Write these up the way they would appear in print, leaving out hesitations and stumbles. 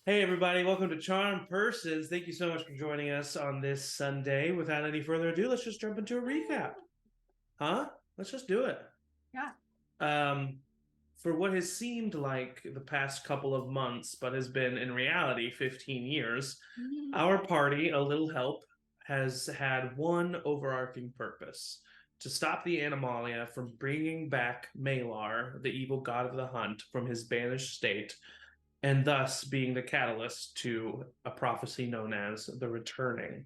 Hey, everybody, welcome to Charmed Persons. Thank you so much for joining us on this Sunday. Without any further ado, let's just jump into a recap. Huh? Let's just do it. Yeah. Um, for what has seemed like the past couple of months, but has been in reality 15 years, our party, A Little Help, has had one overarching purpose to stop the Animalia from bringing back Malar, the evil god of the hunt, from his banished state and thus being the catalyst to a prophecy known as the Returning.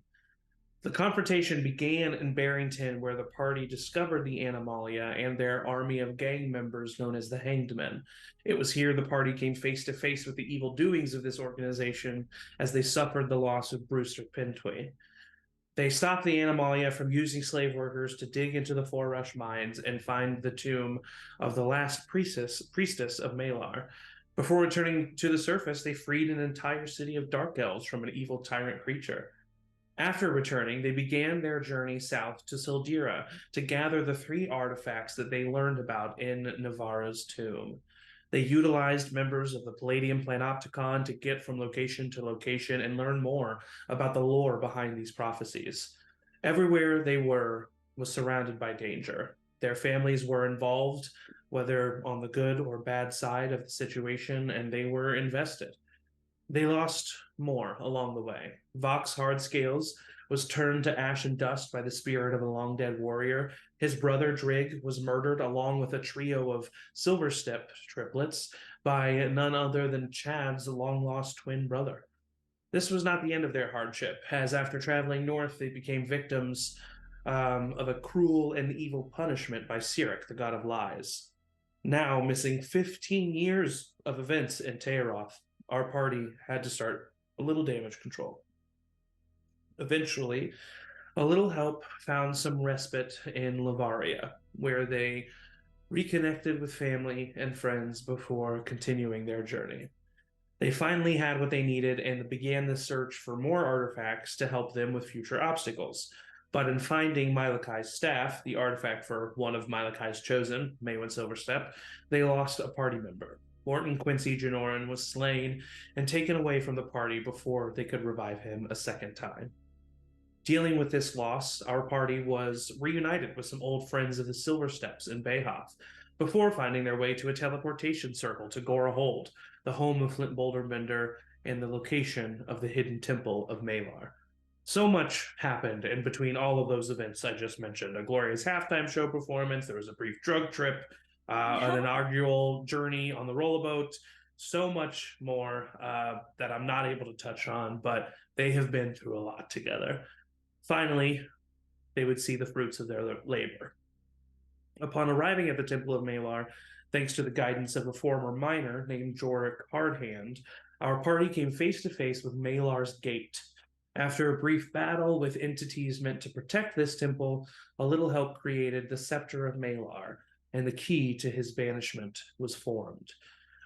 The confrontation began in Barrington, where the party discovered the Animalia and their army of gang members known as the Hanged Men. It was here the party came face to face with the evil doings of this organization as they suffered the loss of Brewster Pentway. They stopped the Animalia from using slave workers to dig into the Forerush mines and find the tomb of the last priestess of Malar. Before returning to the surface, they freed an entire city of Dark Elves from an evil tyrant creature. After returning, they began their journey south to Sildira to gather the three artifacts that they learned about in Navarra's tomb. They utilized members of the Palladium Planopticon to get from location to location and learn more about the lore behind these prophecies. Everywhere they were was surrounded by danger. Their families were involved, whether on the good or bad side of the situation, and they were invested. They lost more along the way. Vox Hardscales was turned to ash and dust by the spirit of a long dead warrior. His brother Drig was murdered along with a trio of Silverstep triplets by none other than Chad's long lost twin brother. This was not the end of their hardship, as after traveling north, they became victims of a cruel and evil punishment by Sirik, the god of lies. Now, missing 15 years of events in Tayaroth, our party had to start a little damage control. Eventually, A Little Help found some respite in Lavaria, where they reconnected with family and friends before continuing their journey. They finally had what they needed and began the search for more artifacts to help them with future obstacles. But in finding Milakai's staff, the artifact for one of Milakai's chosen, Maywin Silverstep, they lost a party member. Morton Quincy Janoran was slain and taken away from the party before they could revive him a second time. Dealing with this loss, our party was reunited with some old friends of the Silver Steps in Bayhoff before finding their way to a teleportation circle to Gora Hold, the home of Flint Boulderbender and the location of the hidden temple of Malar. So much happened in between all of those events I just mentioned. A glorious halftime show performance, there was a brief drug trip, an inaugural journey on the rollerboat, so much more that I'm not able to touch on, but they have been through a lot together. Finally, they would see the fruits of their labor. Upon arriving at the Temple of Malar, thanks to the guidance of a former miner named Jorik Hardhand, our party came face to face with Malar's Gate. After a brief battle with entities meant to protect this temple, A Little Help created the Scepter of Malar, and the key to his banishment was formed.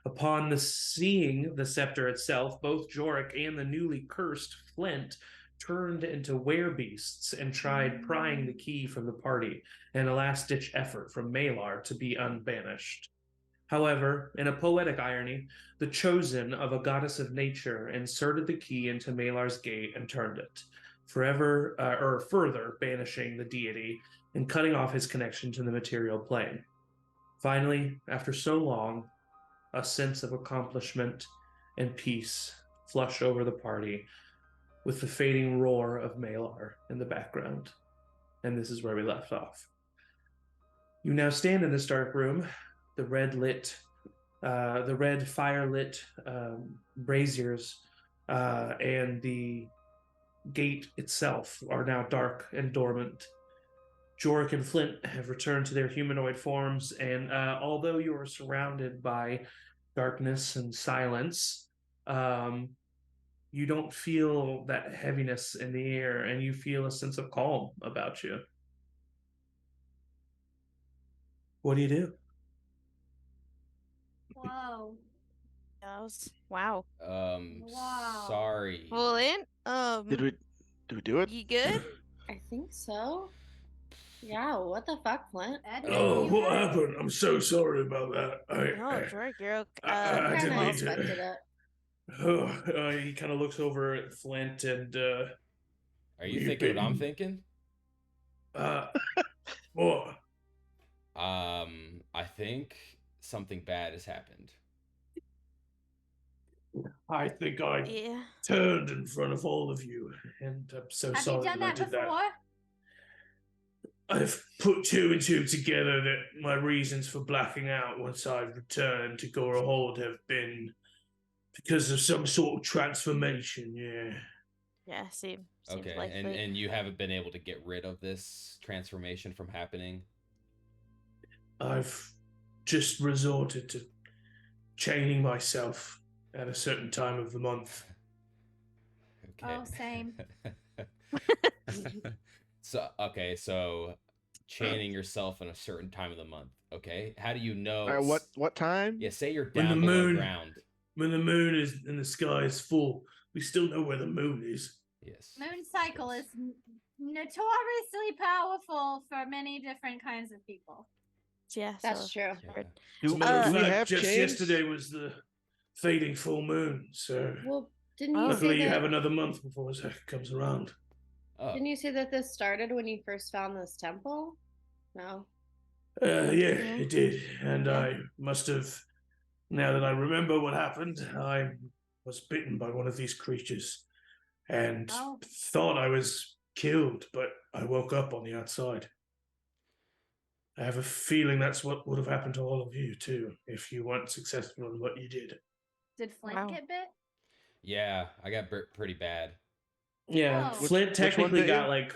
Upon seeing the scepter itself, both Jorik and the newly cursed Flint turned into werebeasts and tried prying the key from the party in a last ditch effort from Malar to be unbanished. However, in a poetic irony, the chosen of a goddess of nature inserted the key into Malar's gate and turned it, forever or further banishing the deity and cutting off his connection to the material plane. Finally, after so long, a sense of accomplishment and peace flushed over the party with the fading roar of Malar in the background. And this is where we left off. You now stand in this dark room, the red fire-lit braziers and the gate itself are now dark and dormant. Jorik and Flint have returned to their humanoid forms, and although you are surrounded by darkness and silence, you don't feel that heaviness in the air, and you feel a sense of calm about you. What do you do? Wow. Wow. Wow. Sorry. Well, in Did we do it? you good? I think so. Yeah, what the fuck, Flint? Oh, what happened? I'm so sorry about that. No, Drake, you're okay. I I didn't kind of mean expected to. it. He kind of looks over at Flint and Are you we've thinking what I'm been thinking? What? I think something bad has happened. I think I Yeah. turned in front of all of you, and I'm so Have sorry you done that I that did before? that. I've put two and two together that my reasons for blacking out once I've returned to Gorahold have been because of some sort of transformation, yeah. Yeah, seems Okay, likely. and you haven't been able to get rid of this transformation from happening? I've just resorted to chaining myself at a certain time of the month. Okay. Oh, same. So chaining yourself in a certain time of the month. Okay, how do you know? What time? Yeah, say you're When the down below moon ground. when the moon is and the sky is full, we still know where the moon is. Yes. Moon cycle Yes. is notoriously powerful for many different kinds of people. Yeah, That's so true. Yeah. As a matter of we fact, have just chains? yesterday was the fading full moon, so Well, didn't Oh. you luckily say you that? have another month before it comes around. Oh, Didn't you say that this started when you first found this temple? No. Yeah, Yeah. it did, and Yeah. I must have. Now that I remember what happened, I was bitten by one of these creatures, and Oh. thought I was killed, but I woke up on the outside. I have a feeling that's what would have happened to all of you too, if you weren't successful in what you did. Did Flint Wow. get bit? yeah, I got pretty bad. Yeah, Oh. Flint Which one technically bit got you? like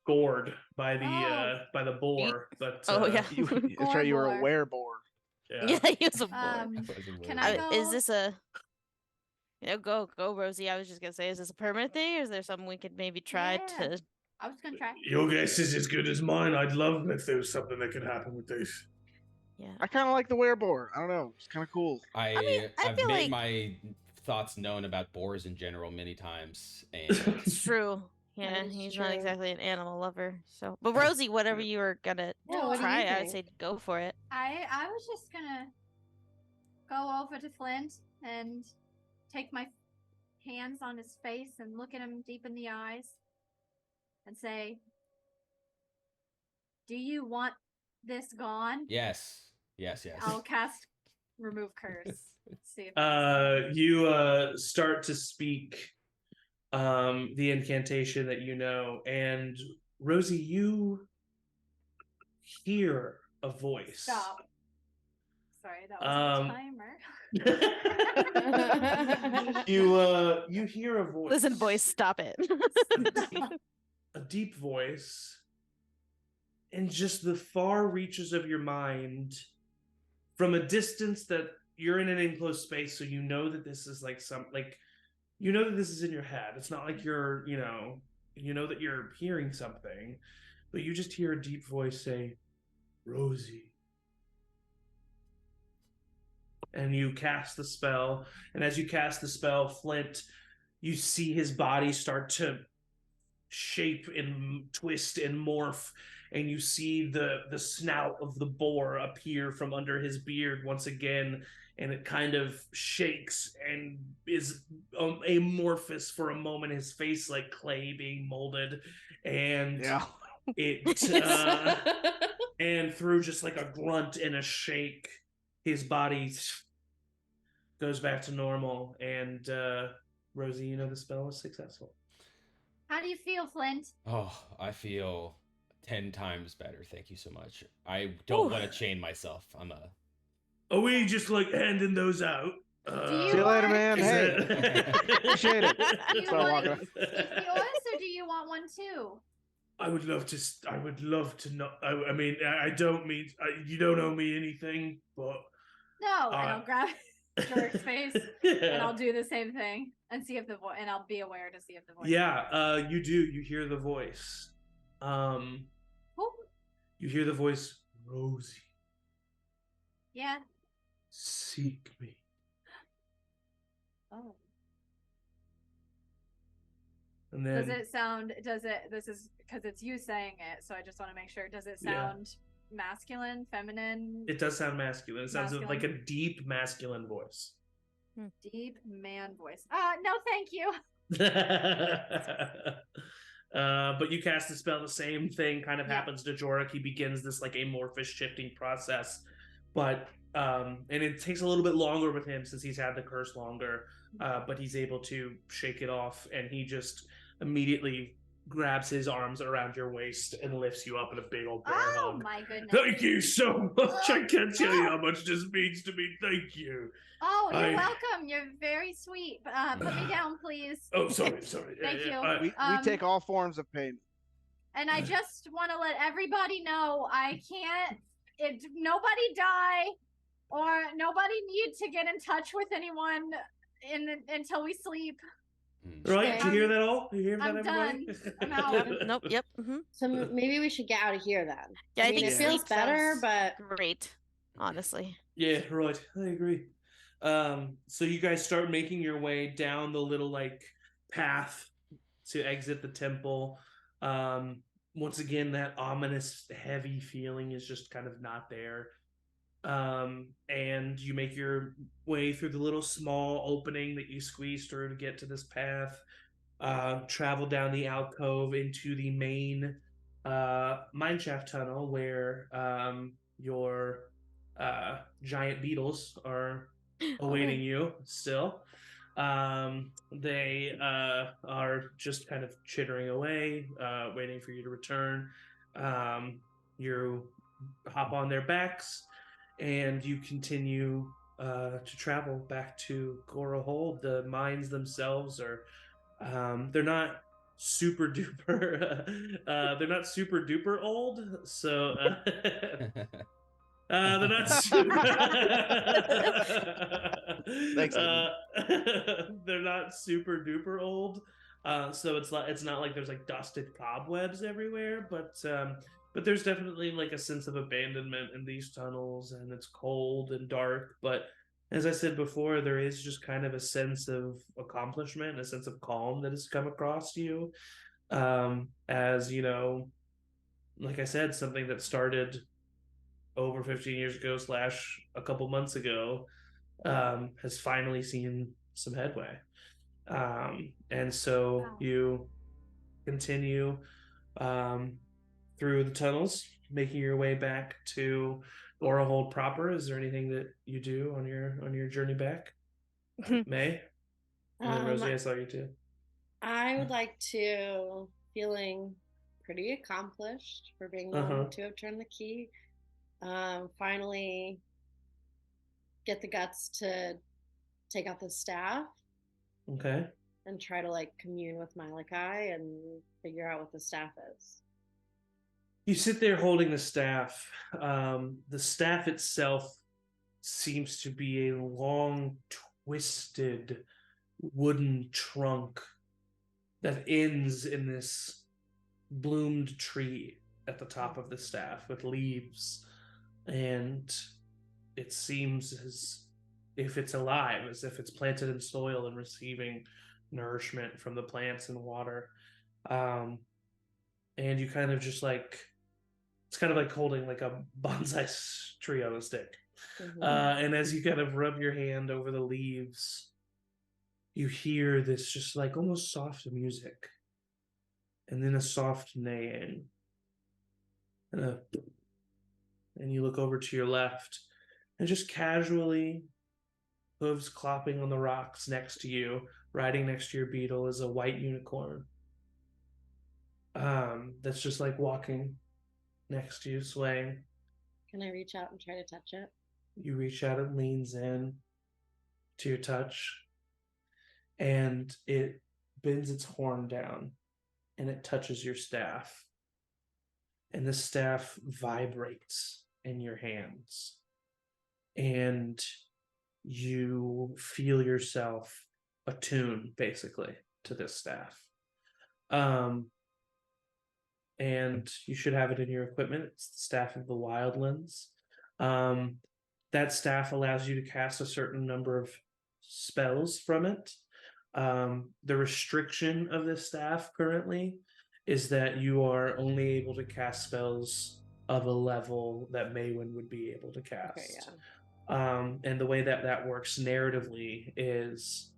gored by Oh. the boar, but Oh, yeah. That's right. You were a Gorbor. werebore. Yeah, he was a boy. Can I go? Is this a? Go, Rosie. I was just gonna say, is this a permanent thing, or is there something we could maybe try Yeah. to? I was gonna try. Your guess is as good as mine. I'd love if there was something that could happen with this. Yeah. I kind of like the werebore. I don't know. It's kind of cool. I mean, I I've feel made like- my thoughts known about boars in general many times, and It's true. Yeah, That is he's not true. exactly an animal lover. So, but Rosie, whatever you were gonna Yeah, what do you try, I would think? say go for it. I was just gonna go over to Flint and take my hands on his face and look at him deep in the eyes and say, "Do you want this gone?" yes. I'll cast remove curse. See if You start to speak the incantation that you know, and Rosie, you hear a voice. Stop. Sorry, that was the timer. You hear a voice. Listen, boys, stop it. A deep voice in just the far reaches of your mind from a distance that you're in an enclosed space, so you know that this is like you know that this is in your head. It's not like you're, you know that you're hearing something, but you just hear a deep voice say, Rosie. And you cast the spell, and as you cast the spell, Flint, you see his body start to shape and twist and morph, and you see the snout of the boar appear from under his beard once again, and it kind of shakes and is amorphous for a moment, his face like clay being molded, and Yeah. it and through just like a grunt and a shake, his body goes back to normal, and Rosie, you know the spell was successful. How do you feel, Flint? Oh, I feel 10 times better. Thank you so much. I don't Ooh. want to chain myself. I'm a. Are we just like handing those out? Do See you you later, want- man. is Hey. that- Appreciate it. Do you Start want walking. keep yours, or do you want one too? I would love to know. I mean, I don't mean you don't owe me anything, but No, and I'll grab Dirk's face and yeah, I'll do the same thing and see if the voice, and I'll be aware to see if the voice. yeah. You do. You hear the voice. Who? You hear the voice, Rosie. Yeah. Seek me. Oh. And then Does it? This is because it's you saying it, so I just want to make sure. Does it Yeah. sound masculine, feminine? it does sound masculine. It sounds like a Masculine. deep masculine voice. Deep man voice. No, thank you. But you cast the spell, the same thing kind of Yeah. happens to Jorik. He begins this like amorphous shifting process, but and it takes a little bit longer with him since he's had the curse longer, but he's able to shake it off, and he just immediately grabs his arms around your waist and lifts you up in a big old bear Oh hug. my goodness. Thank you so much. I can't tell you how much this means to me. Thank you. Oh, you're welcome. You're very sweet. Put me down, please. Oh, sorry. Thank you. We take all forms of payment. And I just want to let everybody know I can't. Nobody die, or nobody need to get in touch with anyone until we sleep. Right? Okay. Did you hear that all? You hear I'm that, everybody? done. I'm out. Nope. Yep. So maybe we should get out of here then. Yeah, I mean, think it feels sleep better, sounds but great. Honestly. Yeah, right. I agree. So you guys start making your way down the little like path to exit the temple. Once again, that ominous, heavy feeling is just kind of not there. And you make your way through the little small opening that you squeeze through to get to this path. Travel down the alcove into the main mineshaft tunnel where your giant beetles are awaiting you still. They are just kind of chittering away, waiting for you to return. You hop on their backs and you continue to travel back to Gora Hold. The mines themselves are they're not super duper they're not super duper old, so they're not super Thanks, they're not super duper old, so it's not like there's like dusted cobwebs everywhere, but there's definitely like a sense of abandonment in these tunnels, and it's cold and dark. But as I said before, there is just kind of a sense of accomplishment, a sense of calm that has come across you. As you know, like I said, something that started over 15 years ago slash a couple months ago has finally seen some headway. And so Wow. you continue through the tunnels, making your way back to Orahold proper. Is there anything that you do on your journey back? May? And then Rosie, I saw you too. I would like to, feeling pretty accomplished for being able to have turned the key. Finally get the guts to take out the staff. Okay. And try to like commune with Malachi and figure out what the staff is. You sit there holding the staff. The staff itself seems to be a long, twisted wooden trunk that ends in this bloomed tree at the top of the staff with leaves, and it seems as if it's alive, as if it's planted in soil and receiving nourishment from the plants and water. And you kind of just like, it's kind of like holding like a bonsai tree on a stick. And as you kind of rub your hand over the leaves, you hear this just like almost soft music, and then a soft neighing, and you look over to your left, and just casually, hooves clopping on the rocks next to you, riding next to your beetle, is a white unicorn. That's just like walking next to you, swaying. Can I reach out and try to touch it? You reach out, it leans in to your touch, and it bends its horn down, and it touches your staff. And the staff vibrates in your hands, and you feel yourself attune basically to this staff. And you should have it in your equipment. It's the Staff of the Wildlands. That staff allows you to cast a certain number of spells from it. The restriction of this staff currently is that you are only able to cast spells of a level that Maywin would be able to cast. Okay, And the way that that works narratively is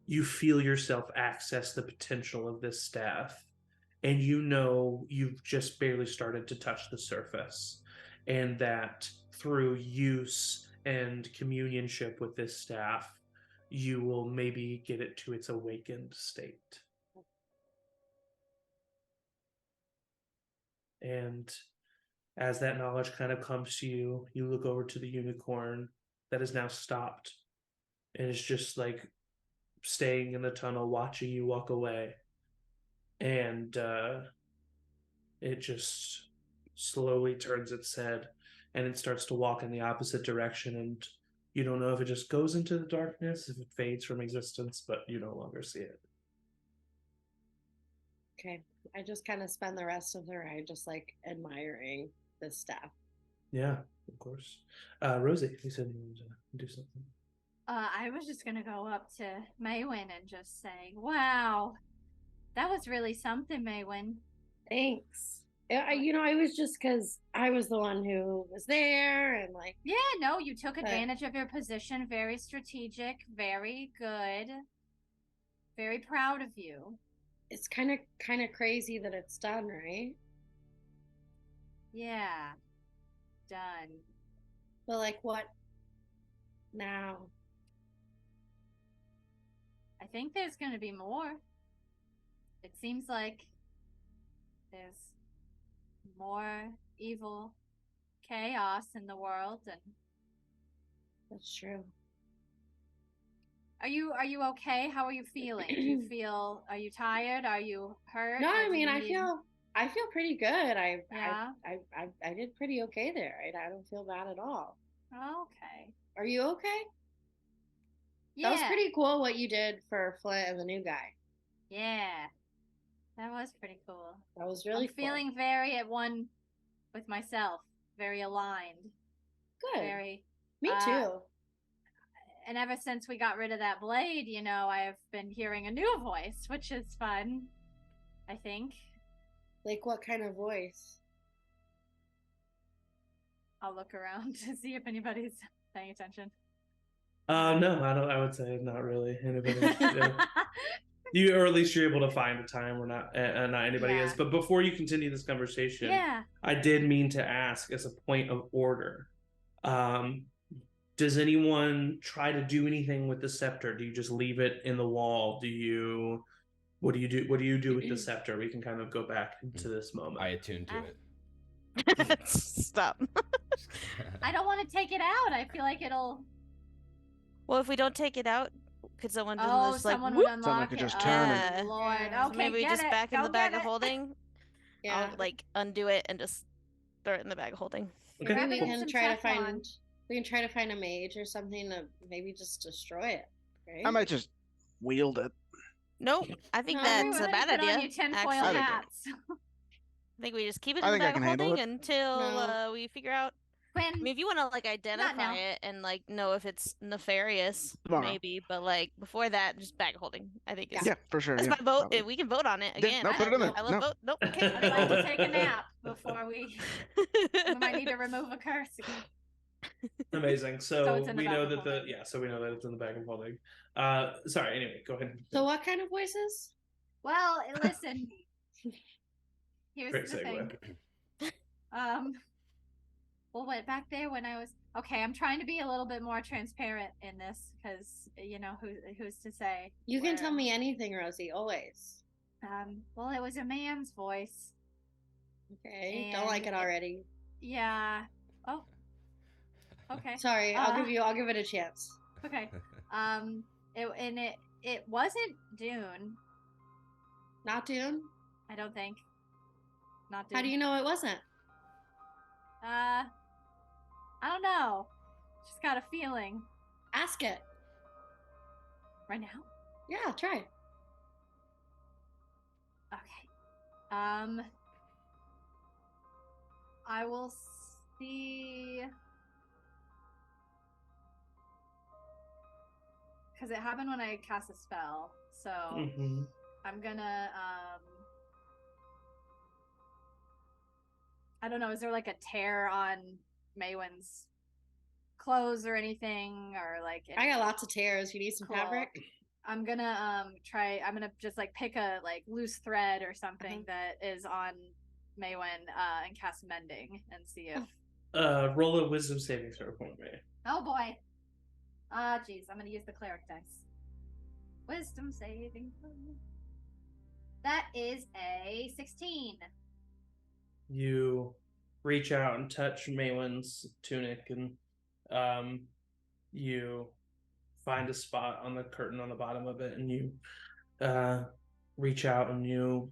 you feel yourself access the potential of this staff, and you know you've just barely started to touch the surface, and that through use and communionship with this staff, you will maybe get it to its awakened state. And as that knowledge kind of comes to you, you look over to the unicorn that is now stopped and is just like staying in the tunnel, watching you walk away. And it just slowly turns its head and it starts to walk in the opposite direction. And you don't know if it just goes into the darkness, if it fades from existence, but you no longer see it. Okay. I just kind of spend the rest of the ride just like admiring this staff. Yeah, of course. Rosie, you said you wanted to do something. I was just gonna go up to Maywin and just say, "Wow, that was really something, Maywin." Thanks. I was just because I was the one who was there and like. Yeah, no, you took advantage of your position. Very strategic, very good. Very proud of you. It's kind of crazy that it's done, right? Yeah, done. But like, what now? I think there's going to be more. It seems like there's more evil chaos in the world, and That's true. are you okay? How are you feeling? Do you feel, are you tired? Are you hurt? No, Or I do mean, you I need- feel pretty good. I did pretty okay there. I don't feel bad at all. Okay. Are you okay? Yeah. That was pretty cool what you did for Flint and the new guy. Yeah. That was pretty cool. That was really I'm feeling very at one with myself, very aligned. good. Very. Me too. And ever since we got rid of that blade, I have been hearing a new voice, which is fun, I think. Like what kind of voice? I'll look around to see if anybody's paying attention. No, I don't. I would say not really anybody. You, or at least you're able to find a time where not anybody is. But before you continue this conversation, I did mean to ask as a point of order. Does anyone try to do anything with the scepter? Do you just leave it in the wall? What do you do? What do you do with the scepter? We can kind of go back into this moment. I attune to it. Stop. I don't want to take it out. I feel like it'll. Well, if we don't take it out, could someone just someone whoop? would unlock could it. just turn Oh, it. Lord. Yeah. Okay, Maybe we get just it. back in Go the bag get of it. holding. Yeah. I'll undo it and just throw it in the bag of holding. Okay, Wrap Maybe it we in can some try to Teflon. find. We can try to find a mage or something to maybe just destroy it. Right? I might just wield it. Nope, I think No, that's Everyone a bad put idea. on your tinfoil actually. hats. I think we just keep it I in the think I bag of can handle holding it. until No. we figure out. I Quinn, mean, if you want to identify now. it and know if it's nefarious, Tomorrow. maybe. But before that, just bag of holding. I think is Yeah, for sure. that's yeah. my vote. We can vote on it Yeah, again. no, put it in there. I love No. vote. Nope. Okay. I'd like to take a nap before we might need to remove a curse again. Amazing. So So it's in the we bag know of that holding. so we know that it's in the bag of holding. Sorry. Anyway, go ahead. So what kind of voices? Well, listen. Here's Great the segue. thing. Well, what back there when I was okay? I'm trying to be a little bit more transparent in this because who's to say? You can where- tell me anything, Rosie. Always. Well, it was a man's voice. Okay. Don't like it And already. Yeah. Oh. Okay. Sorry. I'll give it a chance. Okay. It wasn't Dune. Not Dune. I don't think. Not Dune. How do you know it wasn't? I don't know. Just got a feeling. Ask it. Right now? Yeah, try. Okay. I will see. Because it happened when I cast a spell. So Mhm. I'm gonna I don't know, is there like a tear on Maywin's clothes or anything, or like I got lots of tears. You need some Cool. fabric? I'm gonna I'm gonna just like pick a like loose thread or something that is on Maywin and cast mending and see if Roll a wisdom saving throw for me. oh boy. Jeez, I'm gonna use the cleric dice. Wisdom saving throw. That is a 16. You reach out and touch Maywin's tunic, and you find a spot on the curtain on the bottom of it, and you reach out and you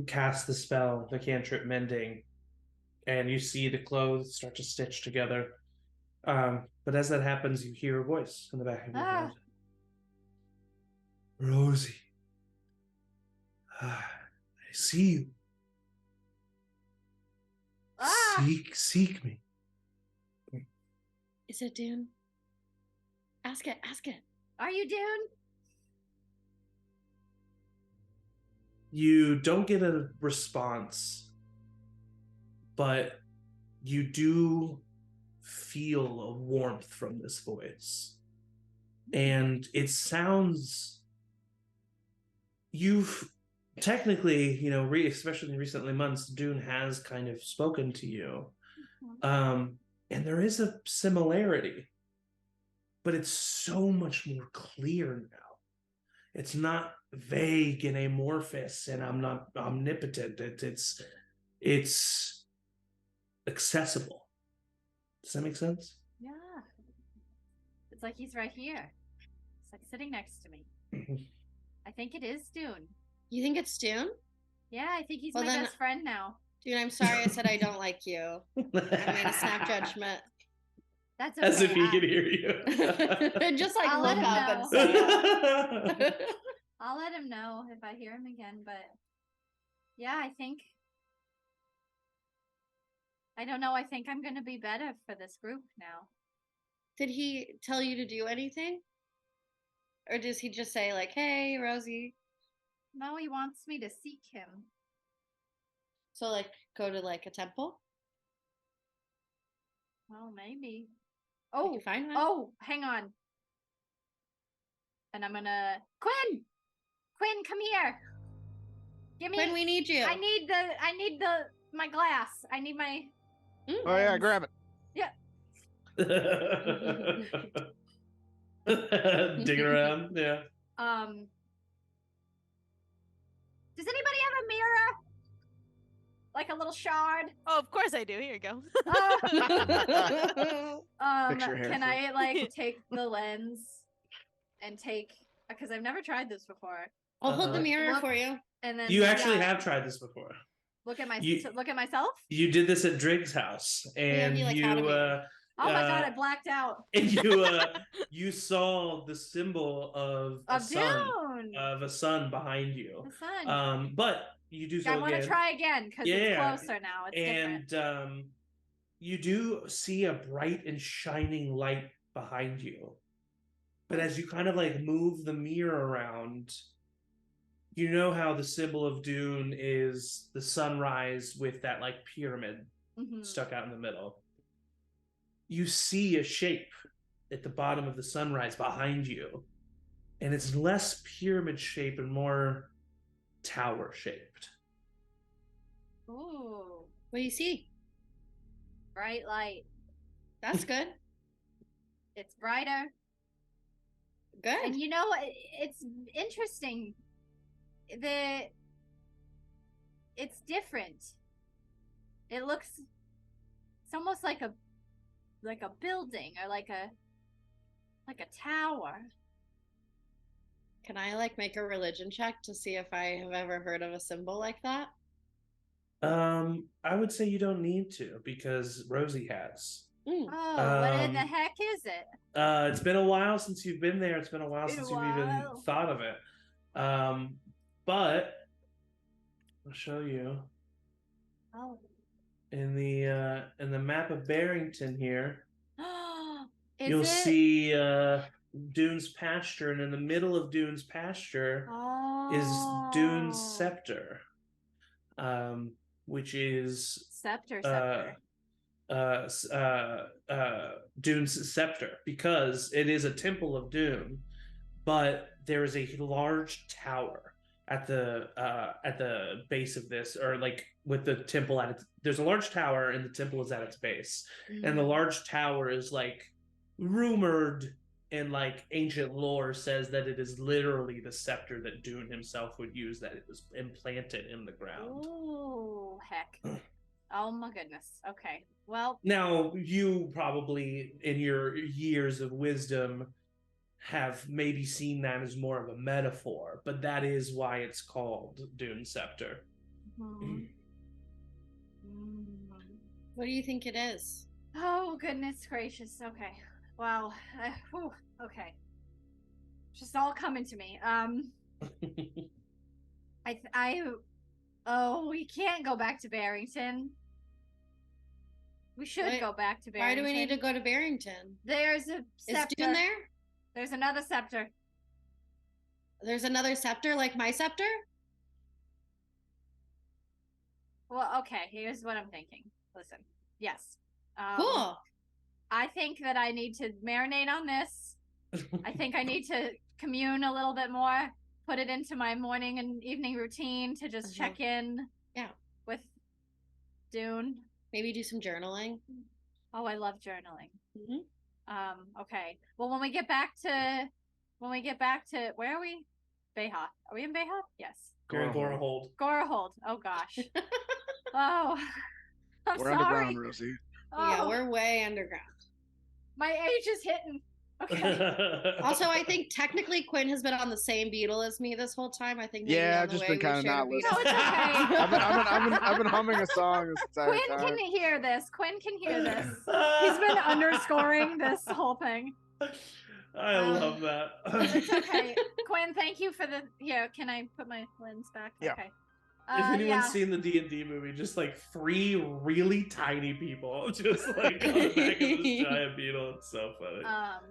cast the spell, the cantrip mending, and you see the clothes start to stitch together. But as that happens, you hear a voice in the back of your head. Rosie, I see you. Seek me. Is it Dune? Ask it. Are you Dune? You don't get a response, but you do feel a warmth from this voice. And it sounds... You've technically, especially in recently months, Dune has kind of spoken to you. And there is a similarity, but it's so much more clear now. It's not vague and amorphous, and I'm not omnipotent. It's accessible. Does that make sense? Yeah. It's like he's right here. It's like sitting next to me. I think it is Dune. You think it's Dune? Yeah, I think he's my best friend now. Dune, I'm sorry I said I don't like you. I made a snap judgment. That's okay. As if he could hear you. Just like I'll look let him up know. and say it. I'll let him know if I hear him again, but yeah, I think I don't know, I think I'm gonna be better for this group now. Did he tell you to do anything? Or does he just say like, hey, Rosie? No, he wants me to seek him. So like go to like a temple? Well, maybe. Did you find one? Oh, hang on. And I'm gonna Quinn, come here. Give me. Quinn, we need you. I need my glass. I need my. Oh yeah, grab it. Dig around, yeah. Does anybody have a mirror? Like a little shard? Oh, of course I do. Here you go. Fix your hair Can first. I like take the lens and because I've never tried this before. I'll hold the mirror Look- for you. And then You actually have tried this before. look at you- look at myself. You did this at Drig's house, and he, like, had a you mirror. Oh my god, I blacked out. and you saw the symbol of a sun, Dune. of a sun behind you. The sun. But you do so I want to again. try again because Yeah. it's closer now. It's different. And you do see a bright and shining light behind you. But as you kind of like move the mirror around, you know how the symbol of Dune is the sunrise with that like pyramid Mhm. stuck out in the middle. You see a shape at the bottom of the sunrise behind you, and it's less pyramid shaped and more tower shaped. Ooh, What do you see? bright light. That's good. It's brighter. Good. And you know, it's interesting. It's different. It looks. It's almost like a building or like a tower. Can I like make a religion check to see if I have ever heard of a symbol like that? I would say you don't need to because Rosie has. Mm. Oh, what in the heck is it? It's been a while since you've been there. It's been a while Been a since you've even while. thought of it. But I'll show you Oh. in the map of Barrington here. Is You'll it? see Dune's pasture, and in the middle of Dune's pasture is Dune's Oh. scepter, which is Scepter. Dune's scepter, because it is a temple of Dune, but there is a large tower at the base of this, or like with the temple at its. There's a large tower, and the temple is at its base, and the large tower is like rumored in like ancient lore says that it is literally the scepter that Dune himself would use, that it was implanted in the ground. Oh, heck. Oh my goodness. Okay. Well, now you probably in your years of wisdom have maybe seen that as more of a metaphor, but that is why it's called Dune Scepter. What do you think it is? Oh, goodness gracious. Okay. Wow. Okay. Just all coming to me. We can't go back to Barrington. We should go back to Barrington. Why do we need to go to Barrington? There's a scepter. Is Dune there? There's another scepter. There's another scepter like my scepter? Well, okay, here's what I'm thinking. Listen. Yes. Cool. I think that I need to marinate on this. I think I need to commune a little bit more, put it into my morning and evening routine to just check in with Dune. Maybe do some journaling. Oh, I love journaling. Okay. Well, when we get back to where are we? Bayha. Are we in Bayha? Yes. You're in Gorahold. Gorahold. Oh gosh. Oh, I'm we're sorry. underground, Rosie. Oh, Yeah, we're way underground. My age is hitting. Okay. Also, I think technically Quinn has been on the same beetle as me this whole time. I think I've just been kind of not listening. No, it's okay. I've been humming a song this entire Quinn time. can hear this. Quinn can hear this. He's been underscoring this whole thing. I love that. It's okay. Quinn, thank you for the. Here, can I put my lens back? Yeah. Okay. If anyone's seen the D&D movie, just like 3 really tiny people just like on the back of this giant beetle. It's so funny. I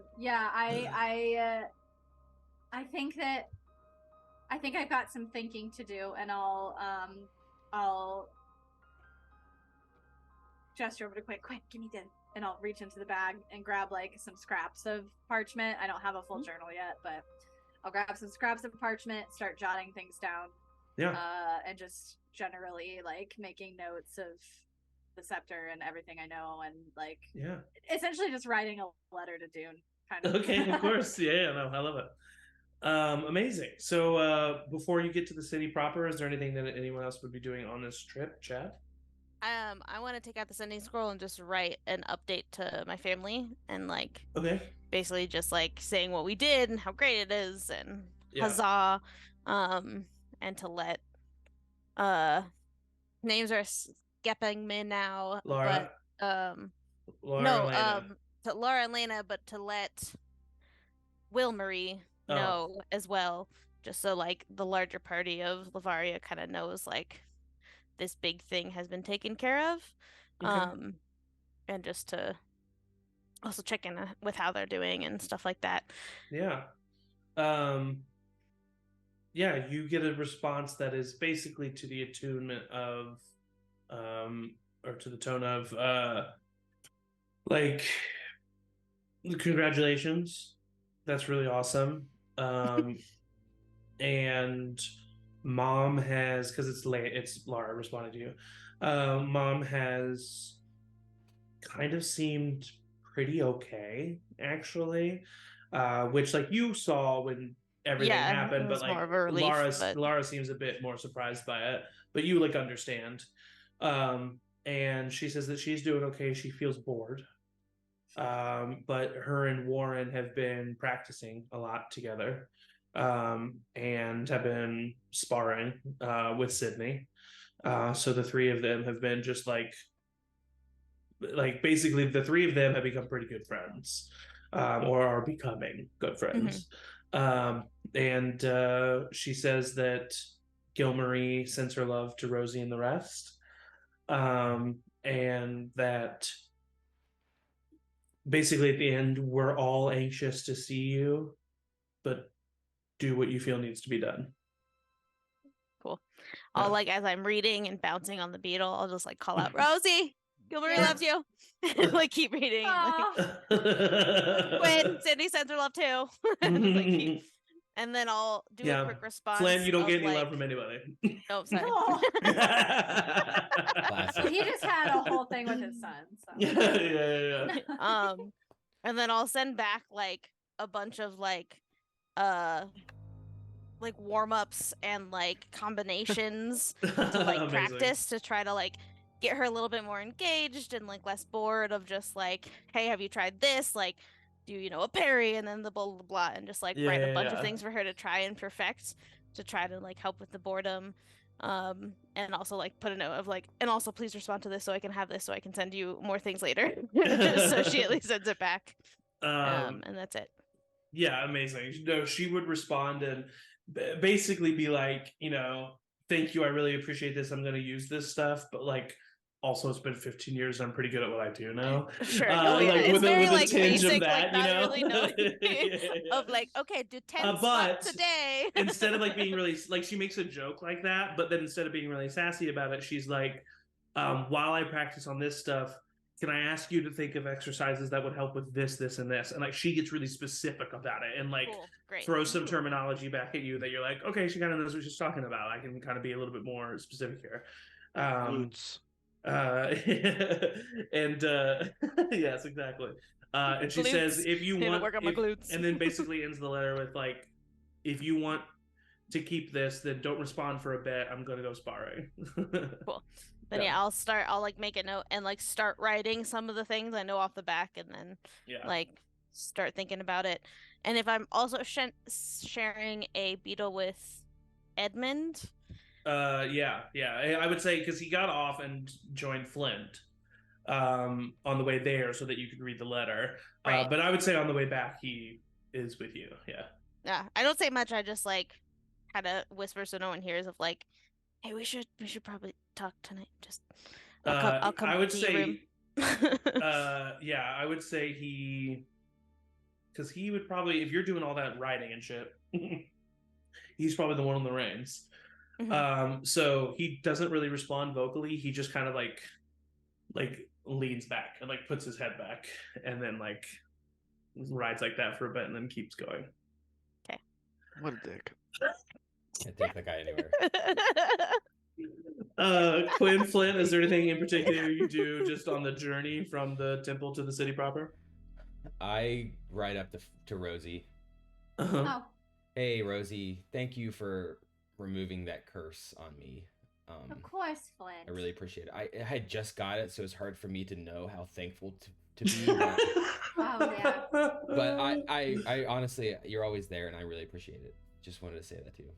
think I've got some thinking to do, and I'll gesture over to Quinn. Quinn, give me the, and I'll reach into the bag and grab like some scraps of parchment. I don't have a full journal yet, but I'll grab some scraps of parchment, start jotting things down. Yeah. And just generally like making notes of the scepter and everything I know, and like essentially just writing a letter to Dune kind of. Okay, of course. Yeah, no, I love it. Amazing. So before you get to the city proper, is there anything that anyone else would be doing on this trip, Chad? I want to take out the sending scroll and just write an update to my family, and like basically just like saying what we did and how great it is, and huzzah. And to let names are escaping me now. Laura. But Laura no, and Lena. to Laura and Lena, but to let Will Marie know as well, just so like the larger party of Lavaria kind of knows like this big thing has been taken care of. And just to also check in with how they're doing and stuff like that. Yeah, you get a response that is basically to the attunement of, or to the tone of, like, congratulations, that's really awesome. And Mom has, because it's Laura responding to you. Mom has kind of seemed pretty okay, actually, which like you saw when everything happened, but like Laura seems a bit more surprised by it, but you like understand. And she says that she's doing okay. She feels bored, but her and Warren have been practicing a lot together, and have been sparring with Sydney. So the 3 of them have been just like basically the 3 of them have become pretty good friends, or are becoming good friends. And she says that Gilmarie sends her love to Rosie and the rest, and that basically at the end, we're all anxious to see you, but do what you feel needs to be done. Cool. I'll like, as I'm reading and bouncing on the beetle, I'll just like call out Rosie. Gilbert loves you. Like keep reading. When Cindy sends her love too. And then I'll do a quick response. Flynn, you don't get any love from anybody. Oh, sorry. He just had a whole thing with his son. So. Yeah. And then I'll send back like a bunch of like warm-ups and like combinations to like practice to try to like get her a little bit more engaged and like less bored of just like, hey, have you tried this? Like, do you know a parry and then the blah blah blah, and just like write a bunch of things for her to try and perfect to try to like help with the boredom. And also like put a note of like, and also please respond to this so I can have this so I can send you more things later. So she at least sends it back. And that's it. Yeah, amazing. No, she would respond and basically be like, thank you, I really appreciate this, I'm going to use this stuff, but like also it's been 15 years and I'm pretty good at what I do now. Sure. Like it's with very a like tinge basic, of that, like not really knowing of like, okay, do 10 squats a day. Instead of like being really like, she makes a joke like that, but then instead of being really sassy about it, she's like, while I practice on this stuff, can I ask you to think of exercises that would help with this, this, and this? And like she gets really specific about it and like throws some terminology back at you that you're like, okay, she kind of knows what she's talking about. I can kind of be a little bit more specific here. Glutes. And yes, exactly. And she says, if you want, work on my glutes. And then basically ends the letter with like, if you want to keep this, then don't respond for a bit. I'm gonna go sparring. Cool. Then I'll like make a note and like start writing some of the things I know off the back, and then like start thinking about it. And if I'm also sharing a beetle with Edmund. I would say because he got off and joined Flint on the way there so that you could read the letter. Right. But I would say on the way back he is with you. Yeah, I don't say much. I just like kind of whisper so no one hears of like, hey, we should probably talk tonight. Just I'll come I would to say your room. I would say because he would probably, if you're doing all that writing and shit, he's probably the one on the reins. Mm-hmm. So he doesn't really respond vocally. He just kind of like leans back and like puts his head back and then like rides like that for a bit and then keeps going. Okay. What a dick. Can't take that guy anywhere. Quinn, Flint, is there anything in particular you do just on the journey from the temple to the city proper? I ride up to Rosie. Oh. Hey, Rosie, thank you for removing that curse on me. Of course, Flint. I really appreciate it. I had just got it, so it's hard for me to know how thankful to be. But, oh, yeah. But I honestly, you're always there, and I really appreciate it. Just wanted to say that to you.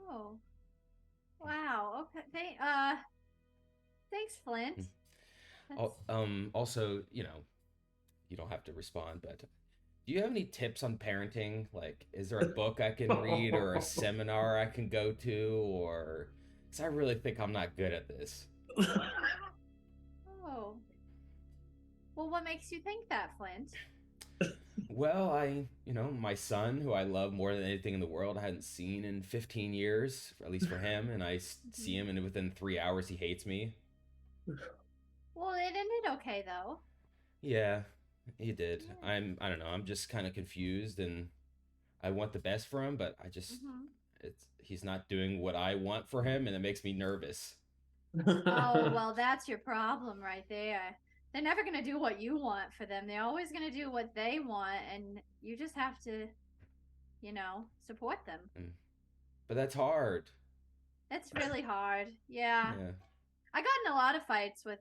Oh. Wow. Okay. Thanks, Flint. Also, you don't have to respond, but do you have any tips on parenting? Like, is there a book I can read or a seminar I can go to? Or, because I really think I'm not good at this. Oh. Well, what makes you think that, Flint? Well, my son, who I love more than anything in the world, I hadn't seen in 15 years, at least for him. And I see him, and within 3 hours, he hates me. Well, it ended okay, though. Yeah. He did. I don't know. I'm just kind of confused, and I want the best for him, but I just he's not doing what I want for him, and it makes me nervous. Oh, well, that's your problem right there. They're never going to do what you want for them. They're always going to do what they want, and you just have to, support them. But that's hard. It's really hard. Yeah. I got in a lot of fights with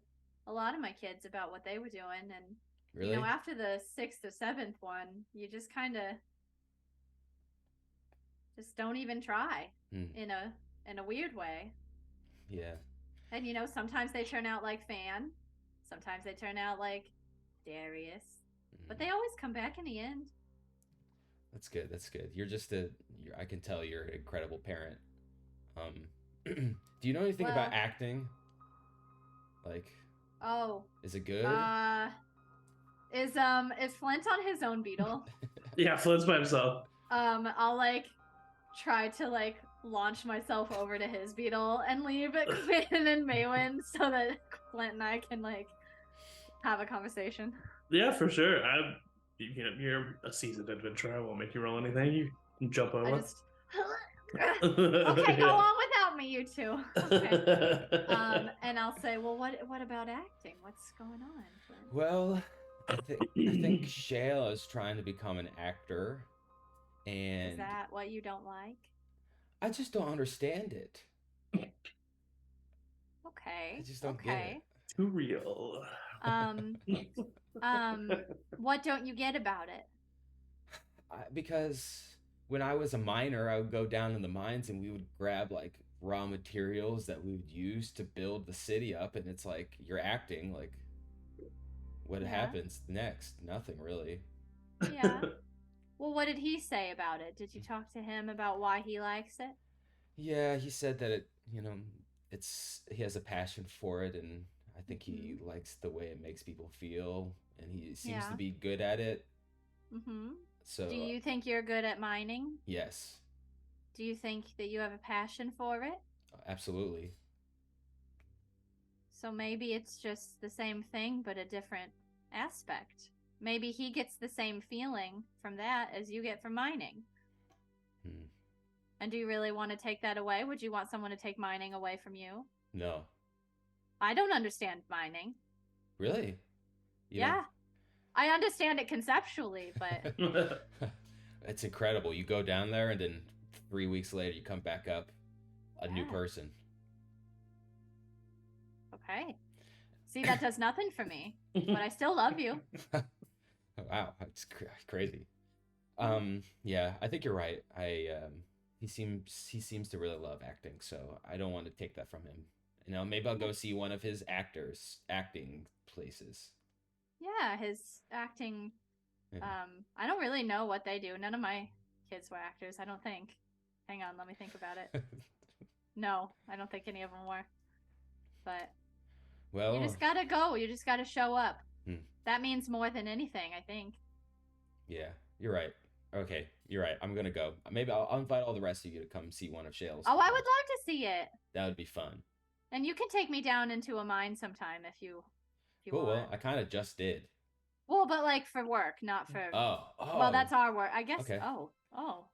a lot of my kids about what they were doing, and really? After the 6th or 7th one, you just kind of just don't even try in a weird way. Yeah. And sometimes they turn out like Fan, sometimes they turn out like Darius, but they always come back in the end. That's good. That's good. I can tell you're an incredible parent. Do you know anything about acting? Like, is it good? Is Flint on his own beetle? Yeah, Flint's by himself. I'll try to launch myself over to his beetle and leave Quinn and Maywin so that Flint and I can like have a conversation. Yeah, for sure. You're a seasoned adventurer. I won't make you roll anything. You can jump over. Okay, go on without me, you two. Okay. And I'll say, well, what about acting? What's going on? Well, I think Shale is trying to become an actor, and is that what you don't like? I just don't understand it. Okay. I just don't get it. Too real. What don't you get about it? Because when I was a miner, I would go down in the mines and we would grab like raw materials that we would use to build the city up, and it's like you're acting like what happens next? Nothing really. Yeah. Well, what did he say about it? Did you talk to him about why he likes it? Yeah, he said that he has a passion for it, and I think he likes the way it makes people feel, and he seems to be good at it. Mm-hmm. So, do you think you're good at mining? Yes. Do you think that you have a passion for it? Absolutely. So maybe it's just the same thing, but a different aspect. Maybe he gets the same feeling from that as you get from mining. And do you really want to take that away? Would you want someone to take mining away from you? No. I don't understand mining. Really? Yeah. I understand it conceptually, but... It's incredible. You go down there and then 3 weeks later you come back up a new person. Okay. See, that does nothing for me, but I still love you. Wow, that's crazy. Yeah, I think you're right. He seems to really love acting, so I don't want to take that from him. Maybe I'll go see one of his acting places. Yeah, his acting. I don't really know what they do. None of my kids were actors, I don't think. Hang on, let me think about it. No, I don't think any of them were. But you just gotta go. You just gotta show up. That means more than anything, I think. Yeah, you're right. Okay, you're right. I'm gonna go. Maybe I'll invite all the rest of you to come see one of Shale's. Oh, I would love to see it. That would be fun. And you can take me down into a mine sometime if you want. Well, I kind of just did. Well, but like for work, not for. Oh. Well, that's our work, I guess. Okay. Oh.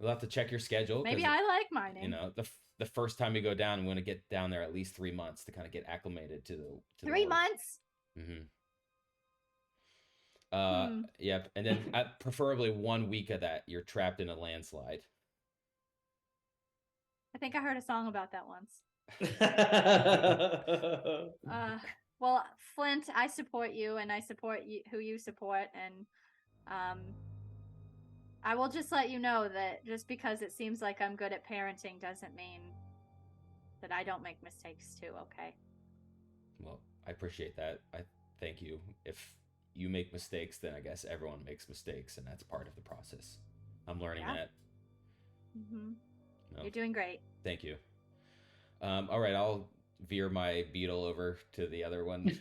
We'll have to check your schedule. Maybe I like mining. The first time you go down, we want to get down there at least 3 months to kind of get acclimated to the 3 months. Yep, and then preferably 1 week of that you're trapped in a landslide. I think I heard a song about that once. Well, Flint, I support you, and I support who you support, and I will just let you know that just because it seems like I'm good at parenting doesn't mean that I don't make mistakes too, okay? Well, I appreciate that. I thank you. If you make mistakes, then I guess everyone makes mistakes, and that's part of the process. I'm learning that. You're doing great. Thank you. All right, I'll veer my beetle over to the other one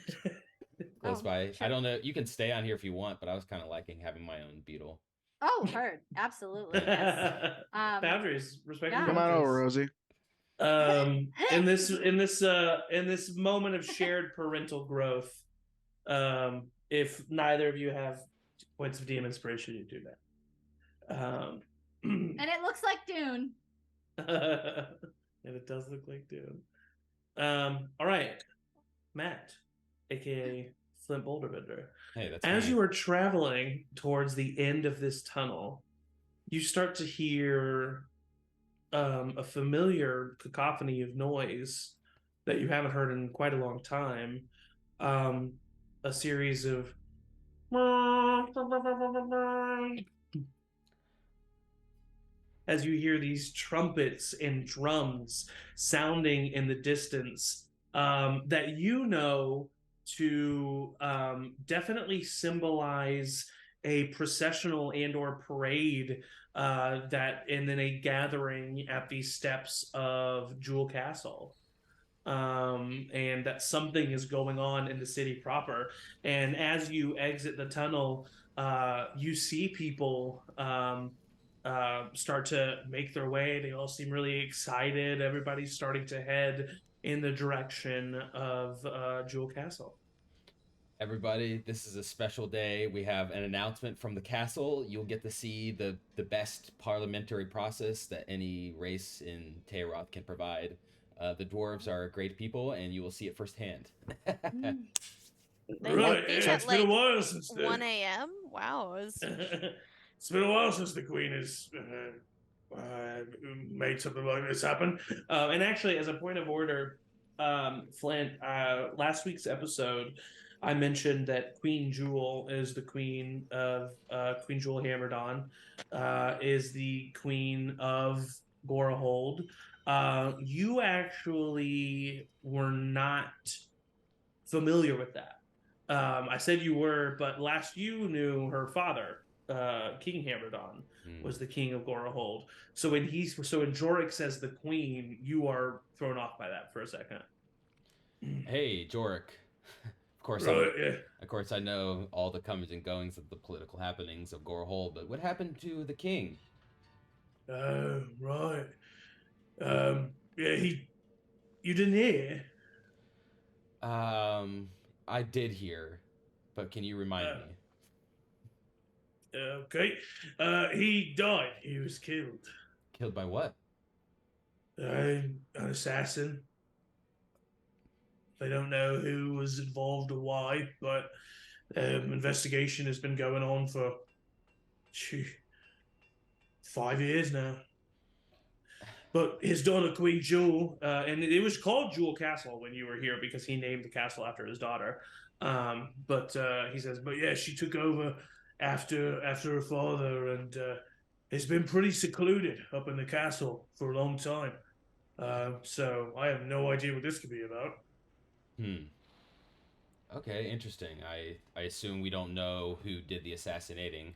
close by. Sure. I don't know. You can stay on here if you want, but I was kind of liking having my own beetle. Oh, heard. Absolutely. Yes. Boundaries. Respect. Come on over, Rosie. In this moment of shared parental growth, if neither of you have points of DM inspiration, you do that. And it looks like Dune. And it does look like Dune. All right, Matt, aka Flint Boulderbender. Hey, that's as me. You are traveling towards the end of this tunnel, you start to hear a familiar cacophony of noise that you haven't heard in quite a long time. A series of as you hear these trumpets and drums sounding in the distance, that to definitely symbolize a processional and or parade and then a gathering at the steps of Jewel Castle. And that something is going on in the city proper. And as you exit the tunnel, you see people start to make their way. They all seem really excited. Everybody's starting to head in the direction of Jewel Castle. Everybody, this is a special day. We have an announcement from the castle. You'll get to see the best parliamentary process that any race in Tayaroth can provide. The dwarves are great people, and you will see it firsthand. Right, it's been a while since 1 a.m. Wow, it's been a while since the Queen has made something like this happen. And actually, as a point of order, Flint, last week's episode, I mentioned that Queen Jewel is the queen of Queen Jewel Hammerdon, is the queen of Gorahold. You actually were not familiar with that. I said you were, but last you knew her father, King Hammerdon, was the king of Gorahold. So when Jorik says the queen, you are thrown off by that for a second. Hey, Jorik. Of course, of course, I know all the comings and goings of the political happenings of Gorahold, but what happened to the king? Right. Yeah, you didn't hear? I did hear, but can you remind me? Okay. He died. He was killed. Killed by what? An assassin. They don't know who was involved or why, but investigation has been going on for 5 years now. But his daughter, Queen Jewel, and it was called Jewel Castle when you were here because he named the castle after his daughter. But he says, but yeah, she took over after her father, and it's been pretty secluded up in the castle for a long time. So I have no idea what this could be about. Okay, interesting. I assume we don't know who did the assassinating.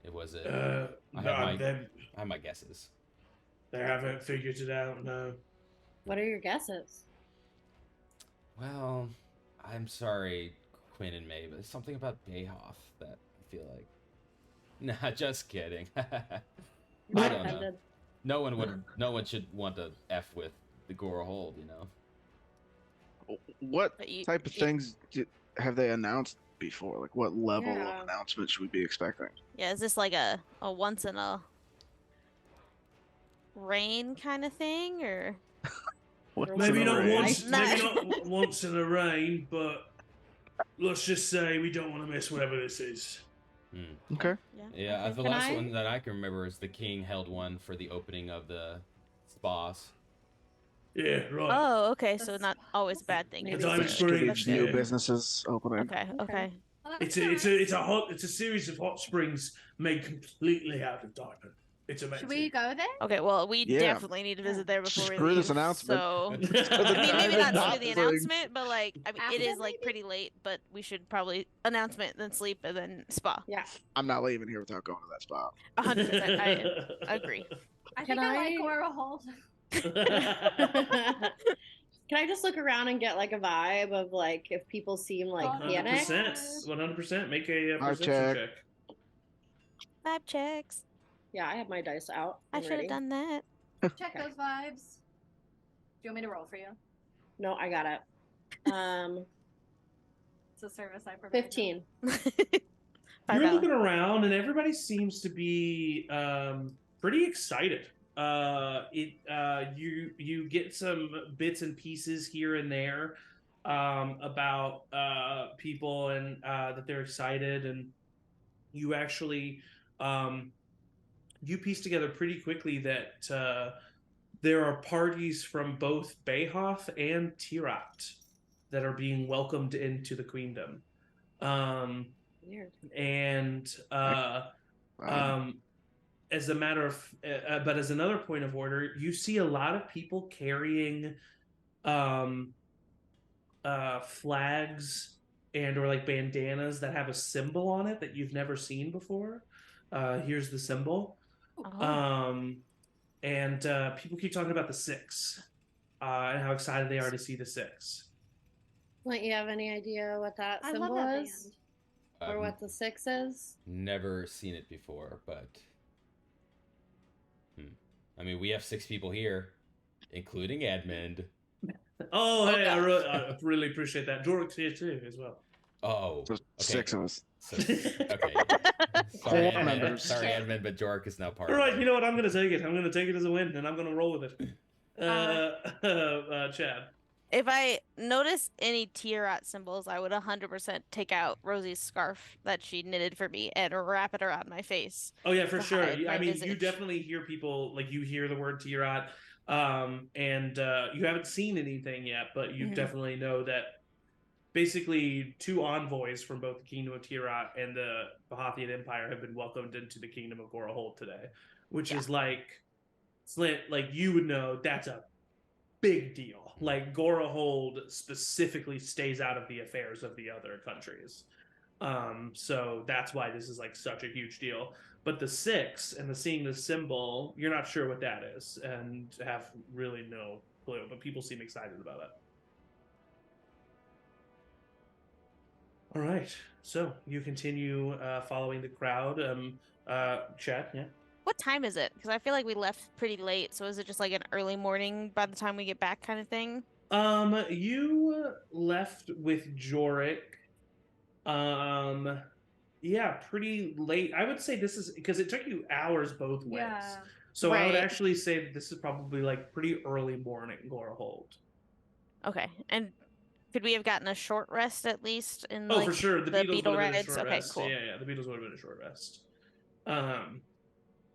It was it. I have my guesses. They haven't figured it out, no. What are your guesses? Well, I'm sorry, Quinn and May, but there's something about Bayhoff that I feel like. Nah, just kidding. I don't know. No one should want to F with the Gorahold, you know. What type of things have they announced before? Like, what level of announcement should we be expecting? Yeah, is this like a once in a reign kind of thing, or maybe not once in a reign, but let's just say we don't want to miss whatever this is. Okay. Yeah, the last one that I can remember is the king held one for the opening of the spas. Yeah, right. Oh, okay, so not always a bad thing. The Diamond Springs, new businesses opening. Okay. It's a series of hot springs made completely out of diamond. It's amazing. Should we go there? Okay, well, we definitely need to visit there before we leave. Screw this announcement. So, I mean, maybe not screw the announcement, but like, I mean, it is like pretty late, but we should probably announcement, then sleep, and then spa. Yeah. I'm not leaving here without going to that spot. 100%. I agree. I think I like Gorahold. Can I just look around and get like a vibe of like if people seem like panicked? 100%. Make a perception check. Vibe checks. Yeah, I have my dice out. I should have done that. Check those vibes. Do you want me to roll for you? No, I got it. It's a service I provide. 15. You're looking around, and everybody seems to be pretty excited. You get some bits and pieces here and there about people and that they're excited, and you actually you piece together pretty quickly that there are parties from both Bayhoff and Tayaroth that are being welcomed into the queendom. Weird. And as a matter of, but as another point of order, you see a lot of people carrying flags and or like bandanas that have a symbol on it that you've never seen before. Here's the symbol. And people keep talking about the Six and how excited they are to see the Six. Don't you have any idea what that symbol is? Or what the Six is? Never seen it before, but I mean, we have 6 people here, including Edmund. Oh, hey, I really appreciate that. Jorik's here too, as well. Oh, so okay. 6 of us. So, okay. Sorry, Edmund, but Jorik is now part of it. All right, you know what? I'm going to take it. I'm going to take it as a win, and I'm going to roll with it. Chad. If I notice any Tayaroth symbols, I would 100% take out Rosie's scarf that she knitted for me and wrap it around my face. Oh yeah, for sure. I mean, you definitely hear people, like, you hear the word Tayaroth, and you haven't seen anything yet, but you definitely know that basically 2 envoys from both the Kingdom of Tayaroth and the Bahathian Empire have been welcomed into the Kingdom of Gorahold today, which is like, Flint, like, you would know that's a big deal. Like, Gorahold specifically stays out of the affairs of the other countries. So that's why this is like such a huge deal. But the 6 and the seeing the symbol, you're not sure what that is and have really no clue, but people seem excited about it. All right, so you continue following the crowd. Chad, yeah? What time is it? Because I feel like we left pretty late, so is it just like an early morning by the time we get back kind of thing? You left with Jorik. Yeah, pretty late. I would say this is because it took you hours both ways. Yeah. So I would actually say that this is probably like pretty early morning Gorahold. Okay, and could we have gotten a short rest at least in for sure. The Beatles beetle would have rides? Been a short okay, rest. Cool. Yeah, the Beatles would have been a short rest.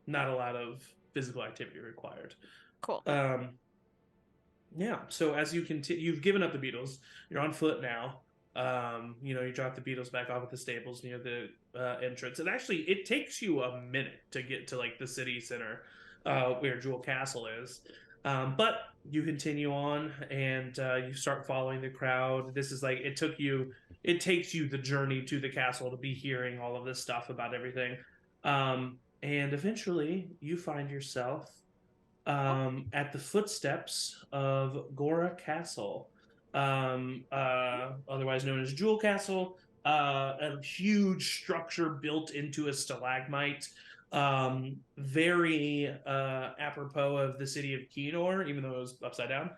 Not a lot of physical activity required. Cool. Yeah. So as you continue, you've given up the Beatles. You're on foot now. You drop the Beatles back off at the stables near the entrance. And actually, it takes you a minute to get to like the city center where Jewel Castle is. But you continue on and you start following the crowd. This is like it takes you the journey to the castle to be hearing all of this stuff about everything. And eventually you find yourself at the footsteps of Gora Castle, otherwise known as Jewel Castle, a huge structure built into a stalagmite, very apropos of the city of Kenor, even though it was upside down.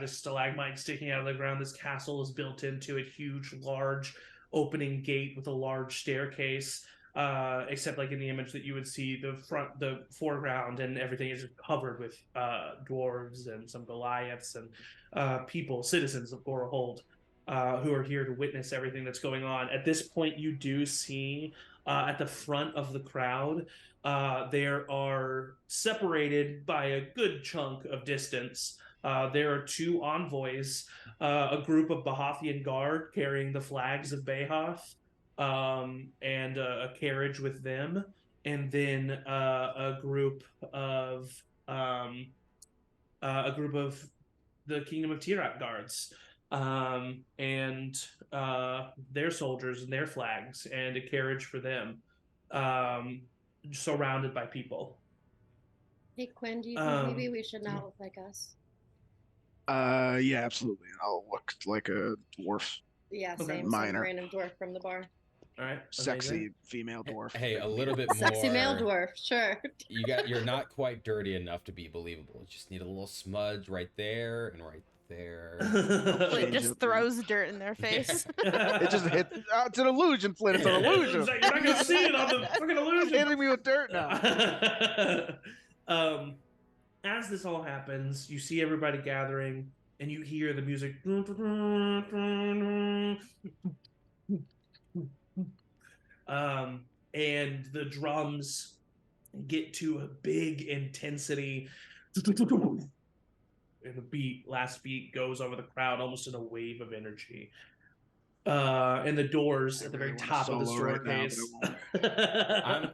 This stalagmite sticking out of the ground. This castle is built into a huge, large opening gate with a large staircase. Except like in the image that you would see the foreground and everything is covered with dwarves and some Goliaths and citizens of Gorahold, who are here to witness everything that's going on. At this point, you do see at the front of the crowd, there are separated by a good chunk of distance. There are 2 envoys, a group of Bahathian guard carrying the flags of Behath, and a carriage with them, and then a group of the Kingdom of Tayaroth guards, and their soldiers and their flags, and a carriage for them, surrounded by people. Hey Quinn, do you think maybe we should not look like us? Yeah, absolutely. I'll look like a dwarf. Yeah, same. Some random dwarf from the bar. All right, sexy female dwarf. Hey, a little bit more. Sexy male dwarf, sure. You're not quite dirty enough to be believable. You just need a little smudge right there and right there. It just throws dirt in their face. It just hit. It's an illusion, Flynn. It's an illusion. You're not gonna see it on the fucking illusion. Hitting me with dirt now. As this all happens, you see everybody gathering, and you hear the music. And the drums get to a big intensity, and the last beat goes over the crowd almost in a wave of energy. And the doors at the very top of the staircase.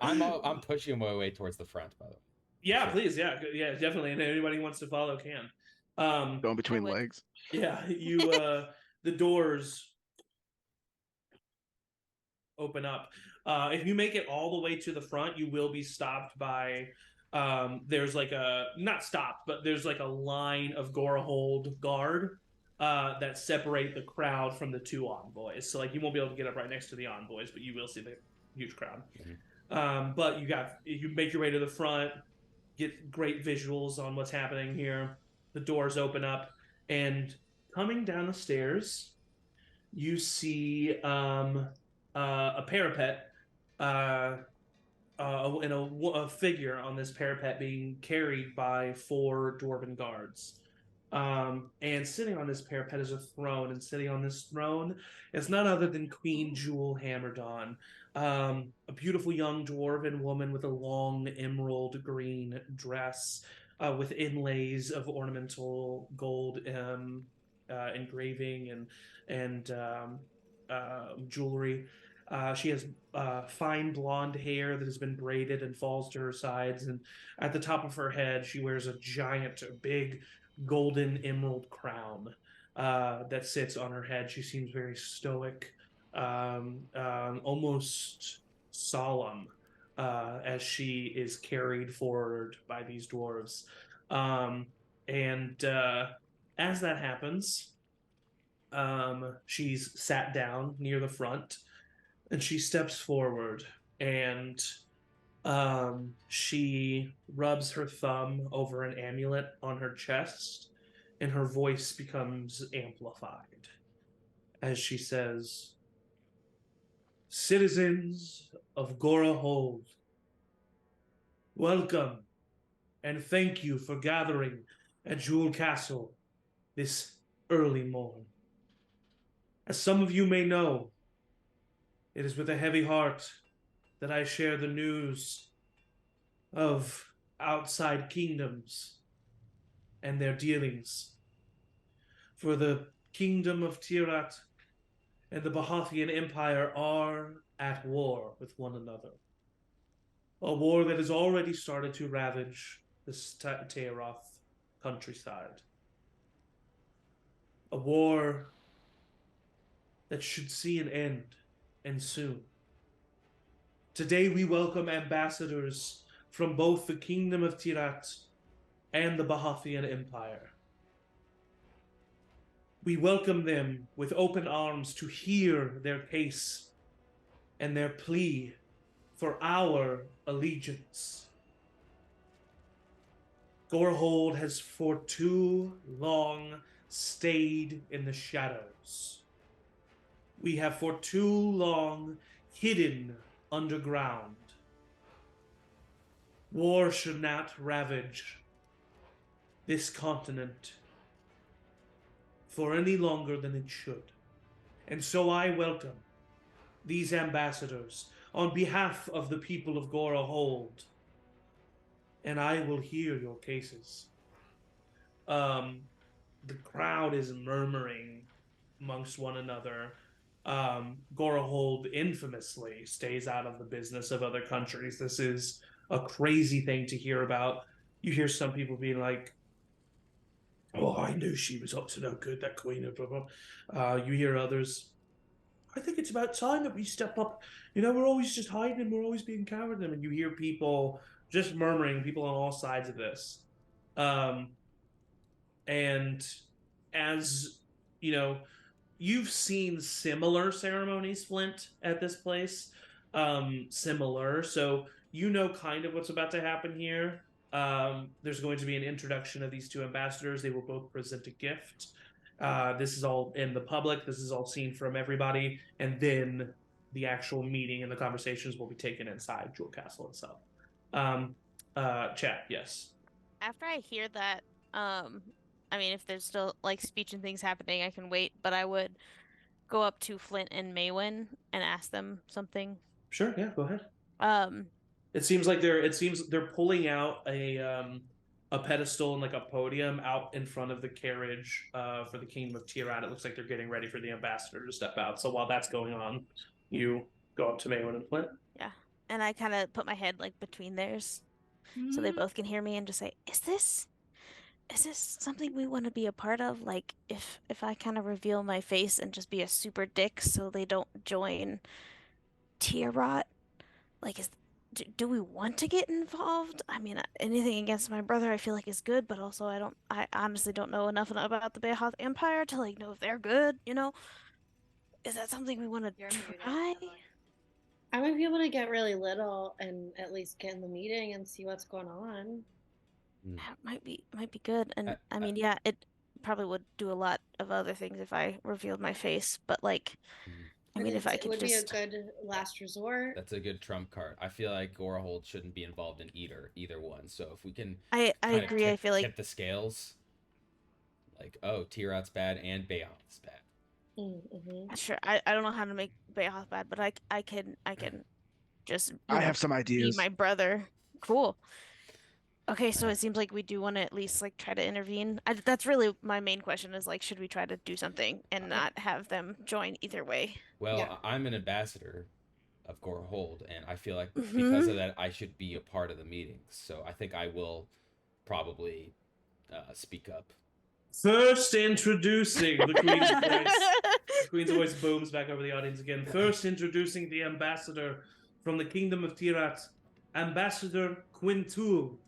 I'm pushing my way towards the front, by the way. Yeah, sure. Please, yeah, definitely. And anybody who wants to follow can. Going between legs. Yeah, you. The doors open up. If you make it all the way to the front, you will be stopped by. There's like not stopped, but there's like a line of Gorahold guard that separate the crowd from the 2 envoys. So like you won't be able to get up right next to the envoys, but you will see the huge crowd. Mm-hmm. But you make your way to the front. get great visuals on what's happening here. The doors open up, and coming down the stairs, you see a parapet and a figure on this parapet being carried by 4 dwarven guards. And sitting on this parapet is a throne, and sitting on this throne is none other than Queen Jewel Hammerdon, a beautiful young dwarven woman with a long emerald green dress with inlays of ornamental gold engraving and jewelry. She has fine blonde hair that has been braided and falls to her sides, and at the top of her head, she wears a giant, big, golden emerald crown that sits on her head. She seems very stoic, almost solemn, as she is carried forward by these dwarves. And as that happens, she's sat down near the front, and she steps forward, and she rubs her thumb over an amulet on her chest, and her voice becomes amplified as she says, "Citizens of Gora Hold, welcome and thank you for gathering at Jewel Castle this early morn. As some of you may know, it is with a heavy heart that I share the news of outside kingdoms and their dealings. For the kingdom of Tayaroth and the Bahathian Empire are at war with one another. A war that has already started to ravage the Tayaroth countryside. A war that should see an end, and soon. Today we welcome ambassadors from both the Kingdom of Tayaroth and the Bahathian Empire. We welcome them with open arms to hear their case and their plea for our allegiance. Gorehold has for too long stayed in the shadows. We have for too long hidden underground. War should not ravage this continent for any longer than it should. And so I welcome these ambassadors on behalf of the people of Gora Hold, and I will hear your cases. The crowd is murmuring amongst one another. Gora Hold infamously stays out of the business of other countries. This is a crazy thing to hear about. You hear some people being like, "Oh, I knew she was up to no good, that queen of blah, blah." You hear others, "I think it's about time that we step up. You know, we're always just hiding and we're always being cowardly." And you hear people just murmuring, people on all sides of this. And as, you know, you've seen similar ceremonies, Flint, at this place. Similar. So you know kind of what's about to happen here. There's going to be an introduction of these 2 ambassadors. They will both present a gift. This is all in the public. This is all seen from everybody. And then the actual meeting and the conversations will be taken inside Jewel Castle itself. Chat, yes. After I hear that, I mean, if there's still like speech and things happening, I can wait, but I would go up to Flint and Maywin and ask them something. Sure, yeah, go ahead. It seems they're pulling out a pedestal and like a podium out in front of the carriage for the Kingdom of Tayaroth. It looks like they're getting ready for the ambassador to step out. So while that's going on, you go up to Maywin and Flint. Yeah, and I kind of put my head like between theirs, so they both can hear me and just say, "Is this something we want to be a part of? Like, if I kind of reveal my face and just be a super dick so they don't join Tayaroth, like, do we want to get involved? I mean, anything against my brother I feel like is good, but also I honestly don't know enough about the Bahath Empire to like know if they're good, you know? Is that something we want to try?" I might be able to get really little and at least get in the meeting and see what's going on. That might be good. And I mean, yeah, it probably would do a lot of other things if I revealed my face, but like, I mean, if I it could would just be a good last resort. That's a good trump card. I feel like Gorahold shouldn't be involved in either one. So if we can I kind of agree. I feel like tip the scales, like, oh, Tayaroth's bad and Beoth's bad. sure. I don't know how to make Beoth bad, but I can just I have some be ideas. my brother. Cool. Okay, so it seems like we do want to at least like try to intervene. That's really my main question is like, should we try to do something and not have them join either way? Well, Yeah. I'm an ambassador of Gorahold, and I feel like because of that, I should be a part of the meetings. So I think I will probably speak up. First, introducing the Queen's voice. The Queen's voice booms back over the audience again. First, introducing the ambassador from the Kingdom of Tayaroth, Ambassador Quintul.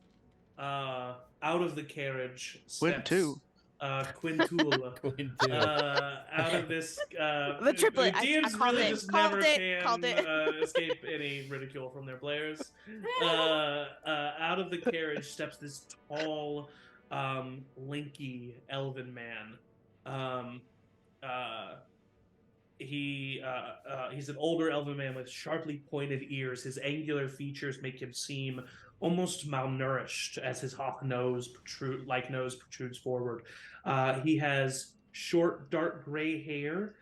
Out of the carriage steps Quintul. Out of this the triplet. I called really it. just Called never it. can escape any ridicule from their players. Out of the carriage steps this tall, lanky elven man. He's an older elven man with sharply pointed ears. His angular features make him seem almost malnourished as his hawk nose protrudes forward. He has short, dark gray hair,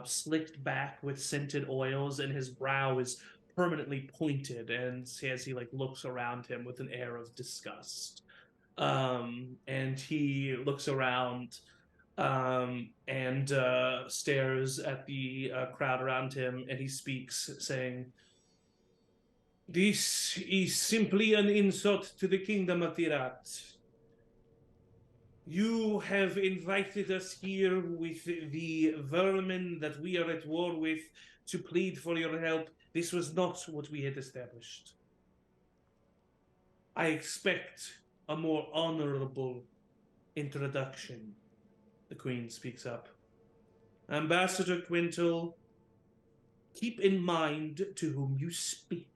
slicked back with scented oils, and his brow is permanently pointed. And as he like looks around him with an air of disgust, and he looks around and stares at the crowd around him, and he speaks, saying, "This is simply an insult to the Kingdom of Tayaroth. You have invited us here with the vermin that we are at war with to plead for your help. This was not what we had established. I expect a more honorable introduction." The Queen speaks up. "Ambassador Quintul, keep in mind to whom you speak.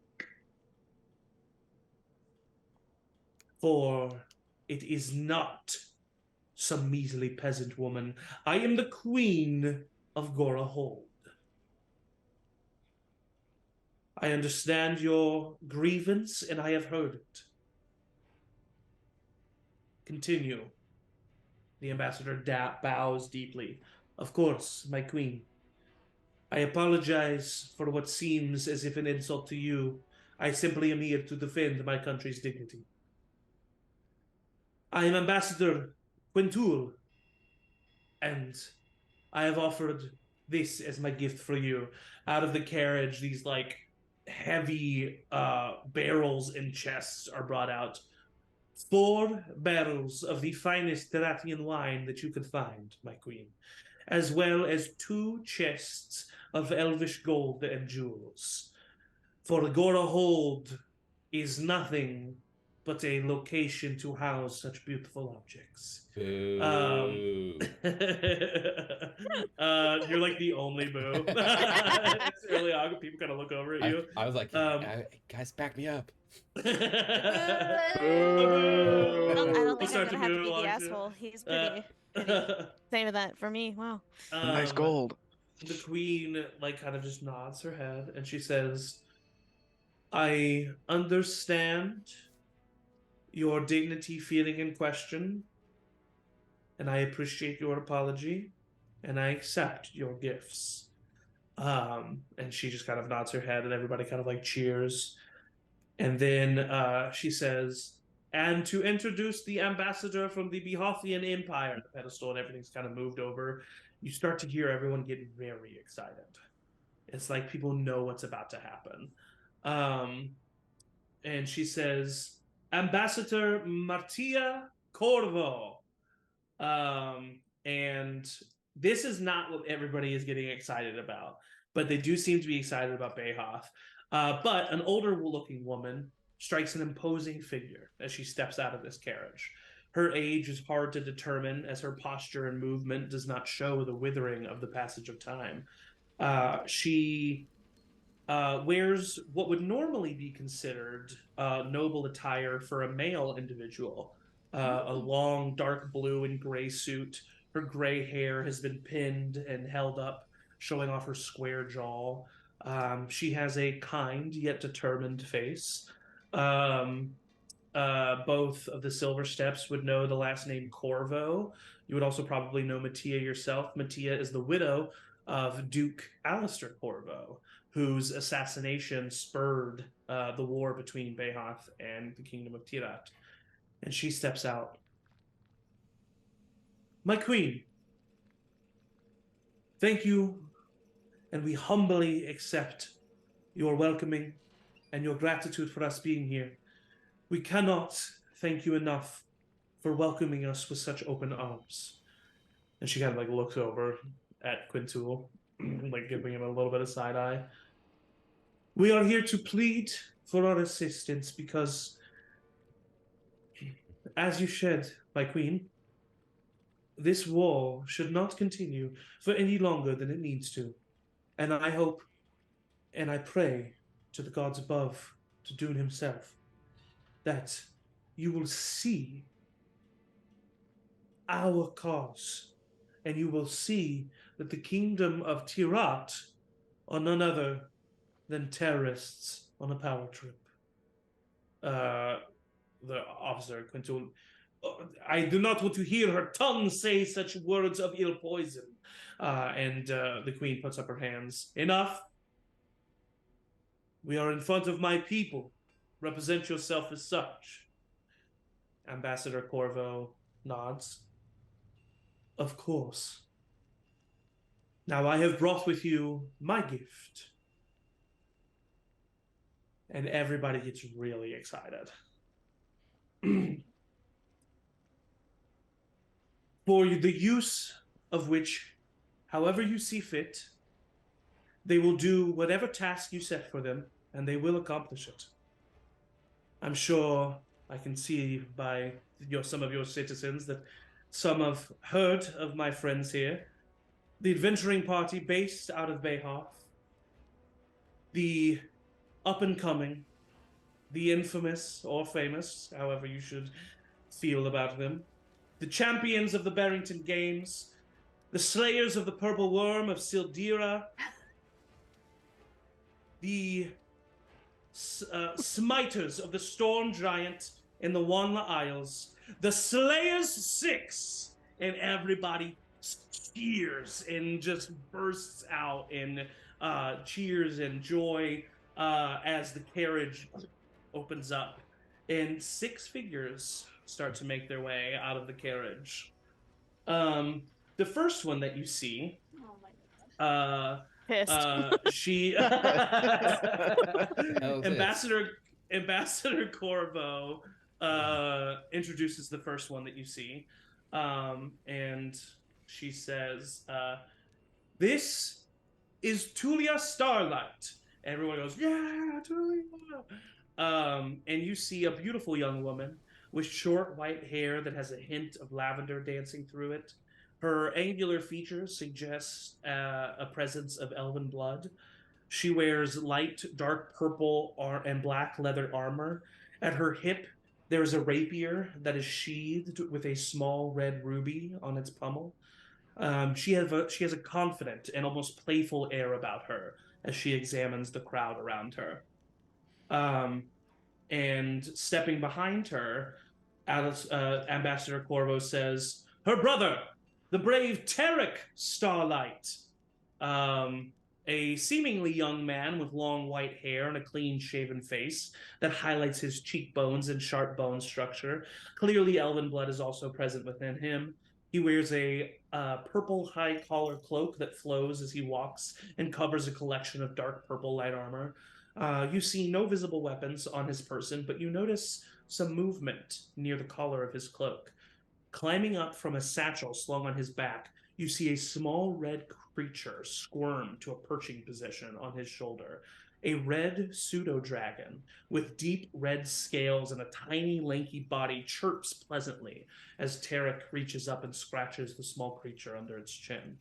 For it is not some measly peasant woman. I am the Queen of Gorahold. I understand your grievance, and I have heard it. Continue." The ambassador bows deeply. "Of course, my queen. I apologize for what seems as if an insult to you. I simply am here to defend my country's dignity. I am Ambassador Quintul, and I have offered this as my gift for you." Out of the carriage, these like heavy barrels and chests are brought out. 4 barrels of the finest Tarathian wine that you could find, my queen, as well as 2 chests of elvish gold and jewels. For Gorahold is nothing but a location to house such beautiful objects. You're like the only boo. It's really awkward. People kind of look over at you. I was like, guys, back me up. I don't think I'm gonna have to be the asshole. He's pretty same of that for me. Wow. Nice gold. The Queen like kind of just nods her head, and she says, "I understand your dignity feeling in question, and I appreciate your apology, and I accept your gifts." And she just kind of nods her head, and everybody kind of like cheers. And then she says, "And to introduce the ambassador from the Beothian Empire," the pedestal and everything's kind of moved over. You start to hear everyone get very excited. It's like people know what's about to happen. And she says, "Ambassador Martia Corvo." And this is not what everybody is getting excited about, but they do seem to be excited about Beoth. But an older-looking woman strikes an imposing figure as she steps out of this carriage. Her age is hard to determine, as her posture and movement does not show the withering of the passage of time. She wears what would normally be considered noble attire for a male individual. A long dark blue and gray suit. Her gray hair has been pinned and held up, showing off her square jaw. She has a kind yet determined face. Both of the Silver Steps would know the last name Corvo. You would also probably know Mattia yourself. Mattia is the widow of Duke Alistair Corvo, whose assassination spurred the war between Behath and the Kingdom of Tirat. And she steps out. My queen, thank you, and we humbly accept your welcoming and your gratitude for us being here. We cannot thank you enough for welcoming us with such open arms. And she kind of like looks over at Quintul, like giving him a little bit of side eye. We are here to plead for our assistance because, as you said, my queen, this war should not continue for any longer than it needs to. And I hope and I pray to the gods above, to Dune himself, that you will see our cause, and you will see that the kingdom of Tirat are none other than terrorists on a power trip. The officer, Quintul, I do not want to hear her tongue say such words of ill poison. And the queen puts up her hands. Enough. We are in front of my people. Represent yourself as such. Ambassador Corvo nods. Of course. Now I have brought with you my gift. And everybody gets really excited. For the use of which, however you see fit, they will do whatever task you set for them, and they will accomplish it. I'm sure I can see by some of your citizens that some have heard of my friends here. The adventuring party based out of Behath, the up-and-coming, the infamous or famous, however you should feel about them, the champions of the Barrington Games, the slayers of the Purple Worm of Sildira, the smiters of the Storm Giant in the Wanla Isles, the Slayers 6, and everybody cheers and just bursts out in cheers and joy as the carriage opens up, and 6 figures start to make their way out of the carriage. The first one that you see, she Ambassador Corvo introduces the first one that you see, and she says, "This is Tulia Starlight." Everyone goes, "Yeah, Tulia!" And you see a beautiful young woman with short white hair that has a hint of lavender dancing through it. Her angular features suggest a presence of elven blood. She wears light, dark purple and black leather armor. At her hip, there is a rapier that is sheathed with a small red ruby on its pommel. She has a confident and almost playful air about her as she examines the crowd around her. And stepping behind her, Ambassador Corvo says, "Her brother, the brave Tarek Starlight." A seemingly young man with long white hair and a clean-shaven face that highlights his cheekbones and sharp bone structure. Clearly, elven blood is also present within him. He wears a purple high-collar cloak that flows as he walks and covers a collection of dark purple light armor. You see no visible weapons on his person, but you notice some movement near the collar of his cloak. Climbing up from a satchel slung on his back, you see a small red creature squirm to a perching position on his shoulder. A red pseudo-dragon with deep red scales and a tiny lanky body chirps pleasantly as Tarek reaches up and scratches the small creature under its chin.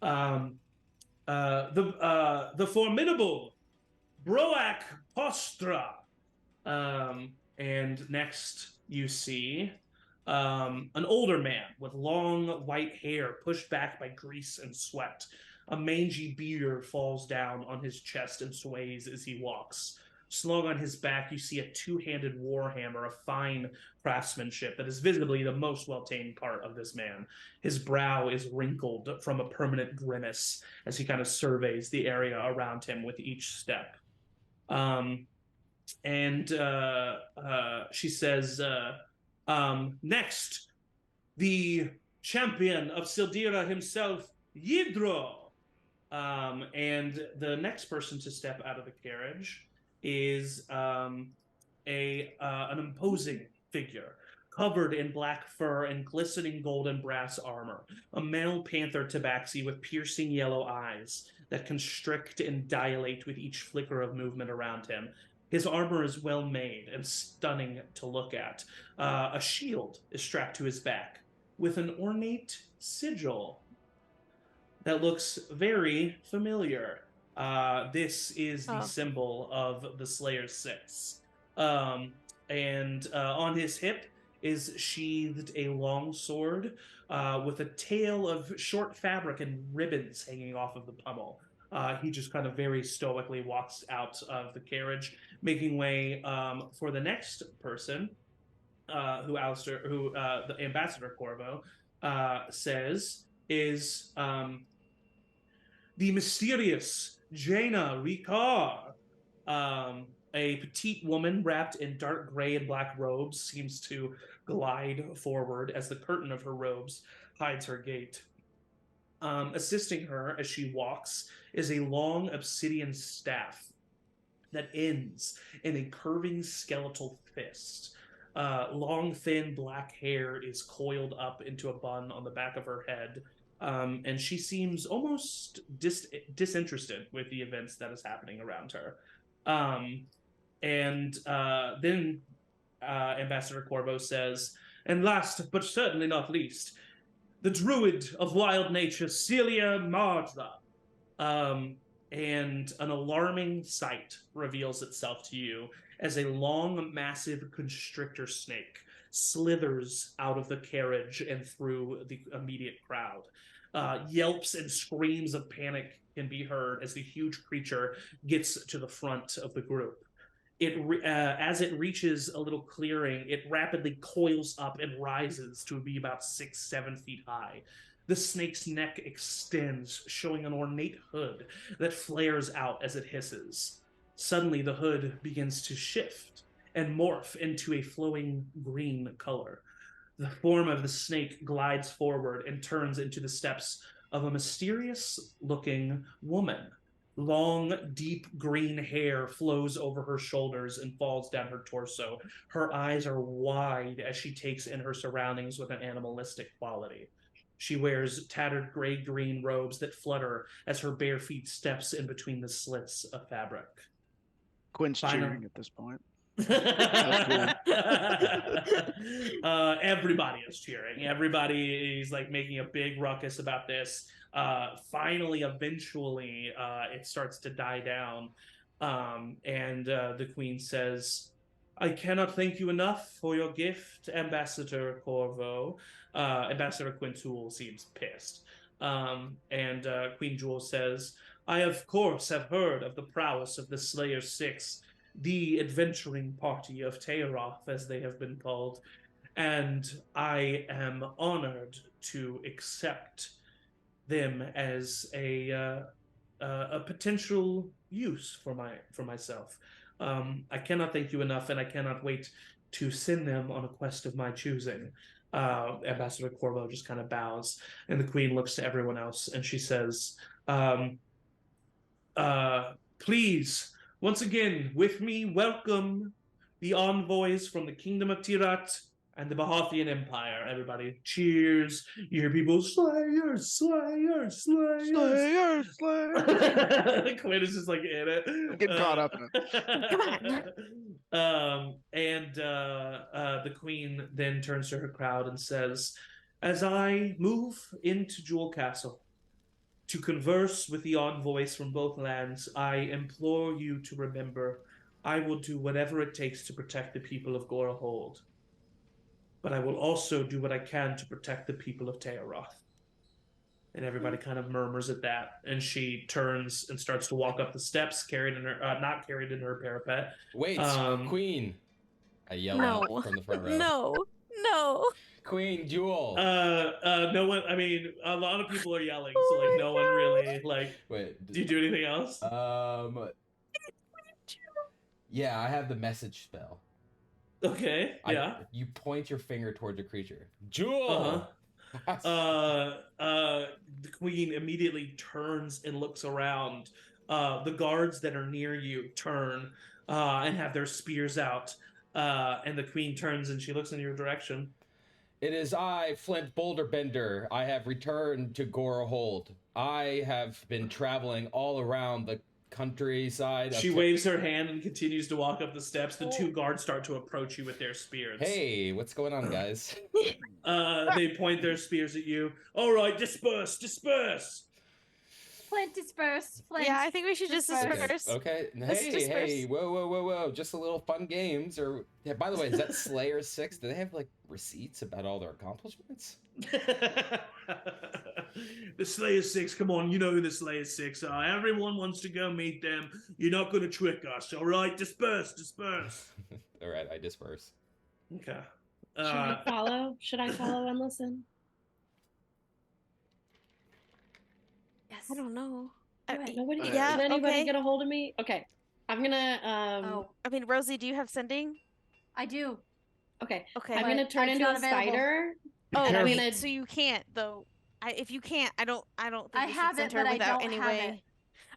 The formidable Broak Postra. And next you see an older man with long white hair pushed back by grease and sweat. A mangy beard falls down on his chest and sways as he walks. Slung on his back, you see a two-handed warhammer of fine craftsmanship that is visibly the most well-tamed part of this man. His brow is wrinkled from a permanent grimace as he kind of surveys the area around him with each step. She says, next, the champion of Sildira himself, Yidro. And the next person to step out of the carriage is an imposing figure, covered in black fur and glistening gold and brass armor, a male panther tabaxi with piercing yellow eyes that constrict and dilate with each flicker of movement around him. His armor is well made and stunning to look at. A shield is strapped to his back with an ornate sigil that looks very familiar. This is the symbol of the Slayer Six. And on his hip is sheathed a long sword with a tail of short fabric and ribbons hanging off of the pommel. He just kind of very stoically walks out of the carriage, making way for the next person, who the Ambassador Corvo says is the mysterious Jaina Ricard. A petite woman wrapped in dark gray and black robes seems to glide forward as the curtain of her robes hides her gait. Assisting her as she walks is a long obsidian staff that ends in a curving skeletal fist. Long, thin black hair is coiled up into a bun on the back of her head, and she seems almost disinterested with the events that is happening around her. Then Ambassador Corvo says, and last but certainly not least, the druid of wild nature, Celia Mardra. And an alarming sight reveals itself to you as a long, massive constrictor snake slithers out of the carriage and through the immediate crowd. Yelps and screams of panic can be heard as the huge creature gets to the front of the group. As it reaches a little clearing, it rapidly coils up and rises to be about 6-7 feet high. The snake's neck extends, showing an ornate hood that flares out as it hisses. Suddenly, the hood begins to shift and morph into a flowing green color. The form of the snake glides forward and turns into the steps of a mysterious-looking woman. Long, deep green hair flows over her shoulders and falls down her torso. Her eyes are wide as she takes in her surroundings with an animalistic quality. She wears tattered gray-green robes that flutter as her bare feet steps in between the slits of fabric. Quinn's cheering at this point. Everybody is cheering. Everybody is like making a big ruckus about this. Finally, eventually, it starts to die down. And the queen says, I cannot thank you enough for your gift, Ambassador Corvo. Ambassador Quintul seems pissed. And Queen Jewel says, I, of course, have heard of the prowess of the Slayer Six, the adventuring party of Tayaroth, as they have been called, and I am honored to accept them as a potential use for myself. I cannot thank you enough, and I cannot wait to send them on a quest of my choosing. Ambassador Corvo just kind of bows, and the queen looks to everyone else, and she says, please, once again, with me, welcome the envoys from the Kingdom of Tirat and the Bahathian Empire. Everybody cheers. You hear people, Slayer, Slayer, Slayer, Slayer, Slayer. Quinn is just like in it. I'm getting caught up in it. Come on. The queen then turns to her crowd and says, as I move into Jewel Castle, To converse with the envoys from both lands, I implore you to remember, I will do whatever it takes to protect the people of Gorahold. But I will also do what I can to protect the people of Tayaroth. And everybody kind of murmurs at that. And she turns and starts to walk up the steps, carried in her, not carried in her parapet. Wait, Queen! I yell out from the front row. No. Queen Jewel. No one. I mean, a lot of people are yelling, so like no one really like. Wait. Do you do anything else? Yeah, I have the message spell. Okay. Yeah. You point your finger towards a creature. Jewel. The queen immediately turns and looks around. The guards that are near you turn and have their spears out. And the queen turns and she looks in your direction. It is I, Flint Boulderbender. I have returned to Gorahold. I have been traveling all around the countryside. She waves her hand and continues to walk up the steps. The two guards start to approach you with their spears. Hey, what's going on, guys? They point their spears at you. All right, disperse. Flint, disperse. Flint. Yeah, I think we should just disperse. Okay. Hey, whoa. Just a little fun games. Or yeah, by the way, is that Slayer 6? Do they have like receipts about all their accomplishments? The Slayer 6, come on, you know who the Slayer 6 are. Everyone wants to go meet them. You're not going to trick us, all right? Disperse. All right, I disperse. Okay. Should I follow and listen? Yes. I don't know. Did anybody get a hold of me? Okay. I'm gonna I mean, Rosie, do you have sending? I do. Okay. Okay. I'm gonna turn into a spider. Oh, so you can't though. If you can't, I don't think I you should have send it, her but without I don't any have way. it.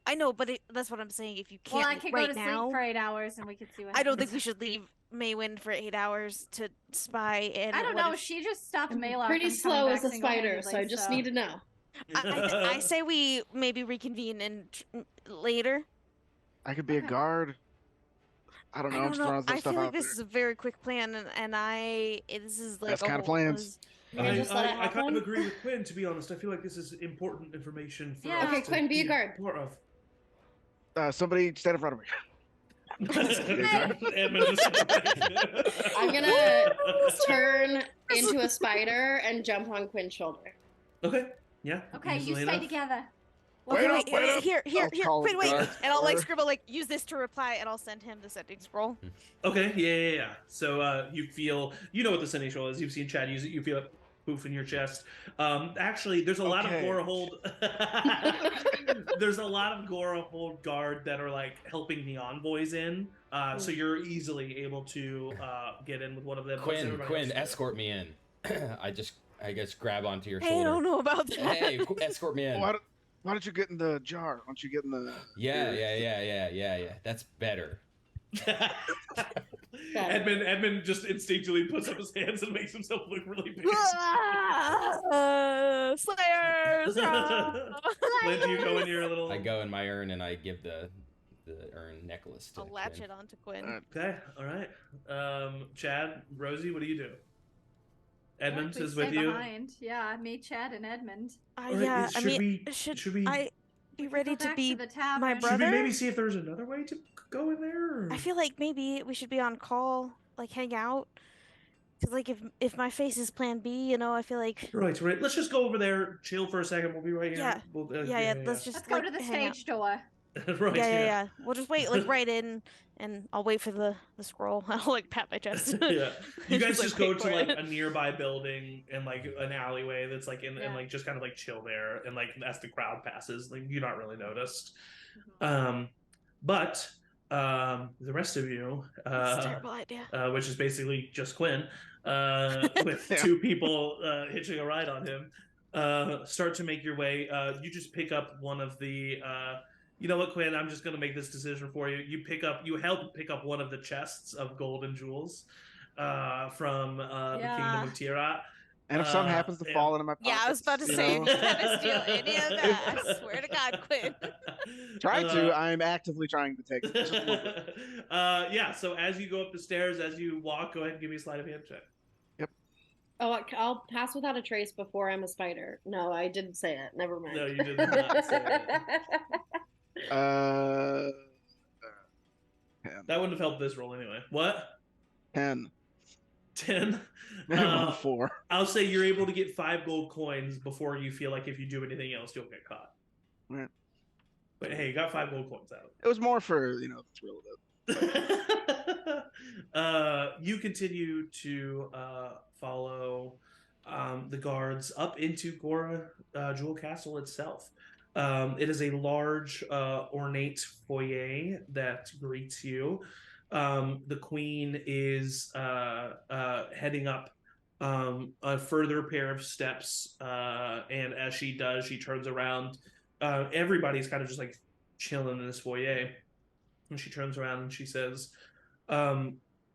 I know, but that's what I'm saying. If you can't, Well, I could right go to now, sleep for 8 hours and we could see what happens. I don't think we should leave Maywin for 8 hours to spy. And I don't know. She just stopped Maylor. Pretty slow as a spider, so I just need to know. I say we maybe reconvene and later. I could be a guard. I don't know. I'm just throwing some I stuff feel like out this there. is a very quick plan, and this is like Best kind of plans. I kind of agree with Quinn, to be honest. I feel like this is important information for us. Okay, Quinn, be a guard. Part of. Somebody stand in front of me. I'm gonna turn into a spider and jump on Quinn's shoulder. Okay. Yeah. Okay, you stay together. Wait up. Here, Quinn, wait. And I'll like scribble, like, use this to reply, and I'll send him the sending scroll. Okay, yeah. So you feel, you know what the sending scroll is. You've seen Chad use it. You feel it poof in your chest. Actually, there's a lot of Gorahold. There's a lot of Gorahold guard that are like helping the envoys in. So you're easily able to get in with one of them. Quinn, escort me in. I guess grab onto your shoulder. I don't know about that. Hey, escort me in. Why don't you get in the jar? Why don't you get in the... Yeah. That's better. Edmund just instinctually puts up his hands and makes himself look really big. Slayers! Lynn, do you go in your little... I go in my urn and I give the urn necklace to I'll latch it onto Quinn. Okay, all right. Chad, Rosie, what do you do? Edmund is with stay you. Behind. Yeah, me, Chad, and Edmund. Yeah, I mean, should I be ready to be my brother? Should we maybe see if there's another way to go in there? Or... I feel like maybe we should be on call, like hang out. Cause like if my face is Plan B, you know, I feel like. Right. Let's just go over there, chill for a second. We'll be right here. Yeah. Let's go to the stage door. Right. Yeah. We'll just wait like right in, and I'll wait for the scroll. I'll like pat my chest. Yeah. You guys just go to like a nearby building and like an alleyway that's like and like just kind of like chill there, and like as the crowd passes, like you're not really noticed. But the rest of you, that's a terrible idea. Which is basically just Quinn, with two people hitching a ride on him, start to make your way. You just pick up one of the. You know what, Quinn? I'm just going to make this decision for you. You help pick up one of the chests of gold and jewels from the Kingdom of Tayaroth. And if something happens to fall into my pocket, I was about to say, if you try to steal any of that, I swear to God, Quinn. I'm actively trying to take it. Just a little bit. So as you go up the stairs, as you walk, go ahead and give me a sleight of hand check. Yep. Oh, I'll pass without a trace before I'm a spider. No, I didn't say it. Never mind. No, you did not say it. 10. That wouldn't have helped this roll anyway. What? 10. 10? I rolled 4. I'll say you're able to get 5 gold coins before you feel like if you do anything else, you'll get caught. Right. But hey, you got 5 gold coins out. It was more for, the thrill of it. You continue to follow the guards up into Gora Jewel Castle itself. It is a large, ornate foyer that greets you. The queen is heading up a further pair of steps, and as she does, she turns around. Everybody's kind of just like chilling in this foyer. And she turns around and she says,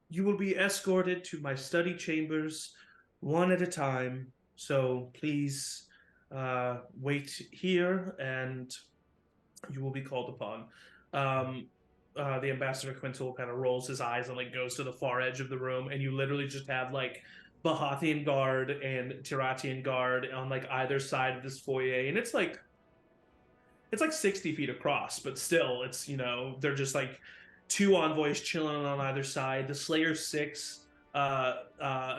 you will be escorted to my study chambers one at a time. So please wait here and you will be called upon. The ambassador Quintal kind of rolls his eyes and like goes to the far edge of the room, and you literally just have like Bahathian guard and Tiratian guard on like either side of this foyer, and it's like 60 feet across, but still, it's, they're just like 2 envoys chilling on either side. The Slayer 6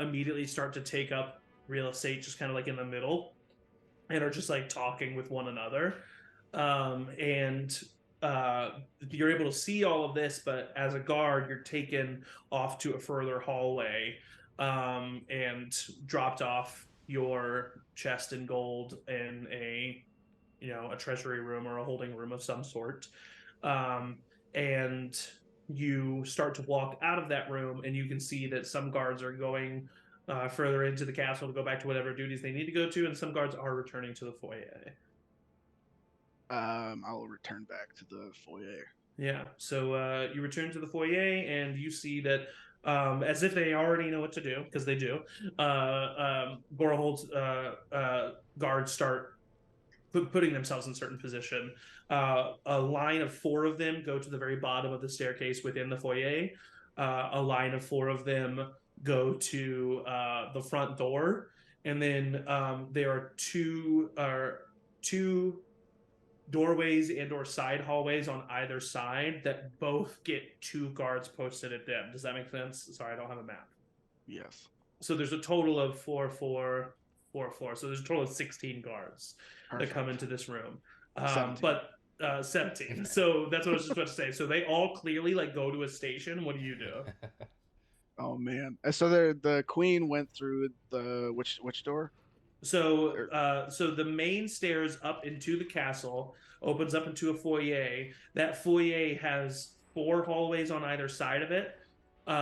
immediately start to take up real estate just kind of like in the middle and are just like talking with one another. And you're able to see all of this, but as a guard, you're taken off to a further hallway and dropped off your chest and gold in a treasury room or a holding room of some sort. And you start to walk out of that room, and you can see that some guards are going further into the castle to go back to whatever duties they need to go to, and some guards are returning to the foyer. I'll return back to the foyer. Yeah, so you return to the foyer, and you see that as if they already know what to do, because they do, Gorohold's guards start putting themselves in certain position. A line of 4 of them go to the very bottom of the staircase within the foyer. A line of 4 of them go to the front door, and then there are two doorways and or side hallways on either side that both get 2 guards posted at them. Does that make sense? Sorry, I don't have a map. Yes. So there's a total of 4, 4, 4, 4. So there's a total of 16 guards. Perfect. That come into this room. 17. So that's what I was just about to say. So they all clearly like go to a station. What do you do? Oh man. So the queen went through the which door? So the main stairs up into the castle opens up into a foyer. That foyer has 4 hallways on either side of it. 2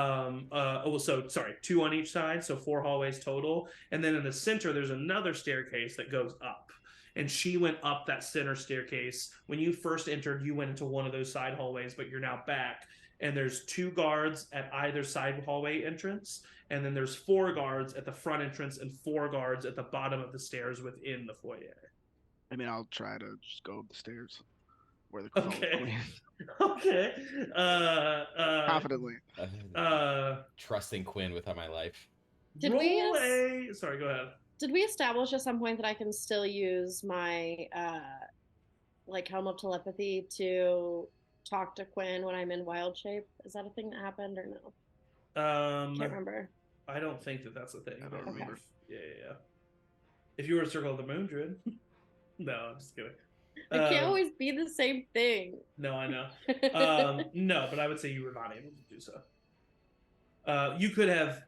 on each side, so 4 hallways total. And then in the center, there's another staircase that goes up. And she went up that center staircase. When you first entered, you went into one of those side hallways, but you're now back. And there's 2 guards at either side hallway entrance. And then there's 4 guards at the front entrance and 4 guards at the bottom of the stairs within the foyer. I mean, I'll try to just go up the stairs where the queen. Okay. Confidently. Trusting Quinn with my life. Sorry, go ahead. Did we establish at some point that I can still use my helm of telepathy to talk to Quinn when I'm in wild shape? Is that a thing that happened or no? Can't remember. I don't think that's a thing. I don't remember. Yeah. If you were a Circle of the Moon Druid. No, I'm just kidding. It can't always be the same thing. No, I know. No, but I would say you were not able to do so. You could have,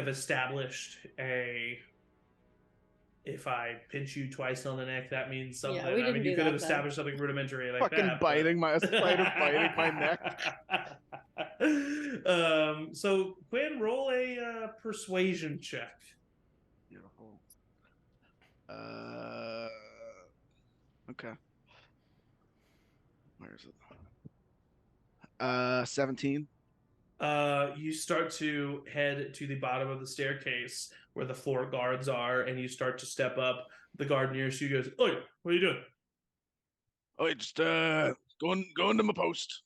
established if I pinch you twice on the neck, that means something. Yeah, we didn't you could have established something rudimentary like fucking that. Biting my neck. So Quinn, roll a persuasion check. Beautiful. Okay. Where is it? 17. You start to head to the bottom of the staircase where the 4 guards are, and you start to step up. The guard nearest you goes, "Oi, what are you doing?" "Oh, just going to my post."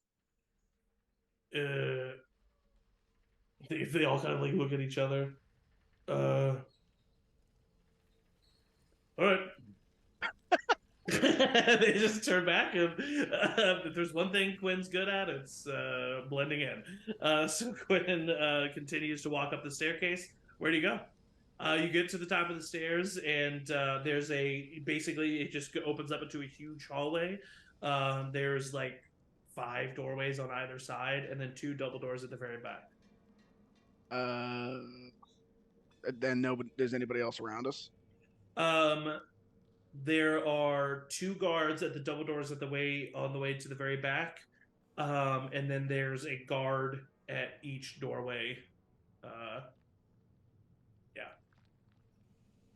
They all kind of like look at each other. All right. They just turn back, and if there's one thing Quinn's good at, it's blending in. So Quinn continues to walk up the staircase. Where do you go? You get to the top of the stairs, and there's basically it just opens up into a huge hallway. There's like 5 doorways on either side, and then 2 double doors at the very back. Then nobody. There's anybody else around us? There are 2 guards at the double doors on the way to the very back, and then there's a guard at each doorway. God,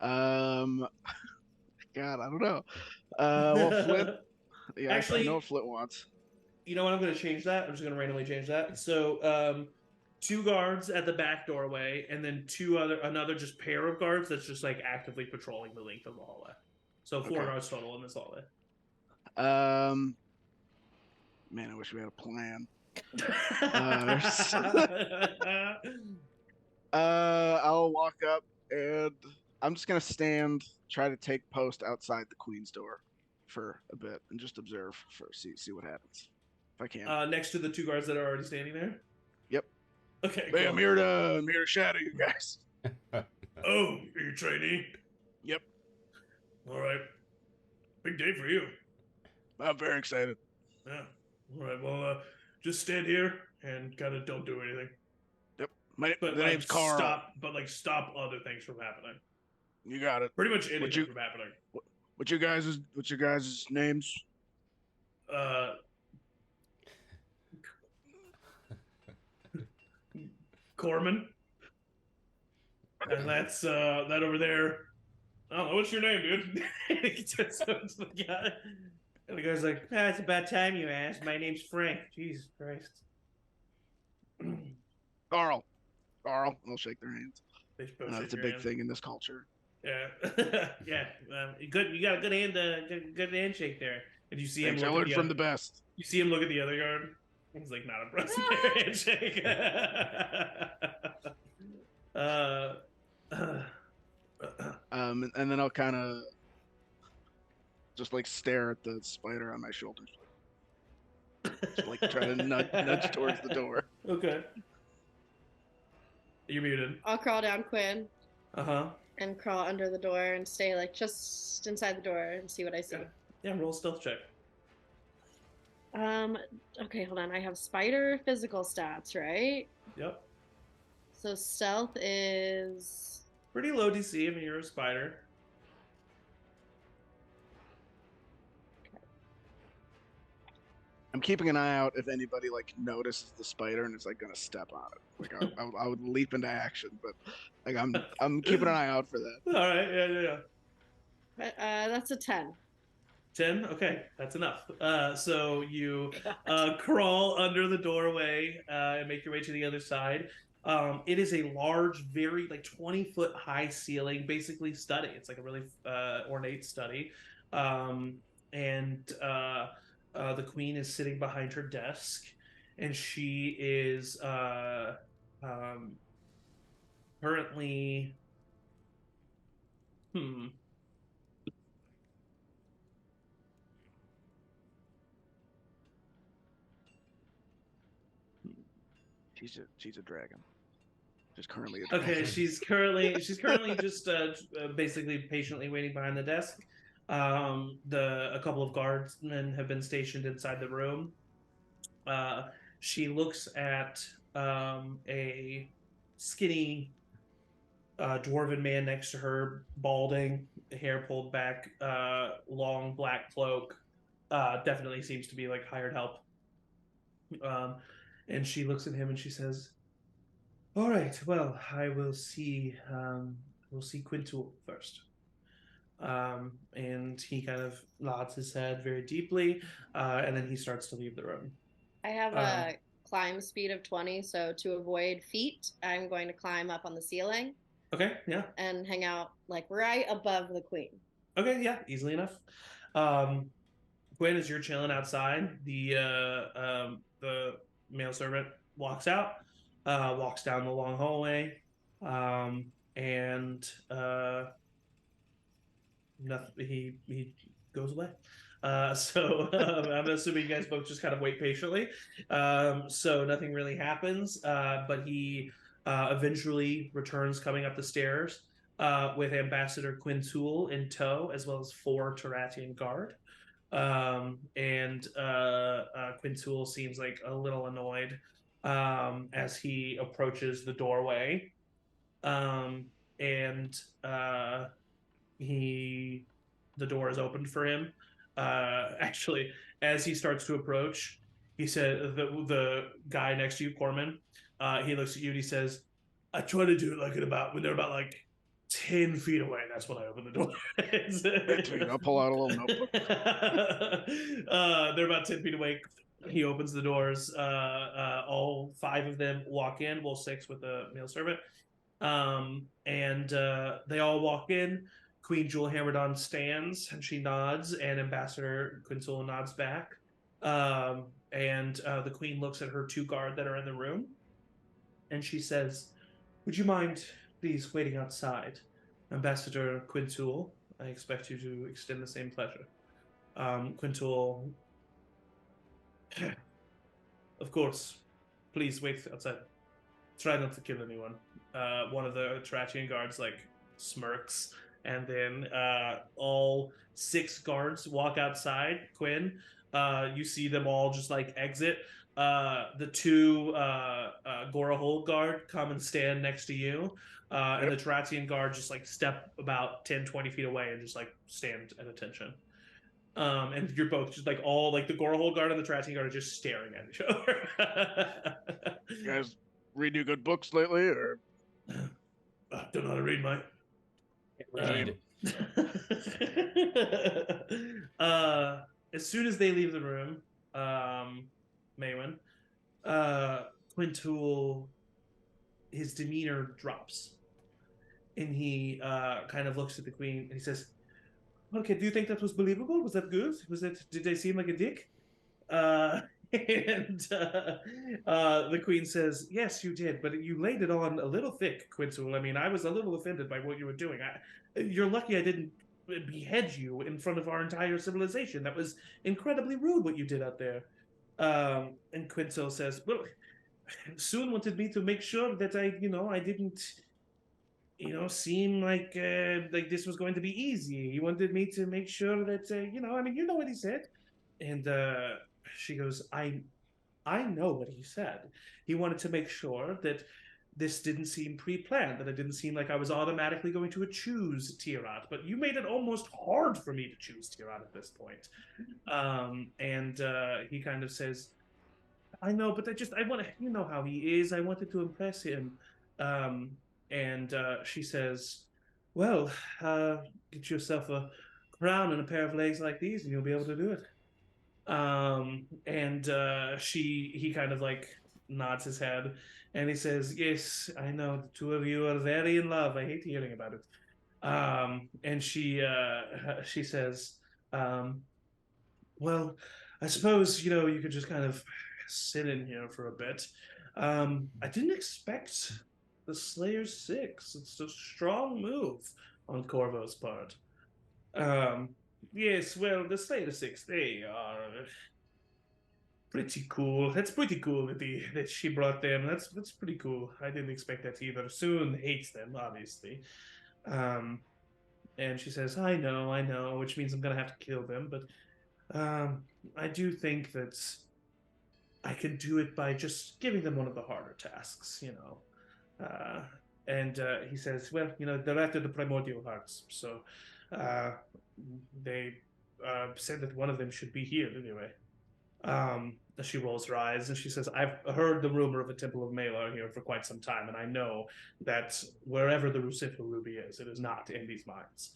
I don't know. Well, Flint. Yeah, actually, I know what Flint wants. You know what? I'm going to change that. I'm just going to randomly change that. So, 2 guards at the back doorway, and then another just pair of guards that's just like actively patrolling the length of the hallway. So 4 guards total in this hallway. Man, I wish we had a plan. I'll walk up and I'm just gonna try to take post outside the Queen's door for a bit and just observe see what happens if I can. Next to the 2 guards that are already standing there. Yep. Okay. Hey, cool. I'm here to shadow you guys. Oh, are you trainee? Yep. All right. Big day for you. I'm very excited. Yeah. All right. Well, just stand here and kind of don't do anything. Yep. The name's Carl. Stop other things from happening. You got it. Pretty much anything from happening. What's your guys' names? Corman. And that's that over there. I don't know, what's your name, dude? He turns to the guy. And the guy's like, it's about time you asked. My name's Frank. Jesus Christ. Carl. I'll shake their hands. That's a big thing in this culture. Yeah. Yeah. Good. You got a good handshake there. And you see him. I learned from the best. You see him look at the other guard. He's like not impressed with their handshake. And then I'll kind of just like stare at the spider on my shoulders, just like try to nudge towards the door. Okay. You're muted. I'll crawl down Quinn. And crawl under the door and stay like just inside the door and see what I see. Yeah, roll stealth check. Okay, hold on. I have spider physical stats, right? Yep. So stealth is pretty low DC. I mean, you're a spider. Okay. I'm keeping an eye out if anybody like notices the spider and is like gonna step on it. Like I would leap into action, but like I'm keeping an eye out for that. All right, yeah. But that's a 10. 10? Okay, that's enough. So you crawl under the doorway and make your way to the other side. It is a large, very 20-foot high ceiling, basically study. It's like a really ornate study. And the queen is sitting behind her desk, and she is currently She's a dragon. She's currently a dragon. Okay, she's currently just basically patiently waiting behind the desk. A couple of guardsmen have been stationed inside the room. She looks at a skinny dwarven man next to her, balding, hair pulled back, long black cloak. Definitely seems to be like hired help. And she looks at him and she says, "All right, well, I will see. We'll see Quintul first." And he kind of nods his head very deeply, and then he starts to leave the room. I have a climb speed of 20, so to avoid feet, I'm going to climb up on the ceiling. Okay, yeah. And hang out like right above the queen. Okay, yeah, easily enough. Quinn, as you're chilling outside, the male servant walks out, walks down the long hallway, and nothing. He goes away. So I'm assuming you guys both just kind of wait patiently. So nothing really happens, but he eventually returns coming up the stairs with Ambassador Quintul in tow, as well as 4 Taratian guard. And Quintul seems like a little annoyed as he approaches the doorway. And he the door is opened for him. Actually, as he starts to approach, he said the guy next to you, Corman, he looks at you and he says, "I try to do it like when they're about like 10 feet away. That's when I open the door." I'll pull out a little notebook. They're about 10 feet away. He opens the doors. All 5 of them walk in. Well, 6 with the male servant. And they all walk in. Queen Jewel Hammerdon stands and she nods, and Ambassador Quintul nods back. And the queen looks at her 2 guard that are in the room, and she says, "Would you mind please waiting outside? Ambassador Quintul, I expect you to extend the same pleasure." Quintul, "Of course, please wait outside. Try not to kill anyone." One of the Taratian guards like smirks, and then all 6 guards walk outside. Quinn, you see them all just like exit. The 2 Gorahol guard come and stand next to you, and the Taratian guard just like step about 10-20 feet away and just like stand at attention. And you're both just like all like the Gorahol guard and the Taratian guard are just staring at each other. You guys read any good books lately, or? I don't know how to read, mate. As soon as they leave the room, Maywin, Quintul, his demeanor drops, and he kind of looks at the queen and he says, "Okay, do you think that was believable? Was that good? Did they seem like a dick?" And the queen says, "Yes, you did, but you laid it on a little thick, Quintul. I mean, I was a little offended by what you were doing. You're lucky I didn't behead you in front of our entire civilization. That was incredibly rude what you did out there." And Quintul says, "Well, Soon wanted me to make sure that I didn't, seem like this was going to be easy. He wanted me to make sure that, I mean, you know what he said." And she goes, I know what he said. He wanted to make sure that this didn't seem pre-planned, that it didn't seem like I was automatically going to choose Tayaroth, but you made it almost hard for me to choose Tayaroth at this point." And he kind of says, "I know, but I want to, you know how he is. I wanted to impress him." And she says, "Well, get yourself a crown and a pair of legs like these, and you'll be able to do it." And he kind of like nods his head, and he says, "Yes, I know the 2 of you are very in love. I hate hearing about it." And she says, "Well, I suppose you could just kind of sit in here for a bit. I didn't expect the Slayer's 6. It's a strong move on Corvo's part." Yes, well, the Slayer 6, they are pretty cool. That's pretty cool that she brought them. That's pretty cool. I didn't expect that either. Soon hates them, obviously. And she says, I know, which means I'm gonna have to kill them, but I do think that I can do it by just giving them one of the harder tasks, and he says, well, they're after the primordial hearts, so they said that one of them should be here anyway. She rolls her eyes and she says, I've heard the rumor of a Temple of Malar here for quite some time, and I know that wherever the Rucifer Ruby is, it is not in these mines.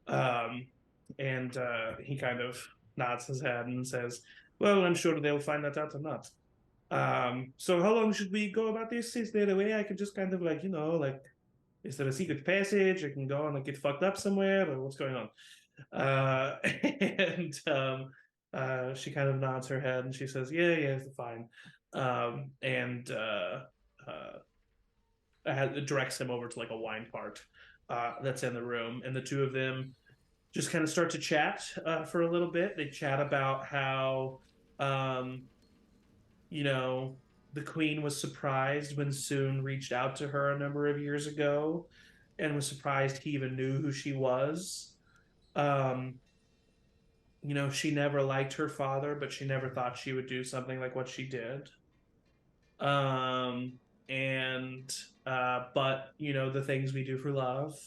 And he kind of nods his head and says, well, I'm sure they'll find that out or not. So how long should we go about this? Is there a way I could just kind of is there a secret passage? I can go and get fucked up somewhere, or what's going on? And she kind of nods her head and she says, yeah, it's fine. And directs him over to like a wine cart that's in the room, and the two of them just kind of start to chat for a little bit. They chat about how, the queen was surprised when Soon reached out to her a number of years ago, and was surprised he even knew who she was. She never liked her father, but she never thought she would do something like what she did. But the things we do for love.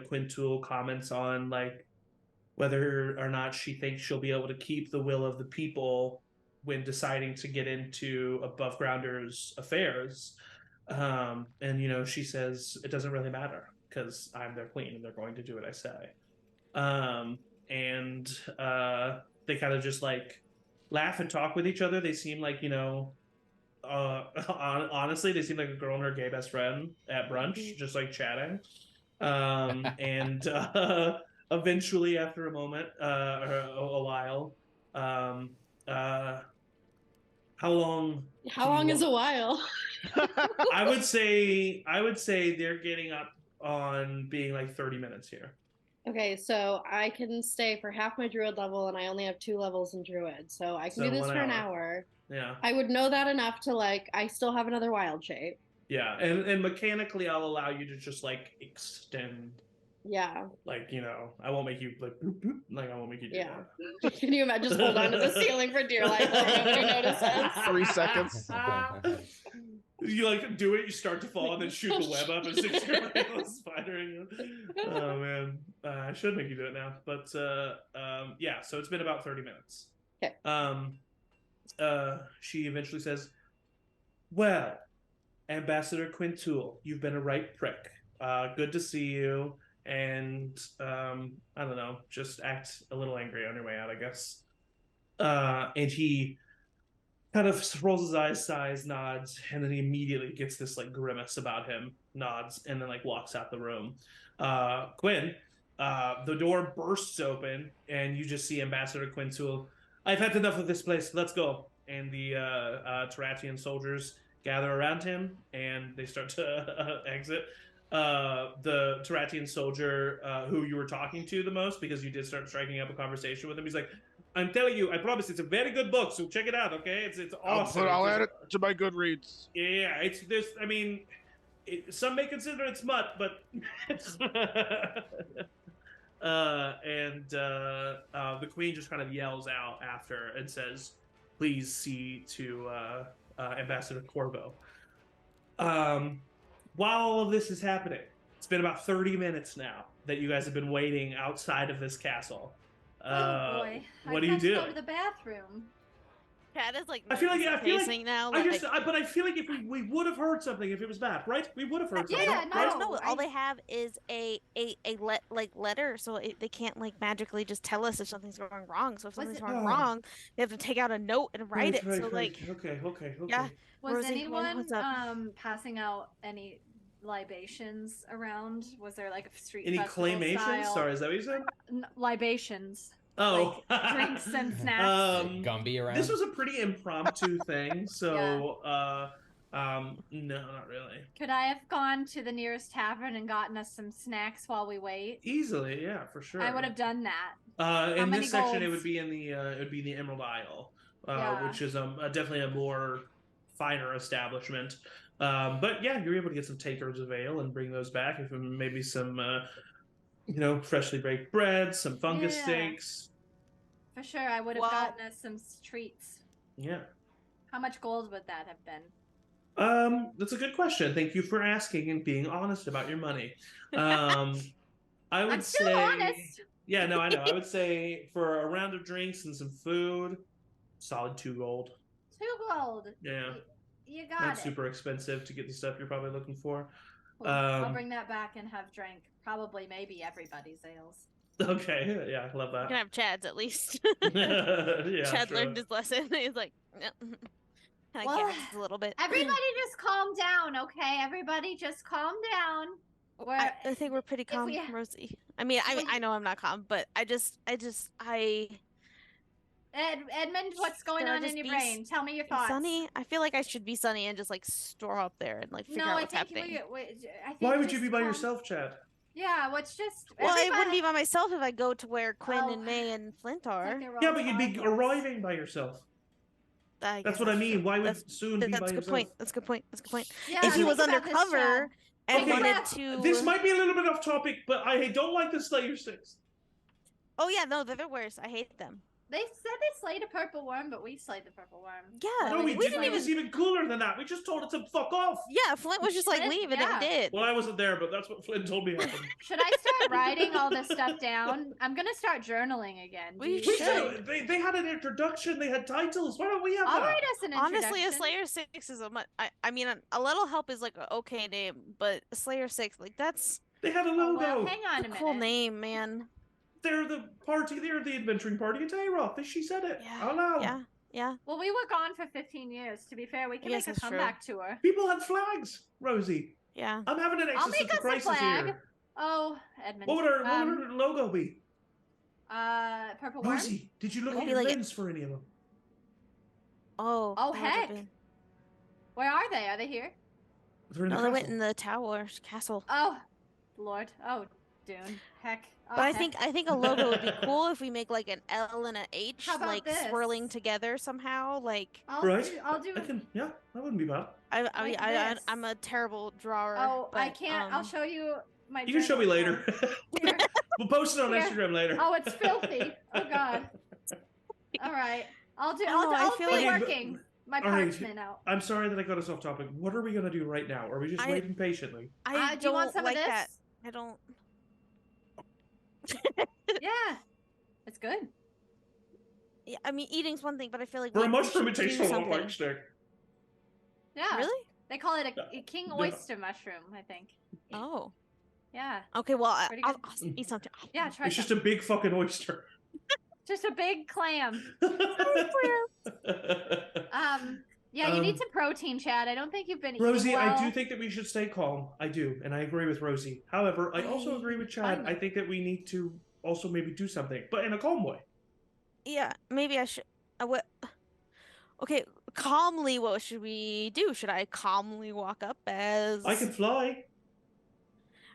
Quintul comments on like whether or not she thinks she'll be able to keep the will of the people when deciding to get into above grounders affairs. She says it doesn't really matter because I'm their queen and they're going to do what I say. They kind of just like laugh and talk with each other. They seem like, honestly, they seem like a girl and her gay best friend at brunch, just like chatting. Eventually, after a moment, or a while, how long? How long is a while? I would say they're getting up on being like 30 minutes here. Okay, so I can stay for half my druid level, and I only have 2 levels in druid, so I can do this for an hour. Yeah, I would know that enough to like. I still have another wild shape. Yeah, and mechanically, I'll allow you to just like extend. Yeah. Like, I won't make you like boop, boop, like I won't make you do that. Can you imagine? Just hold on to the ceiling for dear life so nobody notices. 3 seconds. You like do it, you start to fall, and then shoot the web up and stick your like a spider in you. Oh man, I should make you do it now, but yeah. So it's been about 30 minutes. Okay. She eventually says, "Well, Ambassador Quintul, you've been a right prick. Good to see you." And I don't know, just act a little angry on your way out, I guess. And he kind of rolls his eyes, sighs, nods, and then he immediately gets this like grimace about him, nods, and then like walks out the room. Quinn, the door bursts open, and you just see Ambassador Quintul. "I've had enough of this place. Let's go." And the Tayaroth soldiers gather around him, and they start to exit. The Tayaroth soldier who you were talking to the most, because you did start striking up a conversation with him, he's like, "I'm telling you, I promise, it's a very good book, so check it out, okay? It's awesome." I'll add it to my Goodreads. Yeah, it's this. I mean, some may consider it smut, but the queen just kind of yells out after and says, "Please see to Ambassador Corvo." While all of this is happening, it's been about 30 minutes now that you guys have been waiting outside of this castle. Oh boy! What do you do? Go to the bathroom. Cat is like I feel like now. But I feel like if we would have heard something if it was bad, right? We would have heard something. Yeah, right? No. All they have is a letter, so they can't like magically just tell us if something's going wrong. So if something's going wrong, they have to take out a note and write it. So like, okay. Yeah. Was Rosie, anyone passing out any libations around? Was there like a street any festival claymations? style? Sorry, is that what you said? Libations. Oh, like drinks and snacks. Gumby around. This was a pretty impromptu thing, so no, not really. Could I have gone to the nearest tavern and gotten us some snacks while we wait? Easily, yeah, for sure. I would have done that. In this section, it would be in the Emerald Isle, which is definitely a more finer establishment. But yeah, you're able to get some takers of ale and bring those back. If maybe some, freshly baked bread, some fungus steaks. For sure, I would have gotten us some treats. Yeah. How much gold would that have been? That's a good question. Thank you for asking and being honest about your money. I would I'm still honest. Yeah, no, I know. I would say for a round of drinks and some food, solid 2 gold. 2 gold. Yeah. You got Not it. super expensive to get the stuff you're probably looking for. Cool. I'll bring that back and have drank maybe everybody's ales. Okay, yeah, I love that. You can have Chad's at least. Yeah, Chad learned his lesson. He's like, no. Kind of gags a little bit. Everybody just calm down, okay? Everybody just calm down. I think we're pretty calm, Rosie. I mean, I know I'm not calm, but I Edmund, what's going on in your brain? Tell me your thoughts. Sunny? I feel like I should be Sunny and just like store up there and like figure out what's happening. Why would you be by yourself, Chad? Yeah, what's just. Well, I wouldn't be by myself if I go to where Quinn and May and Flint are. Like yeah, but you'd be arriving by yourself. That's what I mean. Why would Soon be by yourself? That's a good point. That's a good point. Yeah, if he was undercover and wanted to. This might be a little bit off topic, but I don't like the Slayer 6. Oh yeah, no, they're the worst. I hate them. They said they slayed a purple worm, but we slayed the purple worm. Yeah. No, we didn't. It was even cooler than that. We just told it to fuck off. Yeah, Flint was just like, leave, and it did. Well, I wasn't there, but that's what Flint told me happened. Should I start writing all this stuff down? I'm going to start journaling again. We should. They had an introduction. They had titles. Why don't we have I'll that? write us an introduction. Honestly, a Slayer 6 is I mean, a Little Help is like an okay name, but Slayer 6, like, that's... They had a logo. Well, hang on a minute. Cool name, man. They're the adventuring party at Tayaroth. She said it. Yeah. Oh no. Yeah. Well, we were gone for 15 years. To be fair, we can make a comeback tour. People had flags, Rosie. Yeah. I'm having an existential crisis here. Oh, Edmund. What would her logo be? Purple worm. Rosie, did you look at your bins for any of them? Oh, heck. Where are they? Are they here? They're they went in the castle. Oh, Lord. Oh, Dune. Heck. Oh, but I think a logo would be cool if we make like an L and an H, like swirling together somehow. Like I'll do. That wouldn't be bad. I'm a terrible drawer. Oh, but, I can't. I'll show you my. You can show me later. We'll post it on Instagram later. Oh, it's filthy. Oh God. All right, I'll do. I'll be working my parchment out. I'm sorry that I got us off topic. What are we gonna do right now? Are we just waiting patiently? Do you want some like of this? That. I don't. Yeah, it's good. Yeah, I mean, eating's one thing, but I feel like for a mushroom, it tastes a lot like steak. Yeah, really? They call it a king oyster mushroom, I think. Oh, yeah. Okay, well, I'll eat something. Yeah, try. It's just a big fucking oyster. Just a big clam. Yeah, you need some protein, Chad. I don't think you've been eating Rosie, well. I do think that we should stay calm. I do, and I agree with Rosie. However, I also agree with Chad. I think that we need to also maybe do something, but in a calm way. Yeah, maybe I should. Okay, calmly, what should we do? Should I calmly walk up as... I can fly.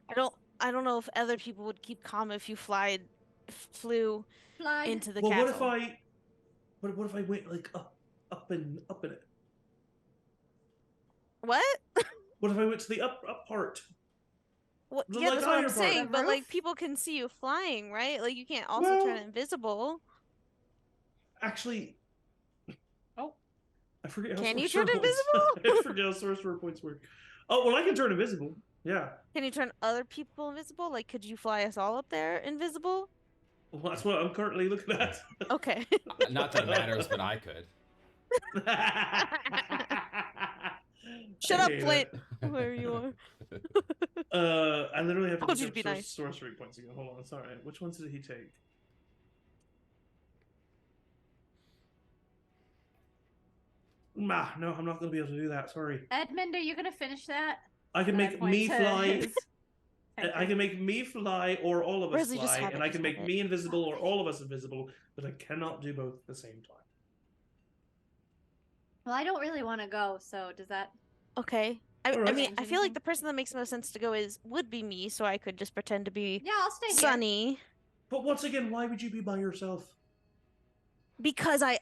I don't know if other people would keep calm if you flew into the castle. What if I went like up in it? What? What if I went to the up part? Well, yeah, that's what I'm saying, but like people can see you flying, right? Like you can't also turn invisible. Actually, I forget. Can you turn invisible? I forget how sorcerer points work. Oh well, I can turn invisible. Yeah. Can you turn other people invisible? Like, could you fly us all up there invisible? Well, that's what I'm currently looking at. Okay. Not that it matters, but I could. Shut up, Flint. Where you are. I literally have to look at sorcery points again. Hold on, it's alright. Which ones did he take? No, I'm not going to be able to do that. Sorry. Edmund, are you going to finish that? I can make me fly. I can make me fly or all of us fly, and I can make me invisible or all of us invisible, but I cannot do both at the same time. Well, I don't really want to go, so does that... Okay. I mean, I feel like the person that makes most sense to go would be me, so I could just pretend to be I'll stay Sunny. Here. But once again, why would you be by yourself? Because I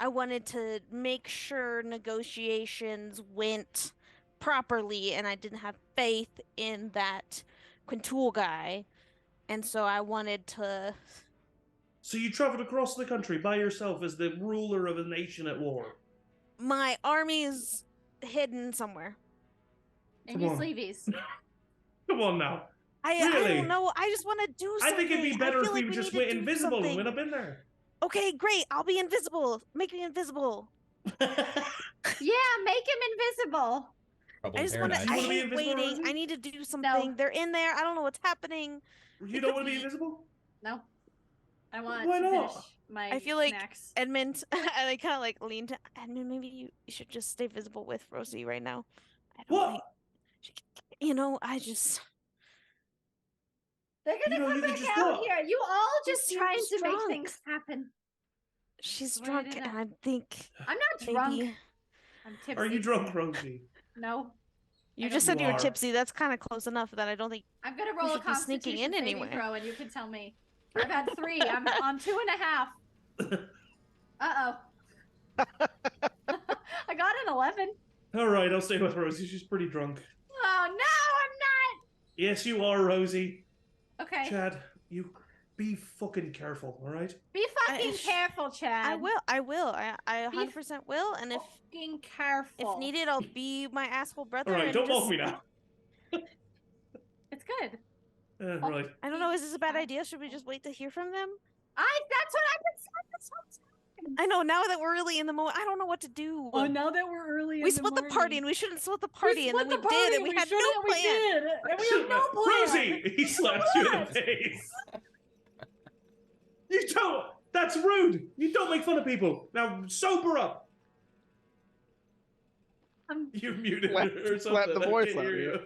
wanted to make sure negotiations went properly, and I didn't have faith in that Quintoul guy, and so I wanted to... So you traveled across the country by yourself as the ruler of a nation at war? My army's hidden somewhere. In your sleeveys. Come on now. I don't know. I just want to do something. I think it'd be better if we just went invisible and went up in there. Okay, great. I'll be invisible. Make me invisible. Yeah, make him invisible. I just want to. I hate waiting. I need to do something. No. They're in there. I don't know what's happening. You don't want to be invisible? No. I want Why to not? finish my I feel like snacks. Edmund, and I kind of like lean to Edmund. Maybe you should just stay visible with Rosie right now. I don't what? Like, you know, I just. They're gonna come back out here. You all just trying to make things happen. She's drunk, and I think I'm not drunk. I'm tipsy. Are you drunk, Rosie? No. You just said you were tipsy. That's kind of close enough that I don't think I'm gonna roll a Constitution saving throw, and you can tell me. I've had 3. I'm on 2.5. Uh-oh. I got an 11. All right, I'll stay with Rosie. She's pretty drunk. Oh, no, I'm not. Yes, you are, Rosie. Okay. Chad, you be fucking careful, all right? Be fucking careful, Chad. I will. I 100% will. And if fucking careful. If needed, I'll be my asshole brother. All right, don't mock me now. It's good. Right. I don't know. Is this a bad idea? Should we just wait to hear from them? That's what I've been saying this whole time. I know. Now that we're really in the moment, I don't know what to do. Oh, now that we're early in the we split the party, and we shouldn't split the party, and then we did, and we had no plan. And we have no plan. Rosie, he slaps you in the face. You don't. That's rude. You don't make fun of people. Now sober up. You're muted or something. Slap the voice out of you.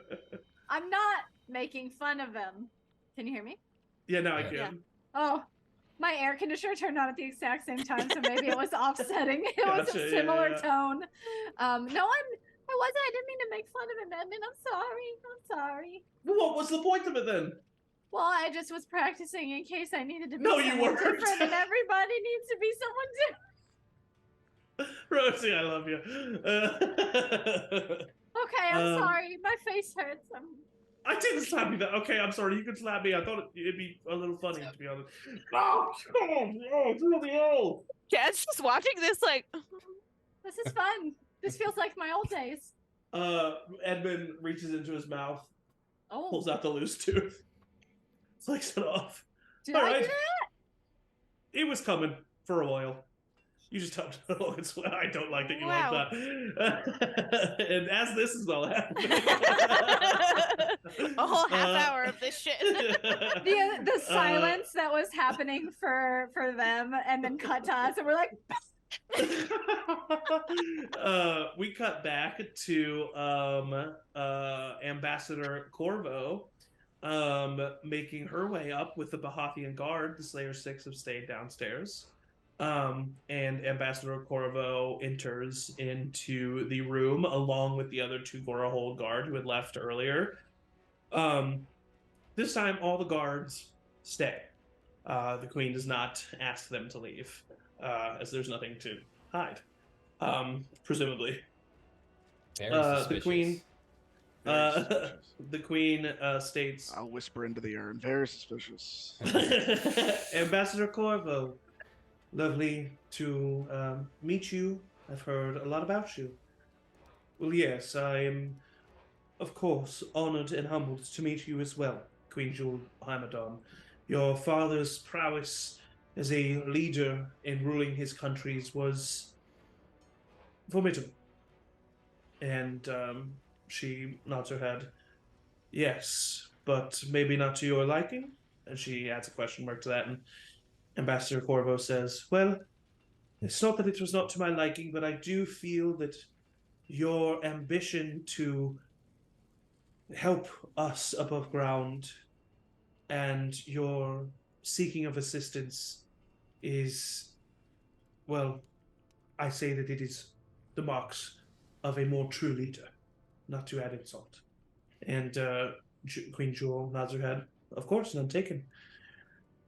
I'm not making fun of him. Can you hear me? Yeah, now I can. Yeah. Oh, my air conditioner turned on at the exact same time, so maybe it was offsetting. It was a similar tone. No, I wasn't. I didn't mean to make fun of him, Edmund. I'm sorry. Well, what was the point of it then? Well, I just was practicing in case I needed to be No, you weren't. different, and everybody needs to be someone different. Rosie, I love you. Okay, I'm sorry. My face hurts. I didn't slap you that. Okay, I'm sorry. You could slap me. I thought it'd be a little funny, to be honest. Oh, it's really old. Chad's just watching this like... This is fun. This feels like my old days. Edmund reaches into his mouth, Oh. pulls out the loose tooth, flicks it off. Did I do that? It was coming for a while. You just don't know. I don't like that you like that. And as this is all happening, a whole half hour of this shit. the silence that was happening for them, and then cut to us, and we're like. We cut back to Ambassador Corvo making her way up with the Bahathian guard. The Slayer 6 have stayed downstairs. And Ambassador Corvo enters into the room along with the other 2 Gorahold guard who had left earlier. This time, all the guards stay. The queen does not ask them to leave, as there's nothing to hide, presumably. The queen... the queen states... I'll whisper into the urn. Very suspicious. Ambassador Corvo, lovely to meet you. I've heard a lot about you. Well, yes, I am, of course, honored and humbled to meet you as well, Queen Jewel Hamadon. Your father's prowess as a leader in ruling his countries was formidable. And she nods her head. Yes, but maybe not to your liking? And she adds a question mark to that, and Ambassador Corvo says, well, it's not that it was not to my liking, but I do feel that your ambition to help us above ground and your seeking of assistance is, well, I say that it is the marks of a more true leader, not to add insult. And Queen Jewel nods her head. Of course, none taken.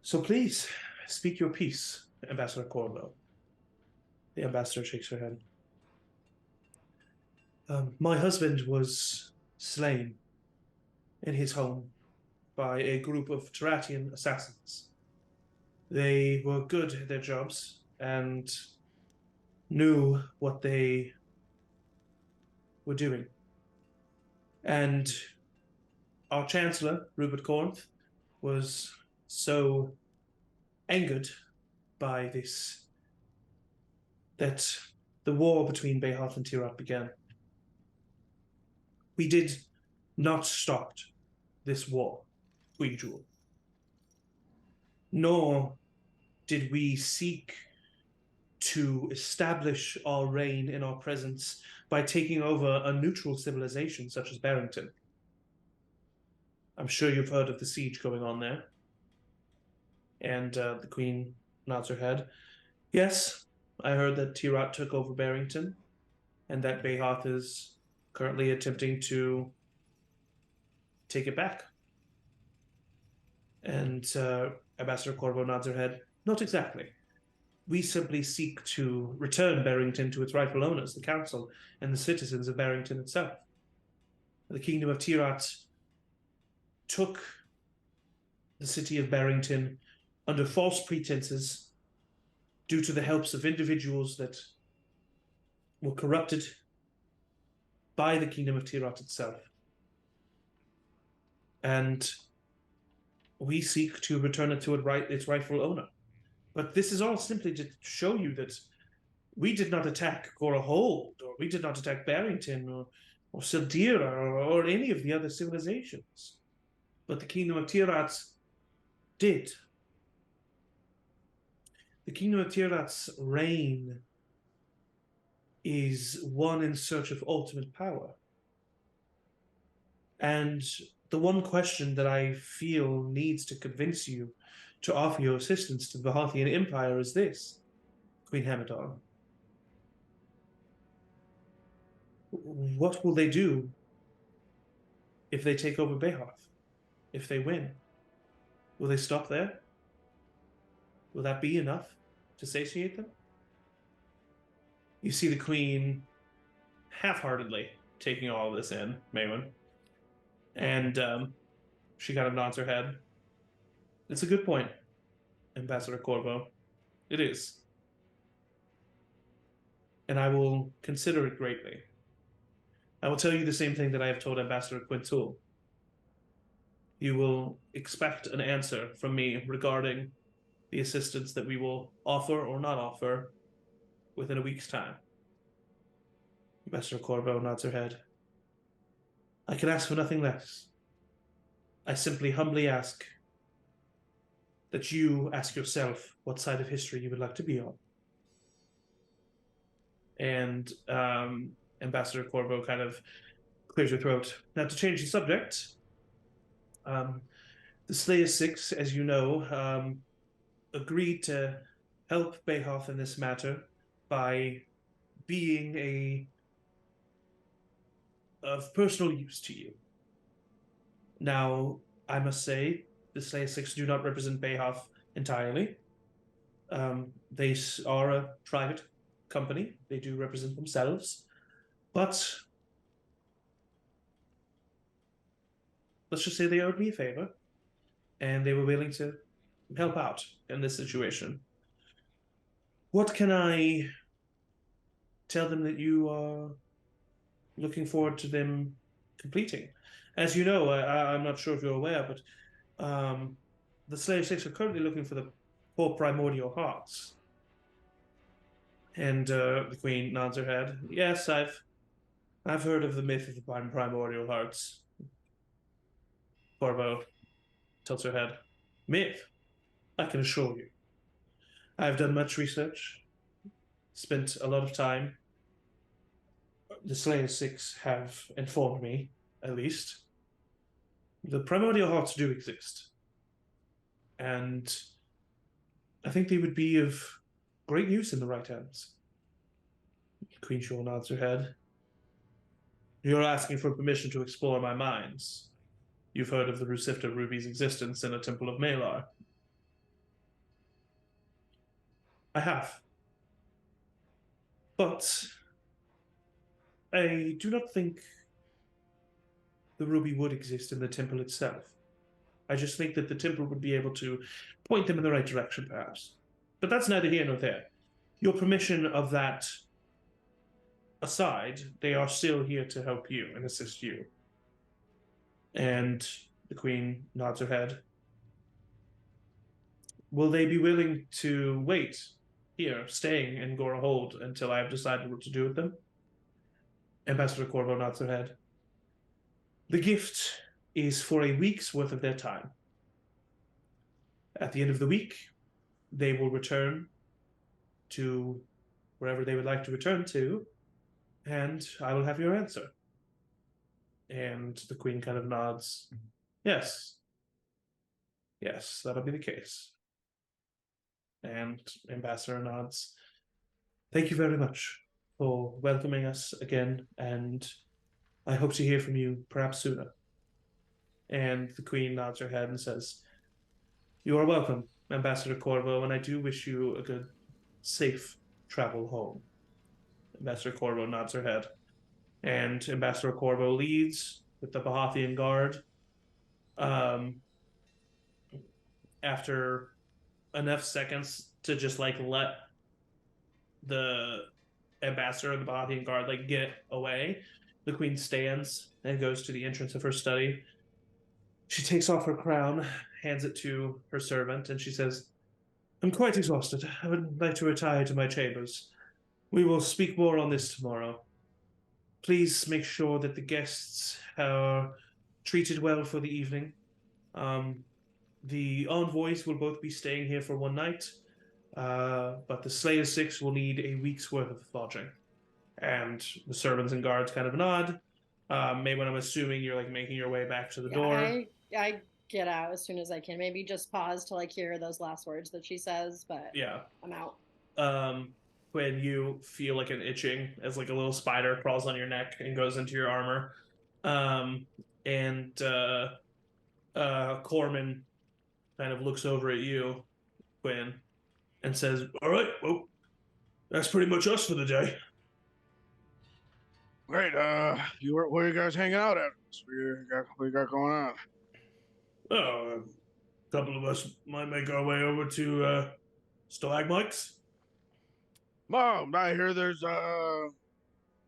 So please, speak your piece, Ambassador Corvo. The ambassador shakes her head. My husband was slain in his home by a group of Taratian assassins. They were good at their jobs and knew what they were doing. And our Chancellor, Rupert Cornth, was so angered by this that the war between Behath and Tayaroth began. We did not stop this war, Queen Jewel. Nor did we seek to establish our reign and our presence by taking over a neutral civilization such as Barrington. I'm sure you've heard of the siege going on there. And the Queen nods her head. Yes, I heard that Tayaroth took over Barrington, and that Bayhoth is currently attempting to take it back. And Ambassador Corvo nods her head. Not exactly. We simply seek to return Barrington to its rightful owners, the council and the citizens of Barrington itself. The Kingdom of Tayaroth took the city of Barrington under false pretenses due to the helps of individuals that were corrupted by the Kingdom of Tayaroth itself. And we seek to return it to its rightful owner. But this is all simply to show you that we did not attack Gorahold, or we did not attack Barrington, or Sildira, or any of the other civilizations. But the Kingdom of Tayaroth did. The Kingdom of Tayaroth's reign is one in search of ultimate power. And the one question that I feel needs to convince you to offer your assistance to the Bahothian Empire is this, Queen Hamadon. What will they do if they take over Bayhoth? If they win? Will they stop there? Will that be enough to satiate them? You see the Queen half-heartedly taking all of this in, Maywin. And she kind of nods her head. It's a good point, Ambassador Corvo. It is. And I will consider it greatly. I will tell you the same thing that I have told Ambassador Quintul. You will expect an answer from me regarding the assistance that we will offer or not offer within a week's time. Ambassador Corvo nods her head. I can ask for nothing less. I simply humbly ask that you ask yourself what side of history you would like to be on. And Ambassador Corvo kind of clears her throat. Now, to change the subject, the Slayer Six, as you know, agreed to help Bayhoth in this matter by being of personal use to you. Now, I must say, the Slayer Six do not represent Bayhoth entirely. They are a private company. They do represent themselves. But let's just say they owed me a favor, and they were willing to help out in this situation. What can I tell them that you are looking forward to them completing? As you know, I'm not sure if you're aware, but the Slayer Six are currently looking for the 4 primordial hearts. And the Queen nods her head. Yes, I've heard of the myth of the primordial hearts. Corvo tilts her head. Myth? I can assure you. I've done much research, spent a lot of time. The Slayer Six have informed me, at least. The primordial hearts do exist. And I think they would be of great use in the right hands. Queen Shul nods her head. You're asking for permission to explore my mines. You've heard of the Rusifta Ruby's existence in a temple of Malar. I have. But I do not think the ruby would exist in the temple itself. I just think that the temple would be able to point them in the right direction, perhaps. But that's neither here nor there. Your permission of that aside, they are still here to help you and assist you. And the Queen nods her head. Will they be willing to wait here, staying in Gorahold, until I have decided what to do with them? Ambassador Corvo nods her head. The gift is for a week's worth of their time. At the end of the week, they will return to wherever they would like to return to, and I will have your answer. And the Queen kind of nods. Yes. Yes, that'll be the case. And Ambassador nods. Thank you very much for welcoming us again, and I hope to hear from you perhaps sooner. And the Queen nods her head and says, You are welcome, Ambassador Corvo, and I do wish you a good, safe travel home. Ambassador Corvo nods her head. And Ambassador Corvo leads with the Bahathian Guard. After enough seconds to just like let the ambassador and the Bahathian Guard like get away, the Queen stands and goes to the entrance of her study. She takes off her crown, hands it to her servant, and she says, I'm quite exhausted. I would like to retire to my chambers. We will speak more on this tomorrow. Please make sure that the guests are treated well for the evening. The envoys will both be staying here for one night, but the Slayer Six will need a week's worth of lodging. And the servants and guards kind of nod. Maybe when I'm assuming you're like making your way back to the door. I get out as soon as I can. Maybe just pause to like hear those last words that she says, but yeah, I'm out. When you feel like an itching as like a little spider crawls on your neck and goes into your armor. Corman kind of looks over at you, Quinn, and says, all right, well, that's pretty much us for the day. Great. Where are you guys hanging out at? What you got going on? Oh, a couple of us might make our way over to Stalagmites. Mom, I hear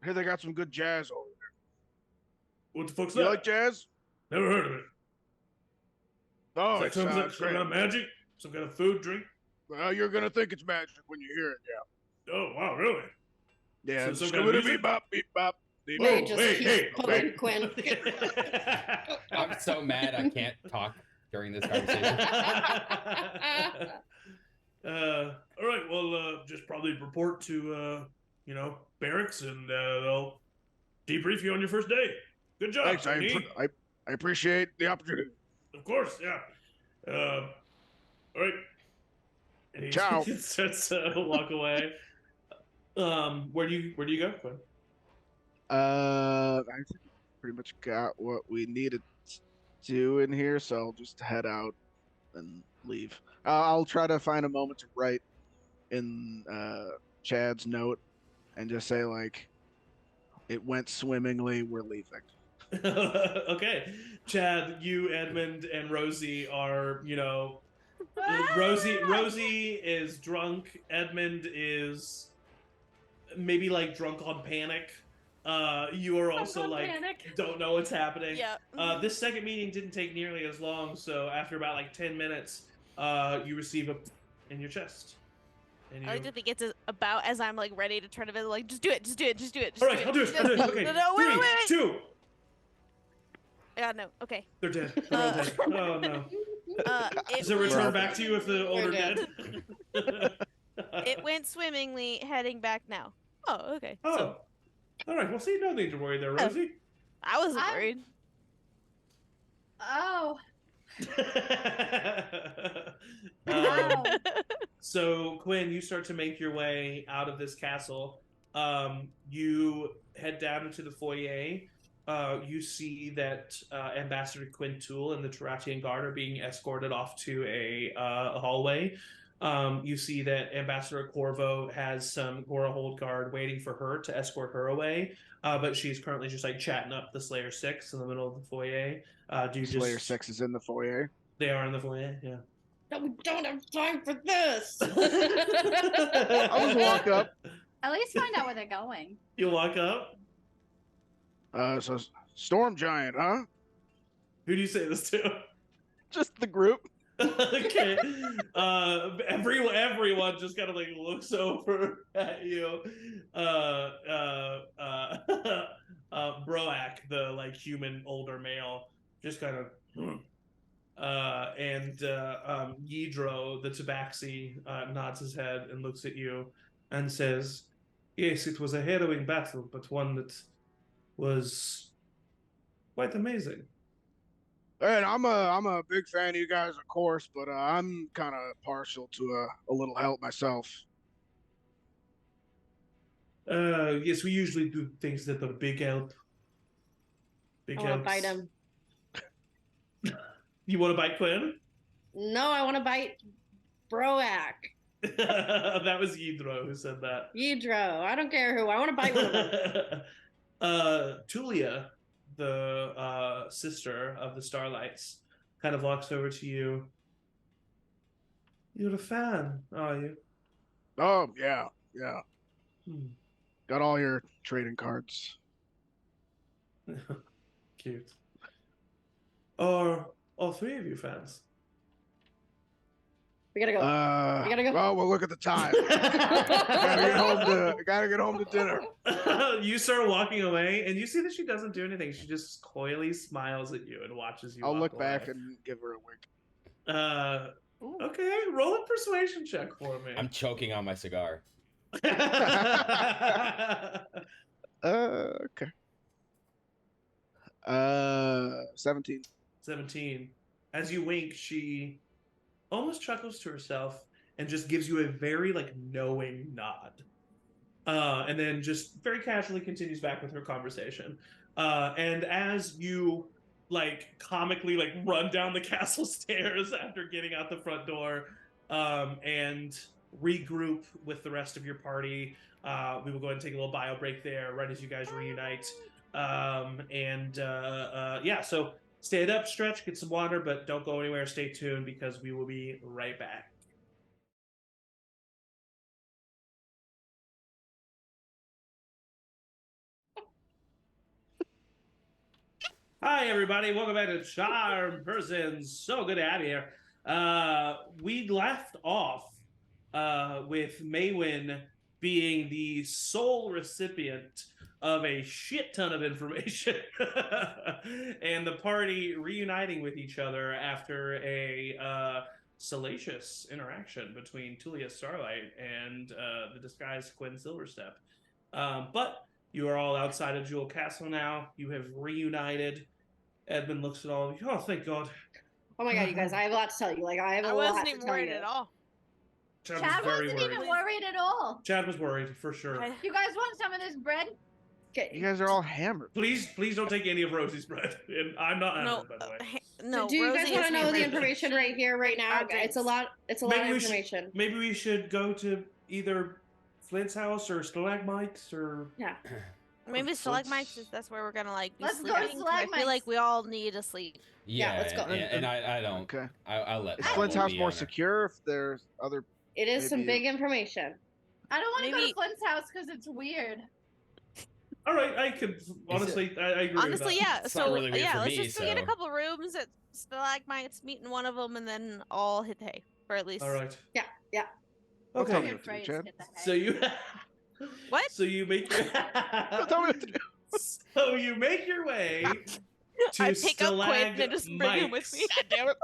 hear they got some good jazz over there. What the fuck's you that? You like jazz? Never heard of it. Oh, it's some kind of magic? Some kind of food, drink? Well, you're gonna think it's magic when you hear it, yeah. Oh, wow, really? Yeah, so it's gonna beep bop, beep bop. Hey, Quinn. I'm so mad I can't talk during this conversation. All right, well, just probably report to, barracks, and they'll debrief you on your first day. Good job. Thanks, I appreciate the opportunity. Of course, yeah. All right. And he Ciao. starts to walk away. Where do you go, Quinn? I think we pretty much got what we needed to do in here, so I'll just head out and leave. I'll try to find a moment to write in Chad's note and just say like, it went swimmingly, we're leaving. Okay. Chad, you, Edmund, and Rosie are, Rosie is drunk. Edmund is maybe like drunk on panic. You are also like panic. Don't know what's happening. Yeah. This second meeting didn't take nearly as long, so after about like 10 minutes, you receive a in your chest. And I like to think it's about as I'm like ready to turn to like, just do it. All right, I'll do it. Okay. No, wait. 2. Yeah, no. Okay. They're dead. They're all dead. Oh no. Does it return back to you if the older dead? It went swimmingly. Heading back now. Oh, okay. Oh. So, all right. Well, see, no need to worry there, Rosie. I wasn't worried. Oh. So Quinn, you start to make your way out of this castle. You head down into the foyer. You see that Ambassador Quintool and the Tayaroth Guard are being escorted off to a hallway. You see that Ambassador Corvo has some Gorahold Guard waiting for her to escort her away, but she's currently just like chatting up the Slayer Six in the middle of the foyer. Slayer Six is in the foyer? They are in the foyer, yeah. No, we don't have time for this. I'll just walk up. At least find out where they're going. You walk up? So Storm Giant, huh? Who do you say this to? Just the group. Okay. Everyone just kind of like looks over at you. Broak, the like human older male, just kind of and Yidro, the tabaxi, nods his head and looks at you and says, yes, it was a harrowing battle, but one that was quite amazing. And I'm a big fan of you guys, of course, but I'm kind of partial to a little help myself. Yes, we usually do things that are big help. I want to bite him. You want to bite Quinn? No, I want to bite Broak. That was Yidro who said that. Yidro. I don't care who. I want to bite one of them. Tulia, the sister of the Starlights, kind of walks over to you. You're a fan, are you? Oh, yeah. Got all your trading cards. Cute. Are all three of you fans? We gotta go. We gotta go. Oh, well, look at the time. Gotta get home to dinner. You start walking away, and you see that she doesn't do anything. She just coyly smiles at you and watches you. I'll walk look away. back and give her a wink. Okay, roll a persuasion check for me. I'm choking on my cigar. Okay. 17. 17. As you wink, she almost chuckles to herself and just gives you a very knowing nod. And then just very casually continues back with her conversation. And as you comically run down the castle stairs after getting out the front door, and regroup with the rest of your party, we will go ahead and take a little bio break there right as you guys reunite. Yeah, so stand up, stretch, get some water, but don't go anywhere. Stay tuned because we will be right back. Hi, everybody. Welcome back to Charm Persons. So good to have you here. We left off with Maywin being the sole recipient of a shit ton of information and the party reuniting with each other after a salacious interaction between Tulia Starlight and the disguised Quinn Silverstep. But you are all outside of Jewel Castle now. You have reunited. Edmund looks at all of you. Oh, thank God. Oh my God, you guys, I have a lot to tell you. I have a lot to tell you. I wasn't even worried at all. Chad wasn't even worried at all. Chad was worried, for sure. You guys want some of this bread? Okay. You guys are all hammered. Please don't take any of Rosie's bread. And I'm not hammered, by the way. No, do you guys want to know the information right here, right now? Okay. It's a lot of information. Maybe we should go to either Flint's house or Stalagmites or... Yeah. Maybe Stalagmites, that's where we're gonna be Let's sleeping. go to Stalagmites. I feel like we all need to sleep. Yeah, let's go. Yeah, and I don't. Okay. I'll let. Is Flint's house more secure if there's other... It is some big information. I don't want to go to Flint's house because it's weird. All right, I could honestly, I agree. Honestly, with that. yeah. So really let's just go get a couple rooms at Stalagmites, meet in one of them, and then all hit hay for at least. All right. Yeah. Okay. So you. What? So you make your. Tell me what to do. So you make your way to I pick up Quinn and just bring him with me. God damn it.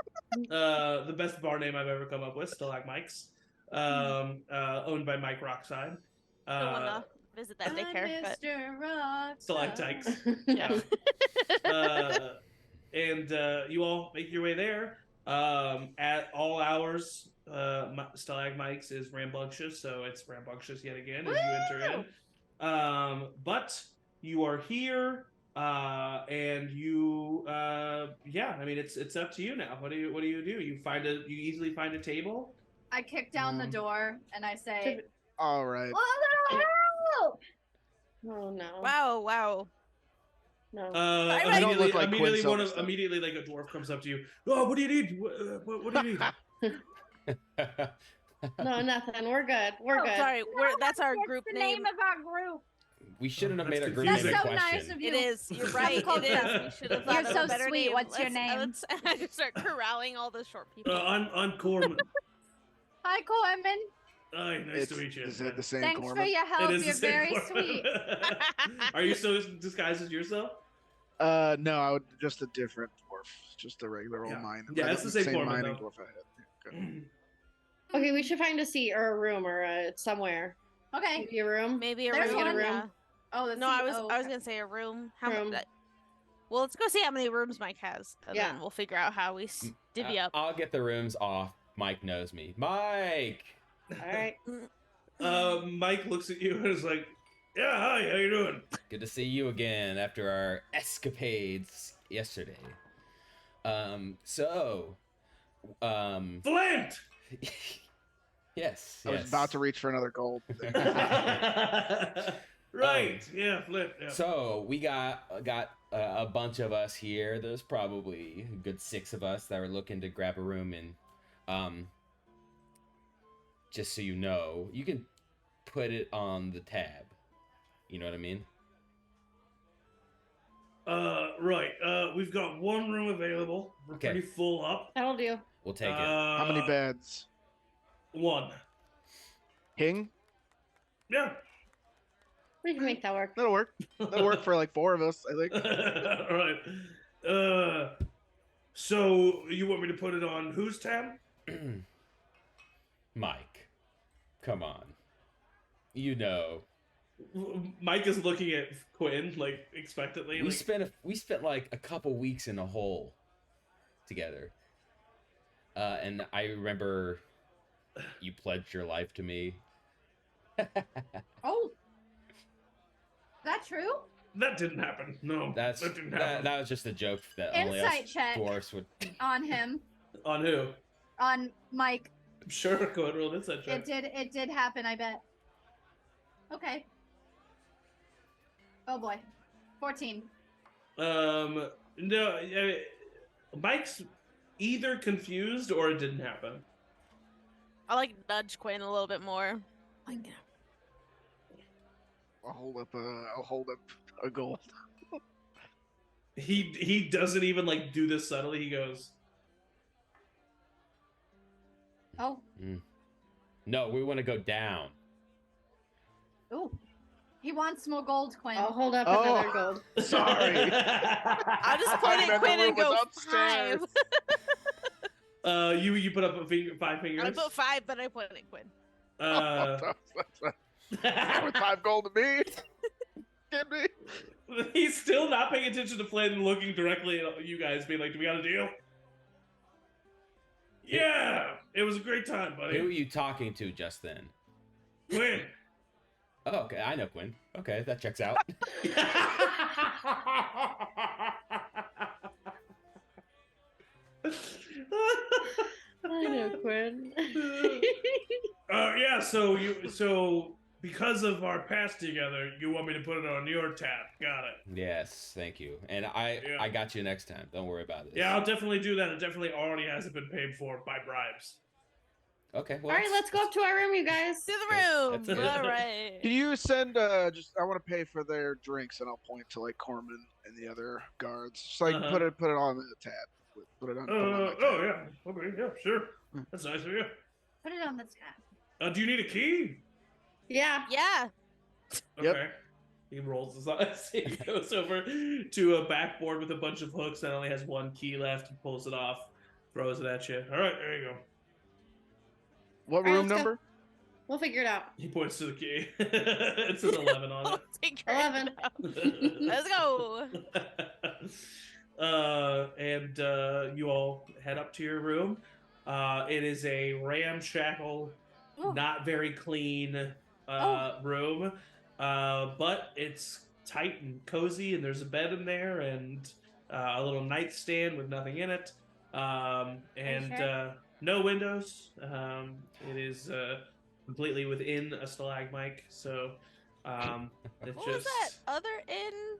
The best bar name I've ever come up with, Stalagmites. Owned by Mike Rockside. Visit that daycare. Mr. Rock. Stalactites. Yeah. And you all make your way there. At all hours, Stalagmites is rambunctious, so it's rambunctious yet again as you enter in. But you are here, and you, it's up to you now. What do you do? You easily find a table. I kick down the door and I say, "All right." Oh no! Wow! No. Immediately, like immediately, like a dwarf comes up to you. Oh, what do you need? What do you need? No, nothing. We're good. We're good. Sorry, that's our group the name. of our group. We shouldn't have made our group That's name so question. nice of you. It is. You're right. It is. We should have thought You're of so a better sweet. name. What's your name? I just start corralling all the short people. I'm Corman. Hi, Corman. Hi, nice to meet you. Is it the same Thanks Corman? for your help. It is You're the same very Corman. sweet. Are you so disguised as yourself? No, I would just a different dwarf, just a regular old mine. Yeah, it's the same Corman, mining though. dwarf I had. Okay. Okay, we should find a seat or a room or somewhere. Okay. Maybe a room. Maybe a There's room. one. Room. Oh, No, I was gonna say a room. How Room. much? Well, let's go see how many rooms Mike has, and then we'll figure out how we divvy up. I'll get the rooms off. Mike knows me. Mike! All right. Mike looks at you and is like, yeah, hi, how you doing? Good to see you again after our escapades yesterday. Flint! Yes. I was about to reach for another gold. Right, yeah, Flint. Yeah. So we got a bunch of us here. There's probably a good 6 of us that were looking to grab a room, and just so you know, you can put it on the tab. You know what I mean? Right. We've got one room available. We're pretty full up. That'll do. We'll take it. How many beds? 1. King? Yeah. We can make that work. That'll work. That'll work for like 4 of us, I think. All right. So you want me to put it on whose tab? Mike, come on. You know. Mike is looking at Quinn like expectantly. We spent like a couple weeks in a hole together. And I remember you pledged your life to me. Oh. That true? That didn't happen. No, that didn't happen. That was just a joke that only Insight us check dwarfs would. on him. On who? On Mike. Sure, go ahead, roll an insight check. It did happen, I bet. Okay. Oh boy. 14. No, Mike's either confused or it didn't happen. I like nudge Quinn a little bit more. I'll hold up a gold. He doesn't even like do this subtly. He goes, Oh. No, we want to go down. Ooh. He wants more gold, Quinn. I'll hold up another gold. Sorry. I'll just point at Quinn and go upstairs. 5. You put up 5 fingers. I put 5, but I point at Quinn. Worth 5 gold to me. Get me. He's still not paying attention to Flynn and looking directly at you guys, being like, "Do we got a deal?" Yeah, it was a great time, buddy. Who are you talking to just then? Quinn. Oh, okay, I know Quinn. Okay, that checks out. I know Quinn. Yeah. So because of our past together, you want me to put it on your tab? Got it. Yes, thank you. And I got you next time. Don't worry about it. Yeah, I'll definitely do that. It definitely already hasn't been paid for by bribes. Okay. Well, all right, let's go up to our room, you guys. To the room. All right. Can you send I want to pay for their drinks, and I'll point to like Corman and the other guards. Just like put it on the tab. Put it on. Oh yeah. Okay. Yeah. Sure. That's nice of you. Put it on the tab. Do you need a key? Yeah. Yeah. Okay. Yep. He rolls his eyes. He goes over to a backboard with a bunch of hooks that only has 1 key left. He pulls it off, throws it at you. All right, there you go. What room number? We'll figure it out. He points to the key. It says 11 on it. 11. Let's go. And you all head up to your room. It is a ramshackle, not very clean room, but it's tight and cozy, and there's a bed in there and a little nightstand with nothing in it, and no windows. It is completely within a stalagmite, so it's What was that other inn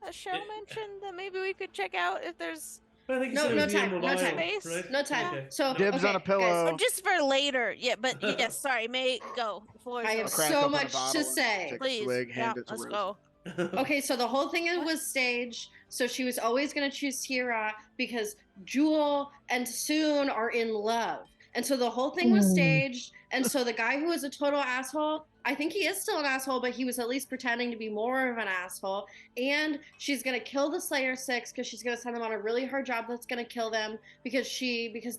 a show mentioned that maybe we could check out if there's I think No time. space? right? No time. Okay. So Dibs on a pillow. Oh, just for later. Yeah, but yes, sorry, May go. I have Crack so open a much bottle to and say. take a Please. swig, Yeah, hand it to let's Rose. go. Okay, so the whole thing was staged. So she was always going to choose Tira because Jewel and Soon are in love. And so the whole thing was staged. And so the guy who was a total asshole, I think he is still an asshole, but he was at least pretending to be more of an asshole. And she's going to kill the Slayer 6 because she's going to send them on a really hard job that's going to kill them because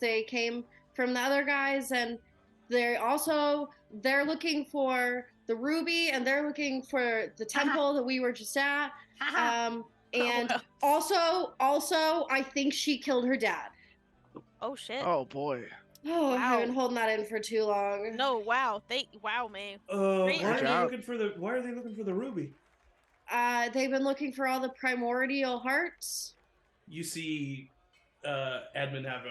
they came from the other guys. And they're looking for the ruby and they're looking for the temple that we were just at. And also, I think she killed her dad. Oh shit. Oh boy. Oh, Wow. I've been holding that in for too long. No, wow. Wow, man. Why are they looking for the ruby? They've been looking for all the primordial hearts. You see, Edmund have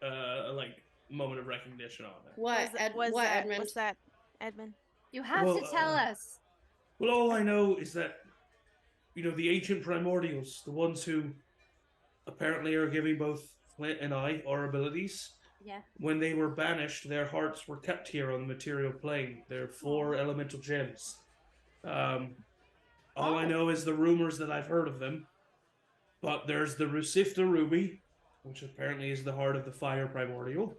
a like moment of recognition on it. What? Edmund? What's that, Edmund? You have to tell us. Well, all I know is that, the ancient primordials, the ones who apparently are giving both Flint and I our abilities. Yeah. When they were banished, their hearts were kept here on the material plane. They're 4 elemental gems. All I know is the rumors that I've heard of them. But there's the Rusifta ruby, which apparently is the heart of the fire primordial.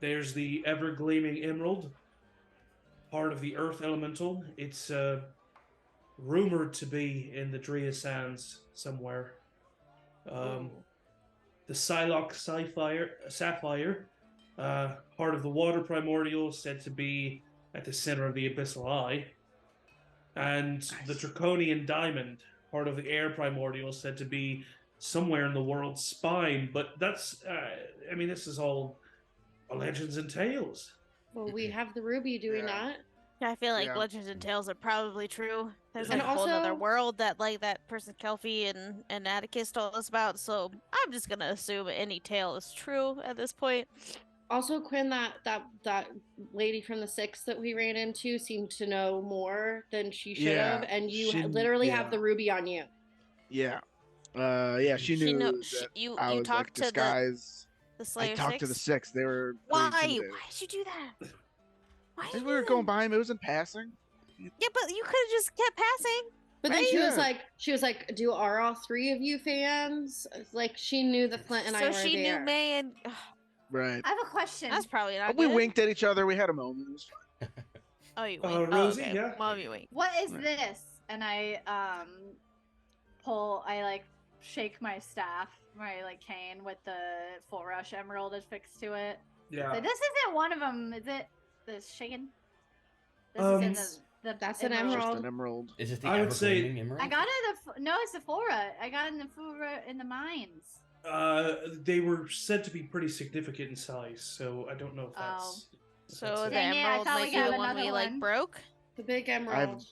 There's the ever gleaming emerald, part of the earth elemental. It's rumored to be in the Drea Sands somewhere. The Psylocke sapphire, part of the water primordial, said to be at the center of the abyssal eye. And the draconian diamond, part of the air primordial, said to be somewhere in the world's spine. But that's, this is all legends and tales. Well, we have the ruby, do we not? Yeah, I feel like legends and tales are probably true. There's like a whole other world that like that person Kelpie and Atticus told us about, so I'm just gonna assume any tale is true at this point. Also, Quinn, that lady from the 6 that we ran into seemed to know more than she should have, and you literally have the ruby on you. Yeah. She knew that you I was talked like disguised. The Slayer I talked to the 6. They were Why did you do that? Because we were going by him. It was in passing. Yeah, but you could have just kept passing. But then she was like, are all 3 of you fans? Like, she knew that Flint and I were there. So she knew May and... Right. I have a question. That's probably not We good. winked at each other. We had a moment. It was fine. Oh, you winked. Rosie, okay. yeah. Well, you winked. What is this? And I shake my staff, my cane with the full rush emerald affixed to it. Yeah. So this isn't one of them, is it? The shaken? This is in that's an emerald. Just an emerald. Is it the I would say emerald? I got it. No, it's the Sephora. I got it in the mines. They were said to be pretty significant in size, so I don't know if that's. So the Dang it, emerald might be the one we one. broke. The big emerald. I have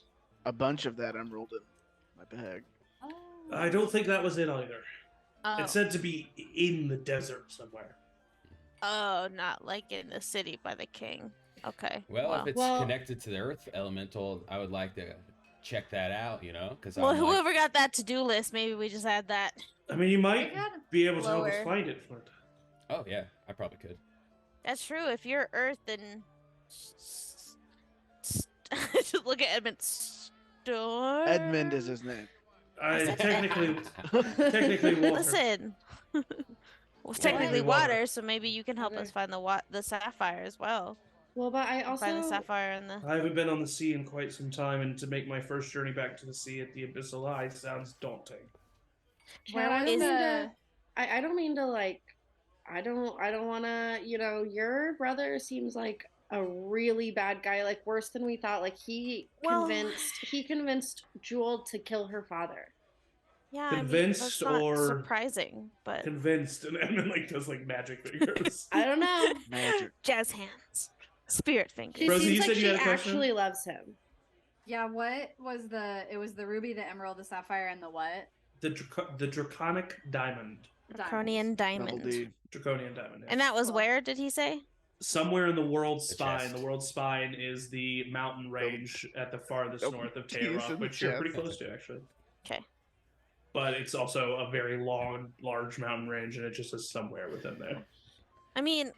a bunch of that emerald in my bag. Oh. I don't think that was it either. Oh. It's said to be in the desert somewhere. Oh, not like in the city by the king. Okay. Well, if it's connected to the earth elemental, I would like to check that out, Because whoever got that to-do list, maybe we just add that. I mean, you might be able to help us find it, Flint. Oh, yeah. I probably could. That's true. If you're earth, then... Just look at Edmund. Store? Edmund is his name. Technically water. Listen. Well, it's technically water, so maybe you can help us find the sapphire as well. Well, but I also find the sapphire and the. I haven't been on the sea in quite some time, and to make my first journey back to the sea at the Abyssal Eye sounds daunting. I don't mean to like. I don't want to. Your brother seems like a really bad guy, like worse than we thought. Like he convinced Jewel to kill her father. Yeah, convinced that's not or surprising, but convinced, and then does magic fingers. I don't know. Magic. Jazz hands, spirit fingers. She seems like she actually loves him. Yeah. What was It was the ruby, the emerald, the sapphire, and the what? The draconic diamond. Draconian diamond. Draconian diamond. And that was where did he say? Somewhere in the world's spine. The world's spine is the mountain range at the farthest north of Tayaroth, which you're pretty close to, actually. Okay. But it's also a very large mountain range, and it just is somewhere within there. I mean,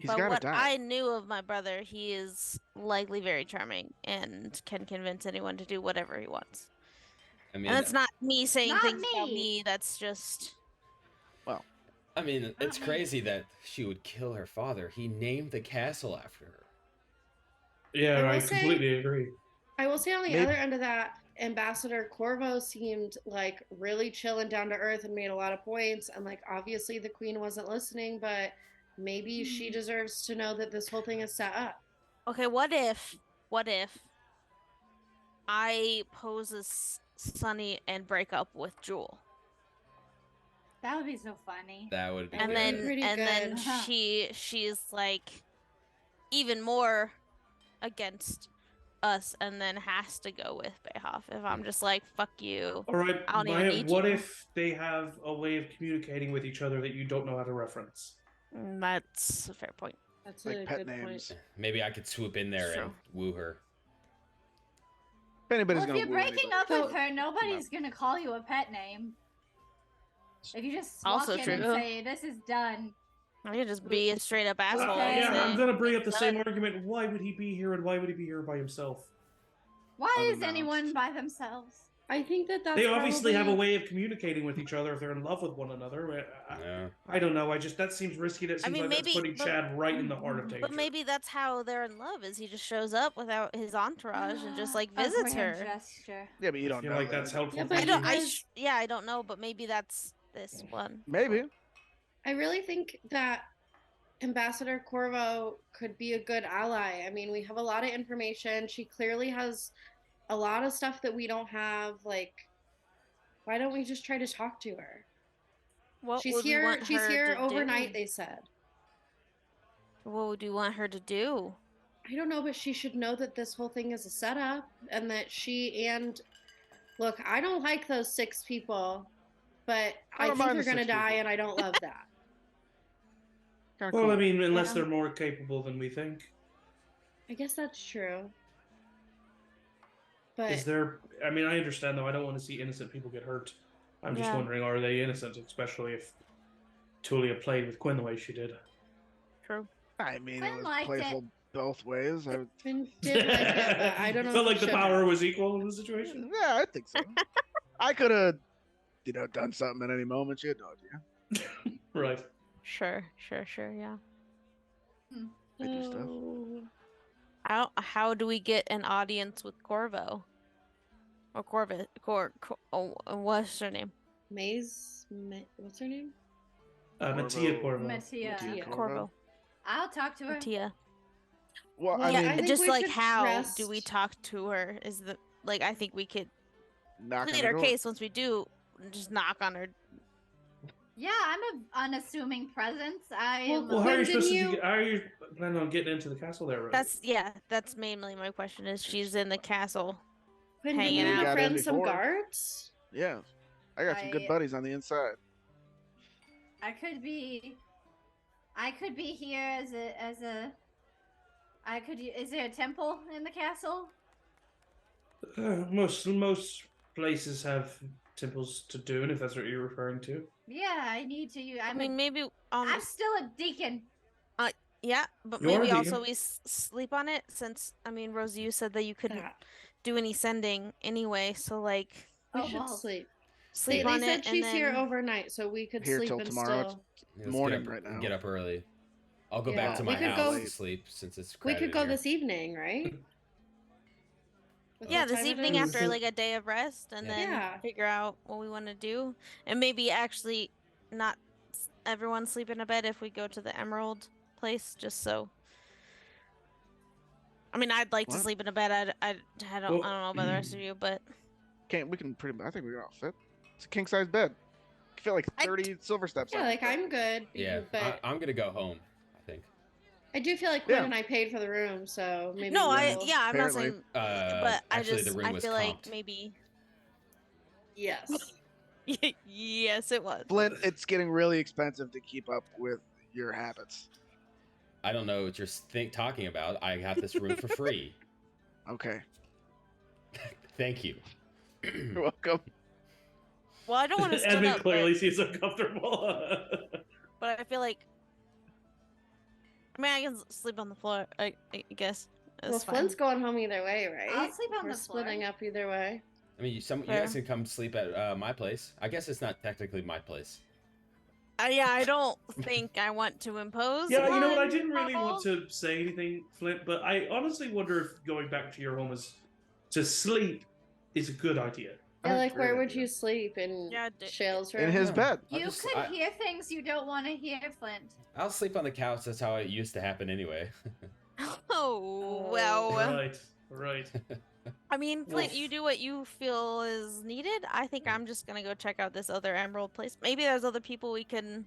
what I knew of my brother, he is likely very charming and can convince anyone to do whatever he wants. I mean, and that's not me saying things about me. That's just. Well, I mean, it's crazy that she would kill her father. He named the castle after her. Yeah, I completely agree. I will say on the other end of that, Ambassador Corvo seemed like really chill and down to earth and made a lot of points. And like, obviously the queen wasn't listening, but maybe she deserves to know that this whole thing is set up. Okay, what if I pose as Sunny and break up with Jewel. That would be so funny. That would be and good. then she's like even more against us, and then has to go with Behoff if I'm just like, fuck you. All right, I don't even need what you. if they have a way of communicating with each other that you don't know how to reference? That's a fair point. That's like a pet good names. point. Maybe I could swoop in there and woo her. If anybody's Well, if gonna you're woo breaking anybody. up with her, nobody's gonna call you a pet name. If you just walk Also in true. and say, "This is done," I could just be a straight up asshole. Okay. Yeah, I'm say, gonna bring up the "It's same done." argument. Why would he be here, and why would he be here by himself? why is Unannounced. anyone by themselves? I think that's They obviously have a probably- way of communicating with each other if they're in love with one another. Yeah. I don't know. That seems risky. That seems mean, like maybe- that's putting but- Chad right in the heart of danger. But maybe that's how they're in love, is he just shows up without his entourage and just like A visits grand her. gesture. Yeah, but you I don't feel know. like that. that's helpful. Yeah, for but I you. don't. Because- I don't know, but maybe that's this one. Maybe. I really think that Ambassador Corvo could be a good ally. I mean, we have a lot of information. She clearly has a lot of stuff that we don't have. Like, why don't we just try to talk to her? What she's would we here. want She's her here to overnight. do? They said. What would you want her to do? I don't know, but she should know that this whole thing is a setup, and that she and look. I don't like those 6 people, but I don't think mind they're the gonna 6 die, people. and I don't love that. Kinda Well, cool. I mean, unless Yeah. they're more capable than we think. I guess that's true. But Is there? I mean, I understand though. I don't want to see innocent people get hurt. I'm just Yeah. wondering, are they innocent? Especially if Tulia played with Quinn the way she did. True. I mean, Quinn it was liked playful both ways. I would... Finn did like it, but I don't know. Felt if like he the should power have. was equal in the situation. Yeah, I think so. I could have, done something at any moment. She had no idea. Right. Sure, yeah. I do stuff. Oh. How do we get an audience with Corvo? Or Corvette? What's her name? What's her name? Mattia Corvo. Mattia. Corvo. I'll talk to her. Mattia. Well, Well, I yeah, mean, I think Just we like should how do we rest- talk to her? Is the I think we could knock on plead the our door. case once we do. Just knock on her. Yeah, I'm an unassuming presence. I Well, am. Well, how are you Quinn, supposed didn't to? you- How are you planning on getting into the castle there? Right? That's mainly my question. Is she's in the castle? Quinn, Hanging didn't you out. Got in befriend some before. guards? Yeah, I got some good I- buddies on the inside. I could be here as a. I could. Is there a temple in the castle? Most places have temples to do, and if that's what you're referring to. Yeah, I need to. I mean, maybe on. I'm still a deacon. Yeah, but You are maybe the- also we sleep on it, since I mean, Rosie, you said that you couldn't Yeah. do any sending anyway, so like We Oh, should well. sleep. sleep they on said it she's and here then overnight, so we could Here sleep till and tomorrow. still. Let's Morning get up, right now. Get up early. I'll go Yeah, back to we my could house go- and sleep since it's We could crowded go here. this evening, right? With yeah, what this time it evening is? after like a day of rest, and Yeah. then Yeah. figure out what we want to do, and maybe actually not everyone sleep in a bed if we go to the Emerald place, just so. I mean, I'd like to What? sleep in a bed. I don't know about the rest of you, but We can I think we can all fit. It's a king size bed. You feel like I- 30 silver steps. Yeah, on it. like I'm good. Yeah, but I'm gonna go home. I think. I do feel like Quinn Yeah. and I paid for the room, so maybe. no, we'll- I'm not Apparently. saying, but Actually, the room I was feel like comped. maybe. Yes. Yes, it was. Flint, it's getting really expensive to keep up with your habits. I don't know what you're talking about. I got this room for free. Okay, Thank you. you're welcome. Well, I don't want to split Edmund up, clearly seems uncomfortable. but I feel like. I mean, I can sleep on the floor. I guess. Well, It's fine. Flint's going home either way, right? I'll sleep on We're the floor. splitting up either way. I mean, you Fair. guys can come sleep at my place. I guess it's not technically my place. Yeah, I don't think I want to impose. Yeah, you know what? I on didn't really Paul. want to say anything, Flint, but I honestly wonder if going back to your home to sleep is a good idea. Yeah, That's like a where great would idea. you sleep in Yeah, Shale's room? In his Yeah. bed. I'll You just- could I- hear things you don't want to hear, Flint. I'll sleep on the couch. That's how it used to happen anyway. Oh well. Right. I mean, Flint, you do what you feel is needed. I think I'm just gonna go check out this other emerald place. Maybe there's other people we can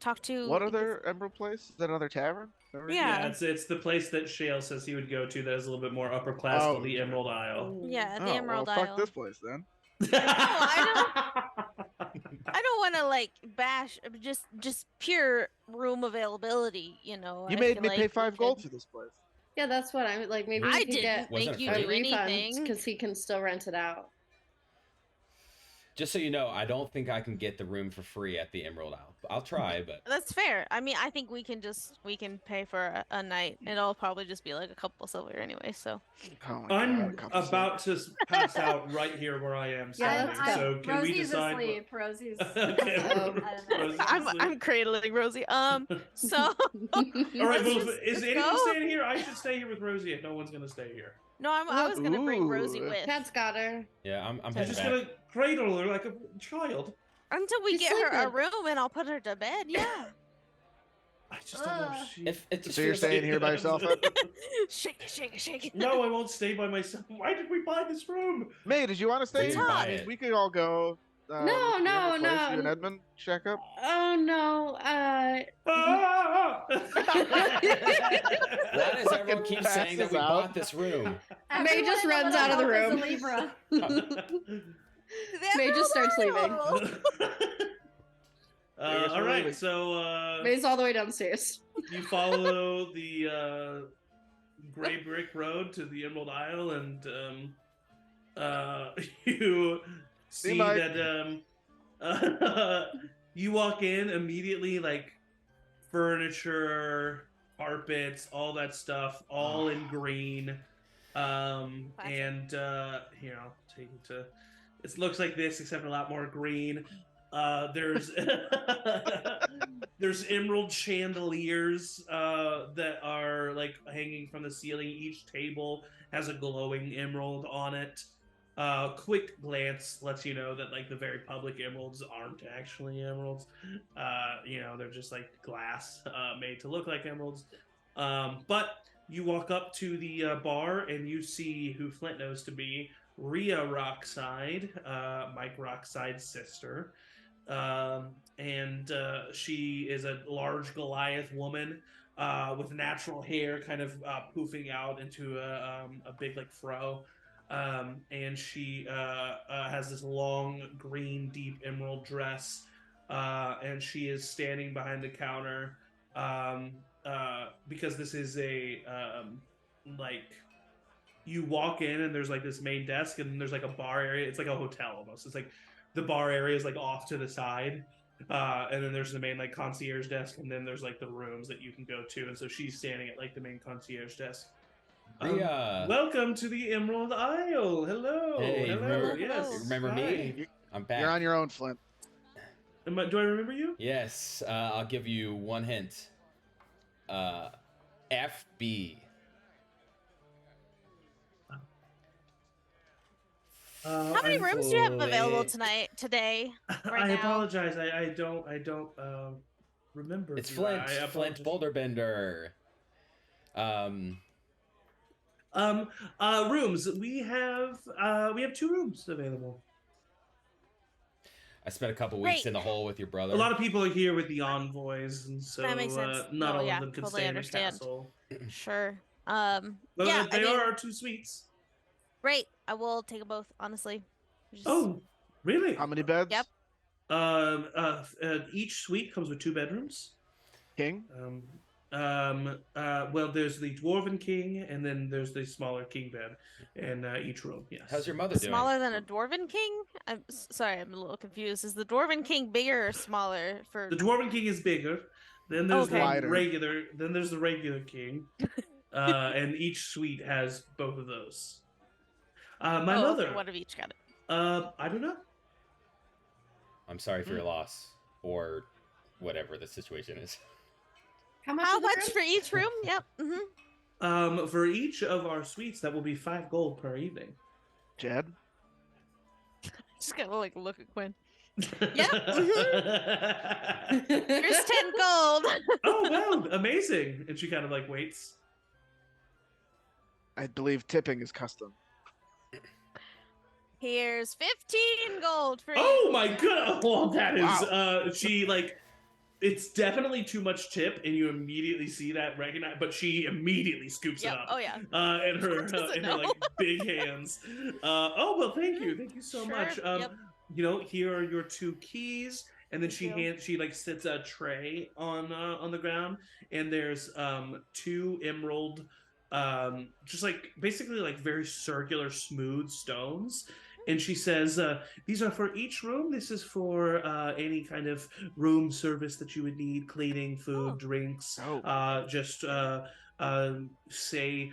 talk to. What other emerald place? Is that another tavern? Yeah, it's the place that Shale says he would go to that is a little bit more upper class, called the Emerald Isle. Yeah, the Emerald Isle. Fuck this place then. I don't want to like bash just pure room availability. You know, You made me pay 5 gold for this place. Yeah, that's what I'm like. Maybe I we can didn't get make you a do refund anything because he can still rent it out. Just so you know, I don't think I can get the room for free at the Emerald Isle. I'll try, but that's fair. I mean, I think we can pay for a night. It'll probably just be like a couple silver anyway. So I'm about to pass out right here where I am. So can we decide? Asleep. Rosie's. I'm cradling Rosie. So. All right. Well, is anyone staying here? I should stay here with Rosie if no one's gonna stay here. No, I was gonna bring Rosie with. Cat's got her. Yeah, I'm just gonna cradle her like a child until we get her a room, and I'll put her to bed. Yeah. I just don't know if she. So you're staying here by yourself? Shake it. No, I won't stay by myself. Why did we buy this room? May, did you want to stay here? I mean, we could all go. No. You and Edmund check up. Oh no. Why does everyone keep saying that we bought this room? May just runs out of the room. May just starts leaving. All right, so May's all the way downstairs. You follow the gray brick road to the Emerald Isle, and you see that you walk in immediately, like furniture, carpets, all that stuff, all in green. And here, I'll take it to. It looks like this, except a lot more green. There's there's emerald chandeliers that are like hanging from the ceiling. Each table has a glowing emerald on it. Quick glance lets you know that like the very public emeralds aren't actually emeralds. They're just like glass made to look like emeralds. But you walk up to the bar and you see who Flint knows to be Rhea Rockside, Mike Rockside's sister. And she is a large Goliath woman with natural hair kind of poofing out into a big like fro. And she has this long green deep emerald dress, and she is standing behind the counter because this is a you walk in and there's like this main desk and there's like a bar area. It's like a hotel almost. It's like the bar area is like off to the side, and then there's the main like concierge desk, and then there's like the rooms that you can go to. And so she's standing at like the main concierge desk. Welcome to the Emerald Isle. Hello. Hey, hello. Remember me? I'm back. You're on your own, Flint. Do I remember you? Yes. I'll give you one hint. FB. How many rooms do you have available today? I apologize. I don't remember. It's Flint. Flint Boulderbender. Rooms. We have 2 rooms available. I spent a couple weeks in the hole with your brother. A lot of people are here with the envoys, and so that makes sense. not all of them can stay in the castle. Sure. But they are our 2 suites. Great. I will take them both, honestly. Oh, really? How many beds? Yep. Each suite comes with 2 bedrooms. King? Well, there's the Dwarven King, and then there's the smaller King bed in each room. Yes. How's your mother doing? Smaller than a Dwarven King? I'm sorry, I'm a little confused. Is the Dwarven King bigger or smaller? For the Dwarven King is bigger. Then there's the regular. Then there's the regular King, and each suite has both of those. My mother. One of each, got it. I don't know. I'm sorry for your loss, or whatever the situation is. How much for each room? Yep. Mm-hmm. For each of our suites, that will be 5 gold per evening. Jed? Just gotta like look at Quinn. Yep. Here's 10 gold. Oh wow, amazing! And she kind of like waits. I believe tipping is custom. Here's 15 gold for you. Oh my god! Well, that is Wow. she like. It's definitely too much tip, and you immediately see that recognize. But she immediately scoops it up. Oh yeah. In her like big hands. Oh well, thank you so much. Yep. You know, here are your 2 keys, and then Thank she like sits a tray on the ground, and there's 2 emerald, just like basically like very circular, smooth stones. And she says, these are for each room. This is for any kind of room service that you would need, cleaning, food, drinks. Just say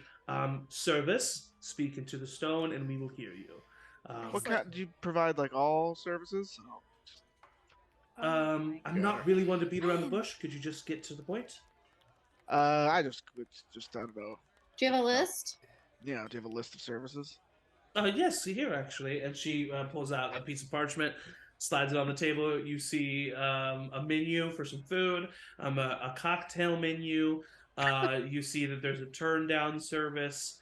service, speak into the stone, and we will hear you. What kind? Do you provide like all services? I'm not really one to beat around the bush. Could you just get to the point? I just I don't know. Do you have a list? Yeah. Do you have a list of services? Yes, here actually. And she pulls out a piece of parchment, slides it on the table. You see a menu for some food, a cocktail menu. You see that there's a turn down service.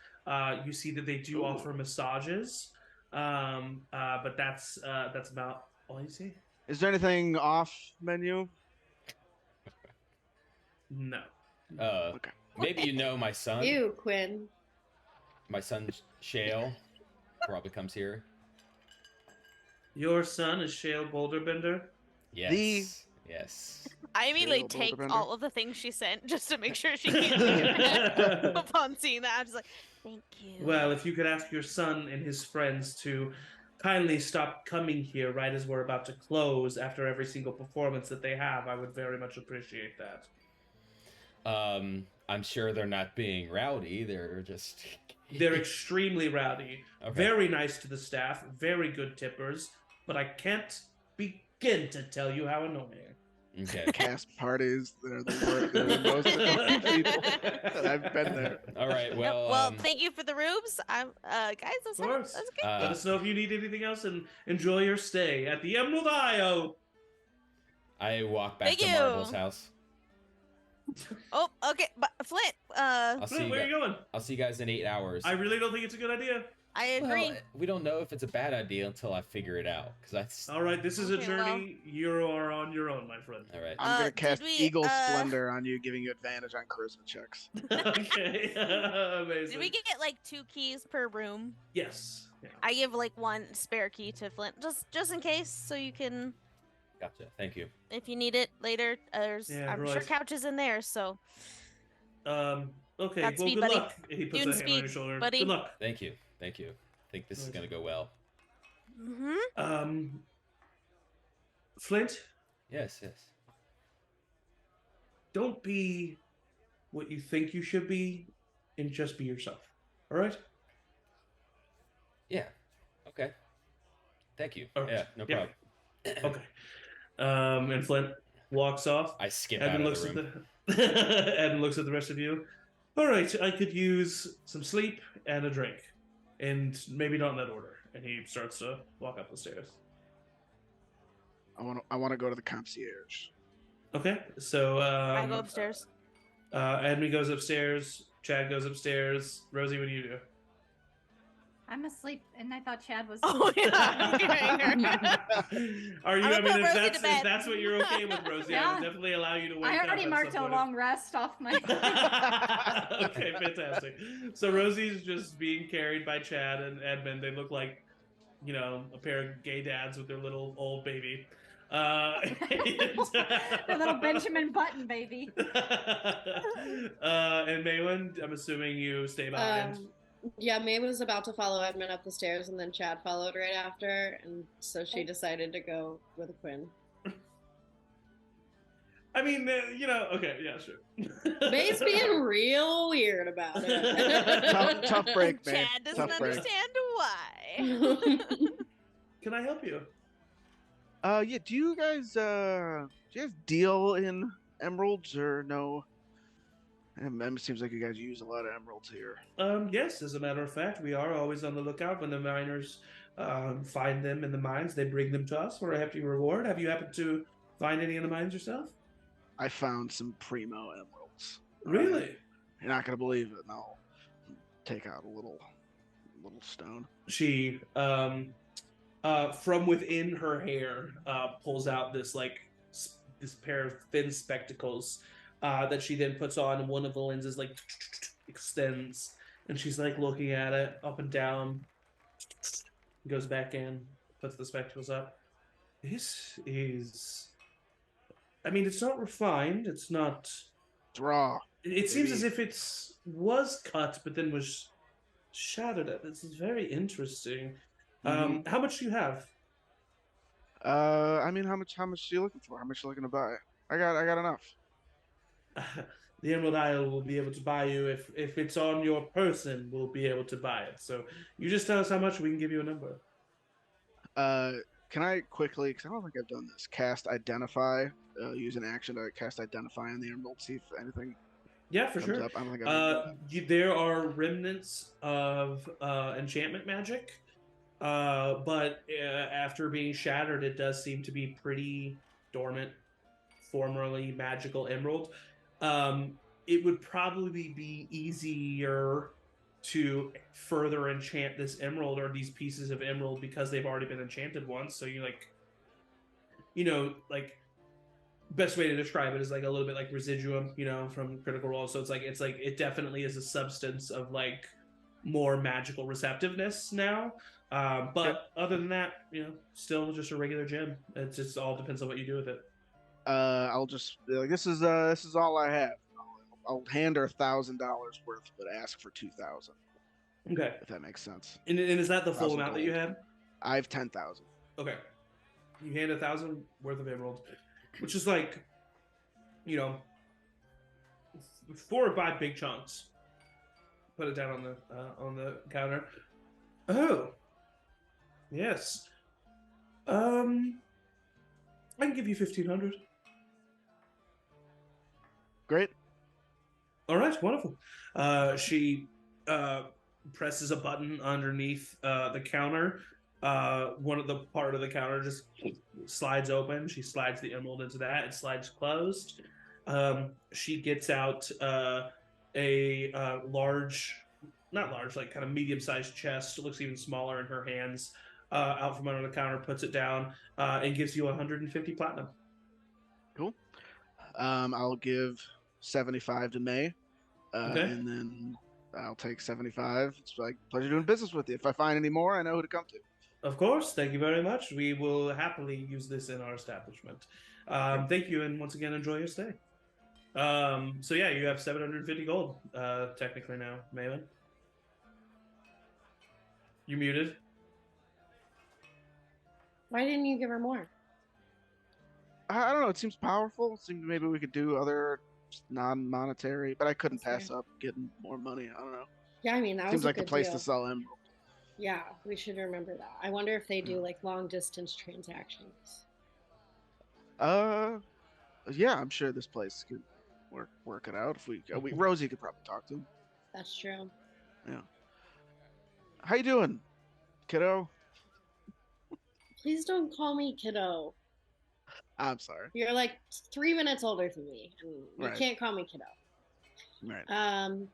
You see that they do offer massages. But that's about all you see. Is there anything off menu? No. Okay. Maybe you know my son. You, Quinn. My son Shale probably comes here. Your son is Shale Boulderbender? Yes. Yes. I immediately take all of the things she sent just to make sure she can upon seeing that. I'm just like, thank you. Well, if you could ask your son and his friends to kindly stop coming here right as we're about to close after every single performance that they have, I would very much appreciate that. I'm sure they're not being rowdy. They're just... They're extremely rowdy. Okay. Very nice to the staff. Very good tippers. But I can't begin to tell you how annoying. Okay. Cast parties. They're the most annoying people. I've been there. All right. Well. Well, thank you for the rubes. Guys, that's okay. Let us know if you need anything else, and enjoy your stay at the Emerald Isle. I walk back to Marble's house. Oh, okay. But Flint, Flint, where are you going? I'll see you guys in 8 hours. I really don't think it's a good idea. I agree. Well, we don't know if it's a bad idea until I figure it out. All right, this is a journey. Well, you are on your own, my friend. All right. I'm going to cast Eagle Splendor on you, giving you advantage on charisma checks. Okay. Amazing. Did we get like 2 keys per room? Yes. Yeah. I give like 1 spare key to Flint, just in case, so you can... Gotcha. Thank you. If you need it later, I'm sure couches in there, so... Okay, Godspeed, well, good buddy. luck. He puts a hand on your shoulder. Buddy. Good luck. Thank you. Thank you. I think this is going to go well. Mm-hmm. Flint? Yes. Don't be what you think you should be, and just be yourself. All right? Yeah. Okay. Thank you. Right. Yeah, no problem. Okay. And Flint walks off. I skip out of the room. Ed looks at the rest of you. All right, I could use some sleep and a drink, and maybe not in that order. And he starts to walk up the stairs. I want to go to the concierge. Okay, so I go upstairs. Edmund goes upstairs. Chad goes upstairs. Rosie, what do you do? I'm asleep, and I thought Chad was. Oh yeah. Are you? I mean, if that's what you're okay with, Rosie, I would definitely allow you to wake up. I already marked a long rest off my. Okay, fantastic. So Rosie's just being carried by Chad and Edmund. They look like, you know, a pair of gay dads with their little old baby. The little Benjamin Button baby. And Maylin, I'm assuming you stay behind. Yeah, May was about to follow Edmund up the stairs, and then Chad followed right after, and so she decided to go with Quinn. I mean, you know, okay, yeah, sure. May's being real weird about it. tough break, May. Chad doesn't understand why. Can I help you? Yeah. Do you guys deal in emeralds or no? It seems like you guys use a lot of emeralds here. Yes, as a matter of fact, we are always on the lookout. When the miners find them in the mines, they bring them to us for a hefty reward. Have you happened to find any in the mines yourself? I found some primo emeralds. Really? You're not gonna believe it. And I'll take out a little stone. She from within her hair, pulls out this this pair of thin spectacles that she then puts on, and one of the lenses like extends, and she's like looking at it up and down. Goes back in, puts the spectacles up. This is. I mean, it's not refined. It's not. Draw. It seems as if was cut, but then was shattered. This is very interesting. How much do you have? I mean, how much are you looking for? How much are you looking to buy? I got enough. The Emerald Isle will be able to buy you if it's on your person. We'll be able to buy it. So you just tell us how much. We can give you a number. Can I quickly? Because I don't think I've done this. Cast Identify. Use an action to cast Identify on the Emerald. See if anything. Yeah, for sure. Up. I don't think I've there are remnants of enchantment magic, but after being shattered, it does seem to be pretty dormant, formerly magical emerald. It would probably be easier to further enchant this emerald or these pieces of emerald because they've already been enchanted once. So you best way to describe it is like a little bit like residuum, from Critical Role. So it's like it definitely is a substance of like more magical receptiveness now. But other than that, still just a regular gem. It just all depends on what you do with it. I'll just be like, this is all I have. I'll hand her $1,000 worth, but ask for 2,000. Okay, if that makes sense. And is that the full amount that you had? I have 10,000. Okay, you hand 1,000 worth of emerald, which is like, 4 or 5 big chunks. Put it down on the counter. Oh, yes. I can give you 1,500. Great. All right, wonderful. She presses a button underneath the counter. One of the part of the counter just slides open. She slides the emerald into that. It slides closed. She gets out a large, not large, like kind of medium-sized chest. It looks even smaller in her hands. Out from under the counter, puts it down, and gives you 150 platinum. Cool. I'll give 75 to May. Okay. And then I'll take 75. It's like pleasure doing business with you. If I find any more, I know who to come to. Of course. Thank you very much. We will happily use this in our establishment. Thank you, and once again, enjoy your stay. So yeah, you have 750 gold, technically now, Malin. You muted. Why didn't you give her more? I don't know. It seems powerful. It seems maybe we could do other non-monetary, but I couldn't pass up getting more money. I don't know. Yeah, I mean, that seems was like the place deal. to sell emerald. Yeah, we should remember that. I wonder if they do like long distance transactions. Yeah, I'm sure this place could work it out. If we Rosie could probably talk to him. That's true. Yeah. How you doing, kiddo? Please don't call me kiddo. I'm sorry. You're like 3 minutes older than me. You can't call me kiddo. Right. I'm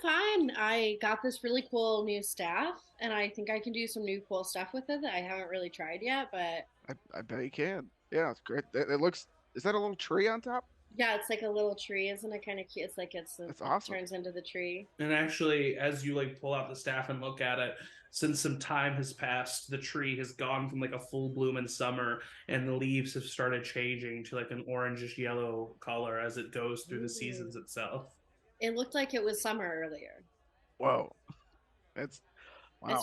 fine. I got this really cool new staff, and I think I can do some new cool stuff with it that I haven't really tried yet, but I bet you can. Yeah, it's great. It looks. Is that a little tree on top? Yeah, it's like a little tree, isn't it? Kind of cute. It's like That's awesome. Turns into the tree. And actually, as you like pull out the staff and look at it, since some time has passed, the tree has gone from like a full bloom in summer, and the leaves have started changing to like an orangish yellow color as it goes through the seasons itself. It looked like it was summer earlier. Whoa, that's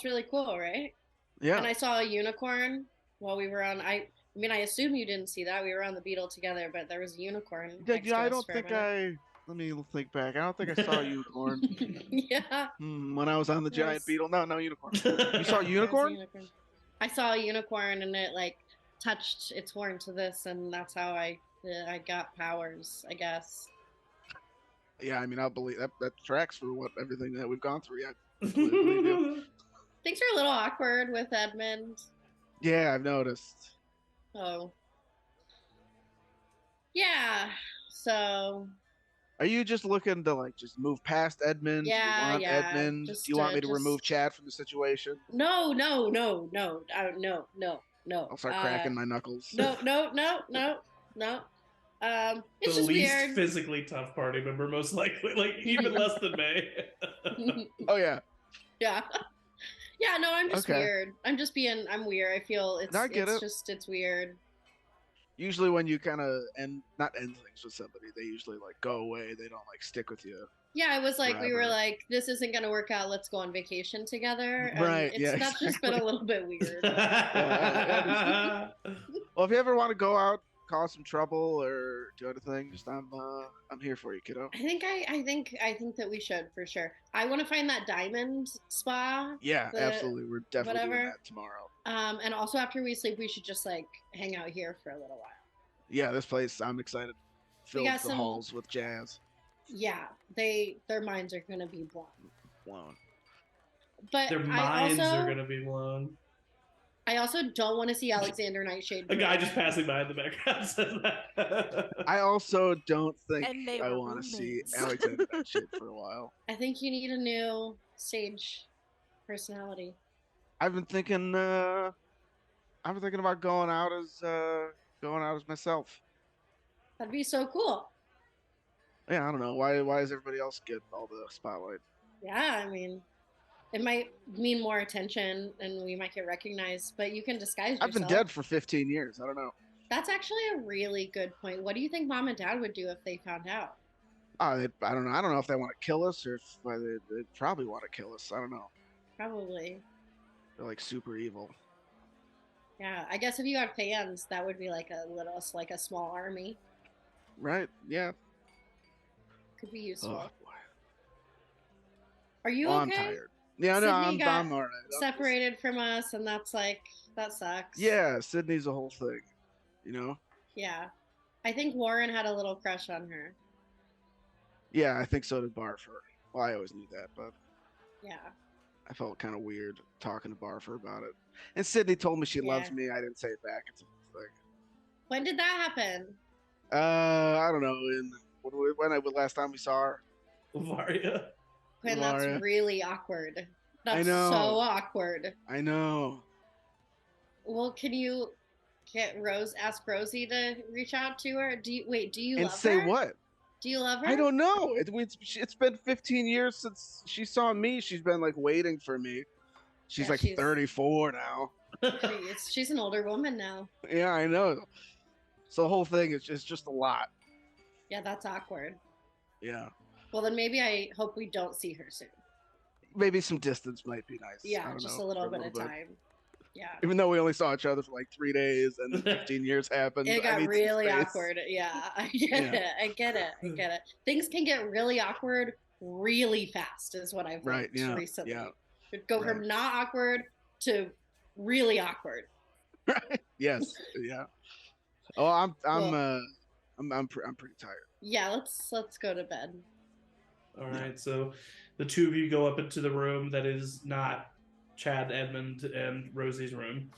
really cool, right? Yeah. And I saw a unicorn while we were on. I assume you didn't see that. We were on the Beetle together, but there was a unicorn. Yeah, I don't think I. Let me think back. I don't think I saw a unicorn. Yeah. When I was on the giant beetle. No unicorn. You saw a unicorn? I saw a unicorn, and it like touched its horn to this, and that's how I got powers, I guess. Yeah, I mean, I'll believe that tracks for everything that we've gone through. Yeah. Things are a little awkward with Edmund. Yeah, I've noticed. Oh. Yeah. So Are you just looking to like just move past Edmund? Yeah, Do you want Edmund? Just, do you want me to remove Chad from the situation? No. No. I'll start cracking my knuckles. No. It's the just least weird. physically tough party member, most likely, like even less than May. Oh yeah. Yeah. Yeah, no, I'm just weird. I'm weird. I feel it's weird. Usually when you kind of not end things with somebody, they usually like go away. They don't like stick with you. Yeah, it was like we were like, this isn't gonna work out. Let's go on vacation together. And right. That's just been a little bit weird. Well, if you ever want to go out, cause some trouble or do anything, just I'm here for you, kiddo. I think that we should for sure. I want to find that diamond spa. Yeah, absolutely. We're definitely doing that tomorrow. And also after we sleep, we should just like hang out here for a little while. Yeah, this place, I'm excited. Fills the halls with jazz. Yeah, their minds are gonna be blown. But their minds are gonna be blown. I also don't want to see Alexander Nightshade. A guy just passing by in the background says that. I also don't think I want to see Alexander Nightshade for a while. I think you need a new stage personality. I've been thinking about going out as myself. That'd be so cool. Yeah, I don't know. Why is everybody else getting all the spotlight? Yeah, I mean, it might mean more attention and we might get recognized, but you can disguise yourself. I've been dead for 15 years. I don't know. That's actually a really good point. What do you think Mom and Dad would do if they found out? I don't know. I don't know if they want to kill us or if they probably want to kill us. I don't know. Probably. They're like super evil. Yeah, I guess if you had fans, that would be like a small army. Right? Yeah. Could be useful. Oh, boy. Are you okay? I'm tired. Yeah, no, I'm all right. Separated from us, and that sucks. Yeah, Sydney's a whole thing, you know? Yeah. I think Warren had a little crush on her. Yeah, I think so did Barfer. Well, I always knew that, but yeah, I felt kind of weird talking to Barfer about it. And Sydney told me she loves me. I didn't say it back. It's a whole thing. When did that happen? I don't know. When last time we saw her? Varia. Quinn, that's really awkward. That's I know. So awkward. I know. Well, can you ask Rosie to reach out to her? Do you love her? And say what? Do you love her? I don't know. It's been 15 years since she saw me. She's been like waiting for me. She's 34 now. She's an older woman now. Yeah, I know. So the whole thing is just a lot. Yeah, that's awkward. Yeah. Well, then maybe I hope we don't see her soon. Maybe some distance might be nice. Yeah, just a little bit of time. Yeah. Even though we only saw each other for like 3 days and 15 years happened. It got really awkward. Yeah, I get it. Things can get really awkward really fast is what I've learned recently. Yeah. It go from not awkward to really awkward. Right. Yes. Yeah. Oh, I'm pretty tired. Yeah, let's go to bed. All right, so the two of you go up into the room that is not Chad, Edmund, and Rosie's room.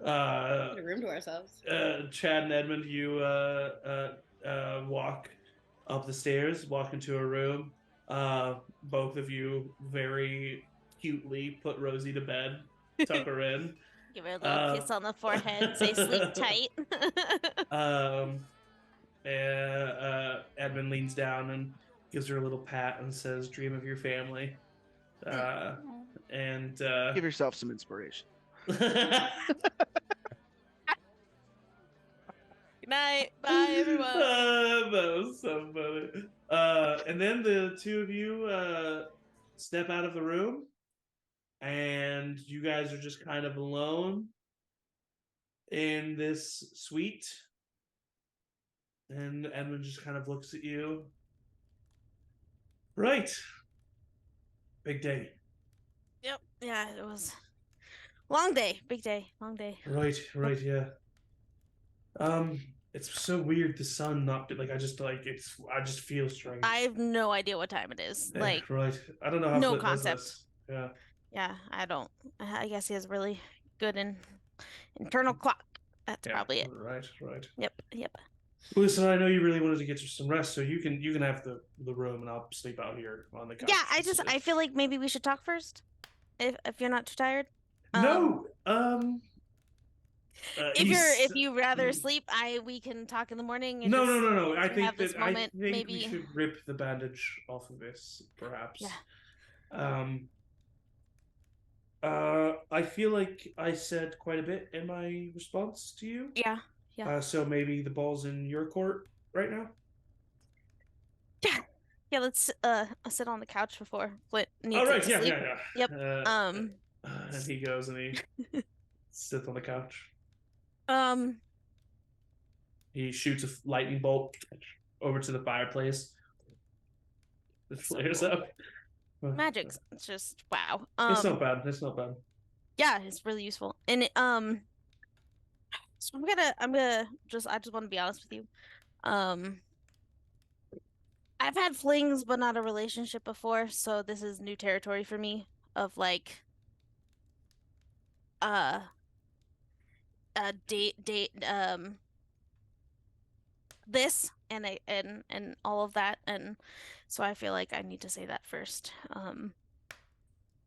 A room to ourselves. Chad and Edmund, you walk up the stairs, walk into a room. Both of you very cutely put Rosie to bed, tuck her in. Give her a little kiss on the forehead, say sleep tight. Edmund leans down and gives her a little pat and says, "Dream of your family." And give yourself some inspiration. Good night. Bye, everyone. That was so funny. And then the two of you step out of the room, and you guys are just kind of alone in this suite. And Edmund just kind of looks at you. Right. Big day. Yep. Yeah, it was long day. Big day. Long day. Right, yeah. It's so weird the sun not like I just feel strange. I have no idea what time it is. Yeah, like right. I don't know how no concept. Yeah. Yeah, I don't. I guess he has really good internal clock. That's probably it. Right. Yep. Listen, I know you really wanted to get some rest, so you can have the room, and I'll sleep out here on the couch. Yeah, I feel like maybe we should talk first, if you're not too tired. No. If you rather sleep, we can talk in the morning. And no. I think maybe we should rip the bandage off of this, perhaps. Yeah. I feel like I said quite a bit in my response to you. Yeah. Yeah. So maybe the ball's in your court right now. Yeah. Yeah. Let's sit on the couch before Flint needs All right. to sleep. Yeah. Yep. And he goes and he sits on the couch. He shoots a lightning bolt over to the fireplace. It flares up. Magic. It's just wow. It's not bad. It's not bad. Yeah, it's really useful. And so I just want to be honest with you. I've had flings but not a relationship before, so this is new territory for me of like date this and all of that, and so I feel like I need to say that first,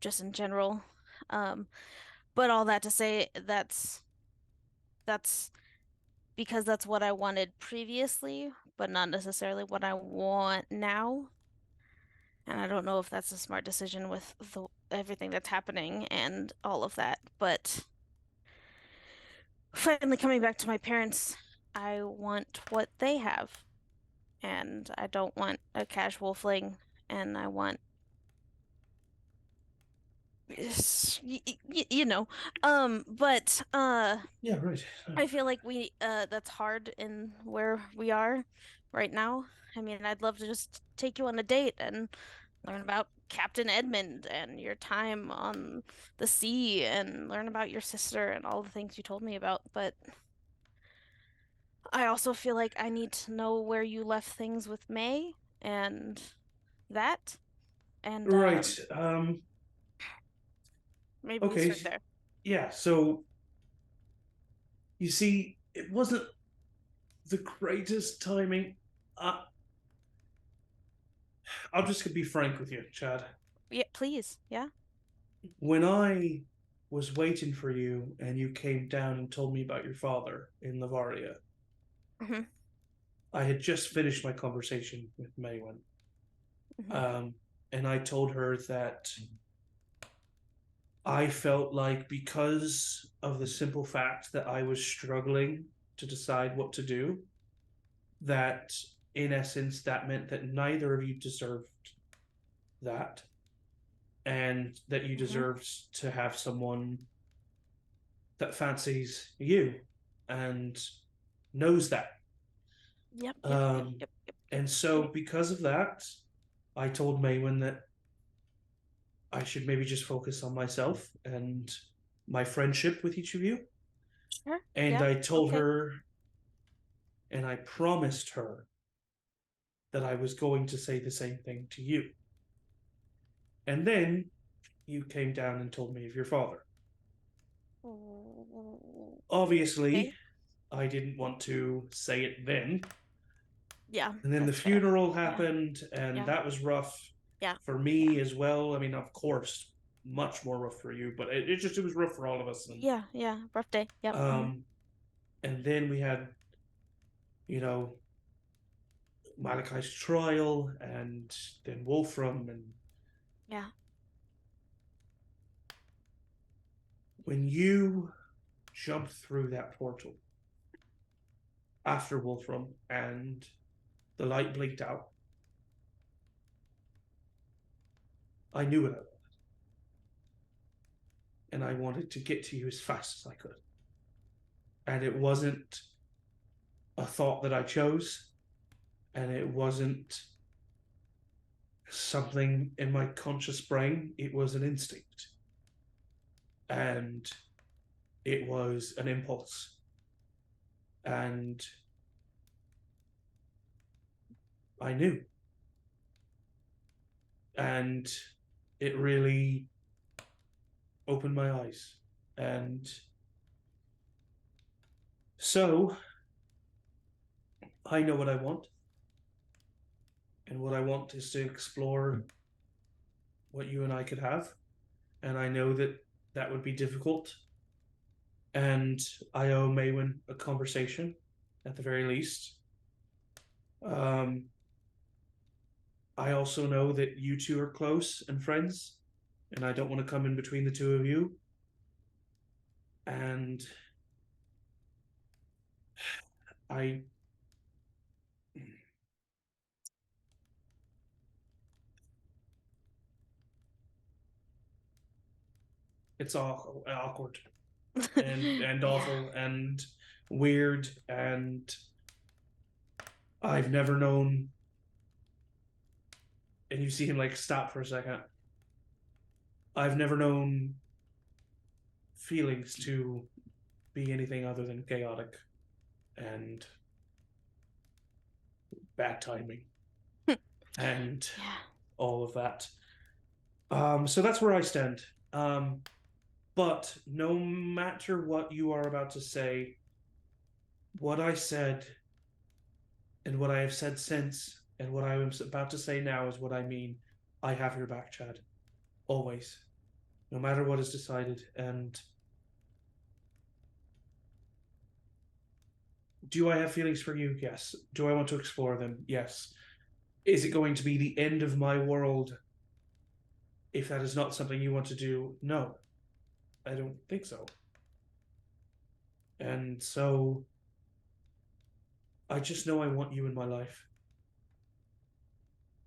just in general, but all that to say that's because that's what I wanted previously, but not necessarily what I want now, and I don't know if that's a smart decision with everything that's happening and all of that, but finally coming back to my parents, I want what they have, and I don't want a casual fling, and I want you know, but yeah, right. I feel like that's hard in where we are right now. I mean, I'd love to just take you on a date and learn about Captain Edmund and your time on the sea and learn about your sister and all the things you told me about, but I also feel like I need to know where you left things with May and that. And right. Maybe we start there. Yeah, so you see, it wasn't the greatest timing. I'm just gonna be frank with you, Chad. Yeah, please. Yeah. When I was waiting for you and you came down and told me about your father in Lavaria, I had just finished my conversation with Maywin. And I told her that I felt like, because of the simple fact that I was struggling to decide what to do, that in essence that meant that neither of you deserved that, and that you deserved to have someone that fancies you and knows that. Yep. And so because of that, I told Maywin that I should maybe just focus on myself and my friendship with each of you. Sure. And I told her, and I promised her, that I was going to say the same thing to you. And then you came down and told me of your father. Obviously, I didn't want to say it then. Yeah. And then the funeral happened, and that was rough. Yeah. For me as well. I mean, of course, much more rough for you, but it was rough for all of us. And, rough day. Yep. And then we had, Malachi's trial, and then Wolfram, and when you jumped through that portal after Wolfram and the light blinked out, I knew what I wanted. And I wanted to get to you as fast as I could. And it wasn't a thought that I chose. And it wasn't something in my conscious brain. It was an instinct. And it was an impulse. And I knew. And it really opened my eyes. And so I know what I want. And what I want is to explore what you and I could have. And I know that that would be difficult. And I owe Maywin a conversation, at the very least. I also know that you two are close and friends, and I don't want to come in between the two of you. And I it's awkward and awful and weird, and I've never known. And you see him like stop for a second. I've never known feelings to be anything other than chaotic and bad timing and all of that. So that's where I stand. But no matter what you are about to say, what I said and what I have said since and what I am about to say now is what I mean. I have your back, Chad. Always. No matter what is decided. And do I have feelings for you? Yes. Do I want to explore them? Yes. Is it going to be the end of my world if that is not something you want to do? No. I don't think so. And so I just know I want you in my life.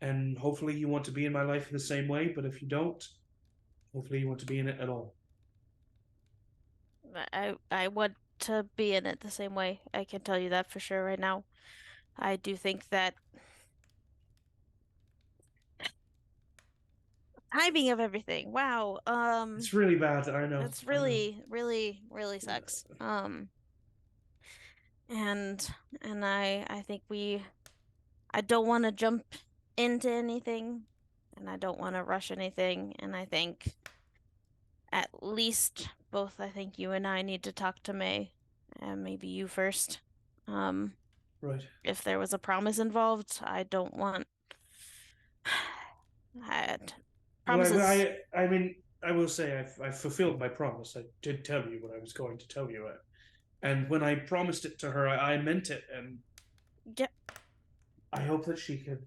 And hopefully you want to be in my life in the same way, but if you don't, hopefully you want to be in it at all. I want to be in it the same way. I can tell you that for sure right now. I do think that timing of everything. Wow. It's really bad, I know. It's really, really, really sucks. And I think I don't want to jump into anything, and I don't want to rush anything, and I think at least both I think you and I need to talk to May, and maybe you first. Right. If there was a promise involved, I don't want promises. Well, I mean, I will say I fulfilled my promise. I did tell you what I was going to tell you. And when I promised it to her, I meant it. And yeah. I hope that she could.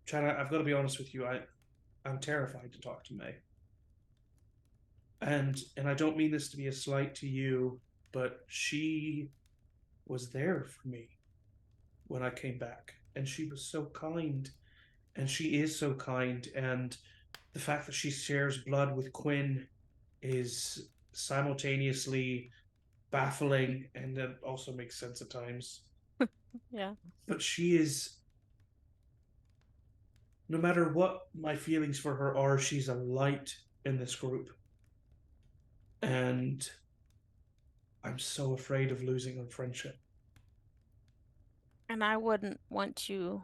China, I've got to be honest with you. I'm terrified to talk to May. And I don't mean this to be a slight to you, but she was there for me when I came back. And she was so kind. And she is so kind. And the fact that she shares blood with Quinn is simultaneously baffling, and that also makes sense at times. Yeah. But she is, no matter what my feelings for her are, she's a light in this group. And I'm so afraid of losing her friendship. And I wouldn't want you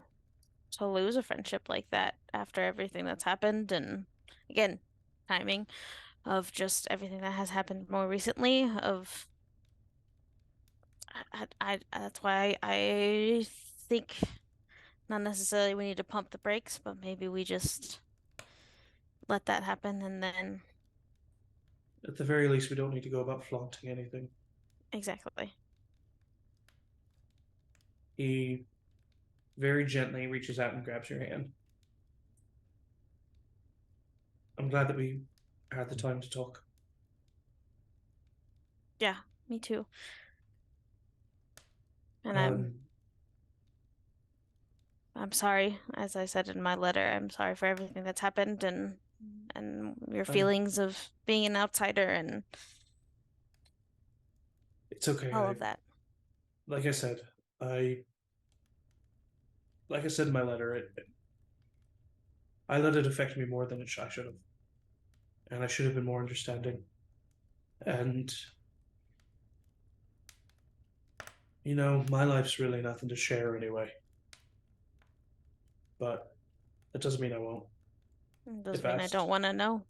to lose a friendship like that after everything that's happened, and again, timing of just everything that has happened more recently. Of I that's why I think not necessarily we need to pump the brakes, but maybe we just let that happen, and then at the very least we don't need to go about flaunting anything. Exactly. He very gently reaches out and grabs your hand. I'm glad that we had the time to talk. Yeah, me too. And I'm sorry, as I said in my letter, I'm sorry for everything that's happened, and your feelings of being an outsider, and it's okay. All of that. Like I said in my letter, I let it affect me more than I should have. And I should have been more understanding. And, you know, my life's really nothing to share anyway. But that doesn't mean I won't. It doesn't mean I don't want to know.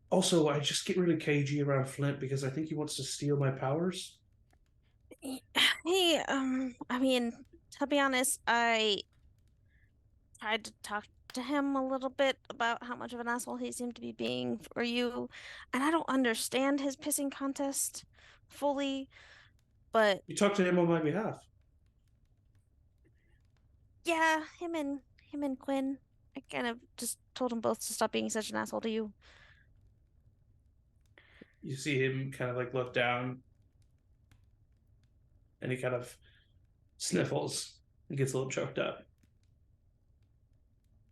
Also, I just get really cagey around Flint because I think he wants to steal my powers. Hey, I mean, to be honest, I tried to talk to him a little bit about how much of an asshole he seemed to be being for you, and I don't understand his pissing contest fully, but You talked to him on my behalf. yeah, him and Quinn. I kind of just told them both to stop being such an asshole to you. You see him kind of like look down, and he kind of sniffles and gets a little choked up.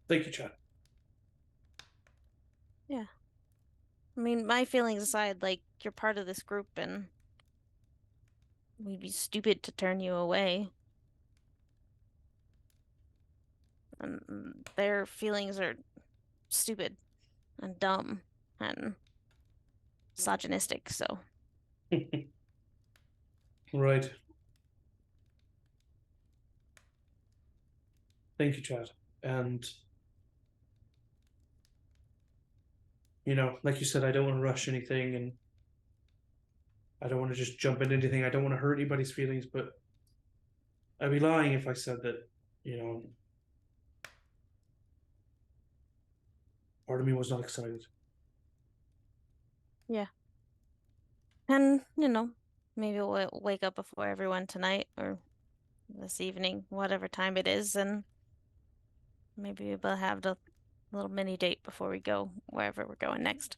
Thank you, Chad. Yeah. I mean, my feelings aside, like, you're part of this group, and we'd be stupid to turn you away. And their feelings are stupid and dumb and misogynistic, so. Right. Thank you, Chad. And, you know, like you said, I don't want to rush anything, and I don't want to just jump into anything. I don't want to hurt anybody's feelings, but I'd be lying if I said that, you know, part of me was not excited. Yeah. And, you know, maybe we'll wake up before everyone tonight or this evening, whatever time it is, and maybe we'll have the little mini date before we go wherever we're going next.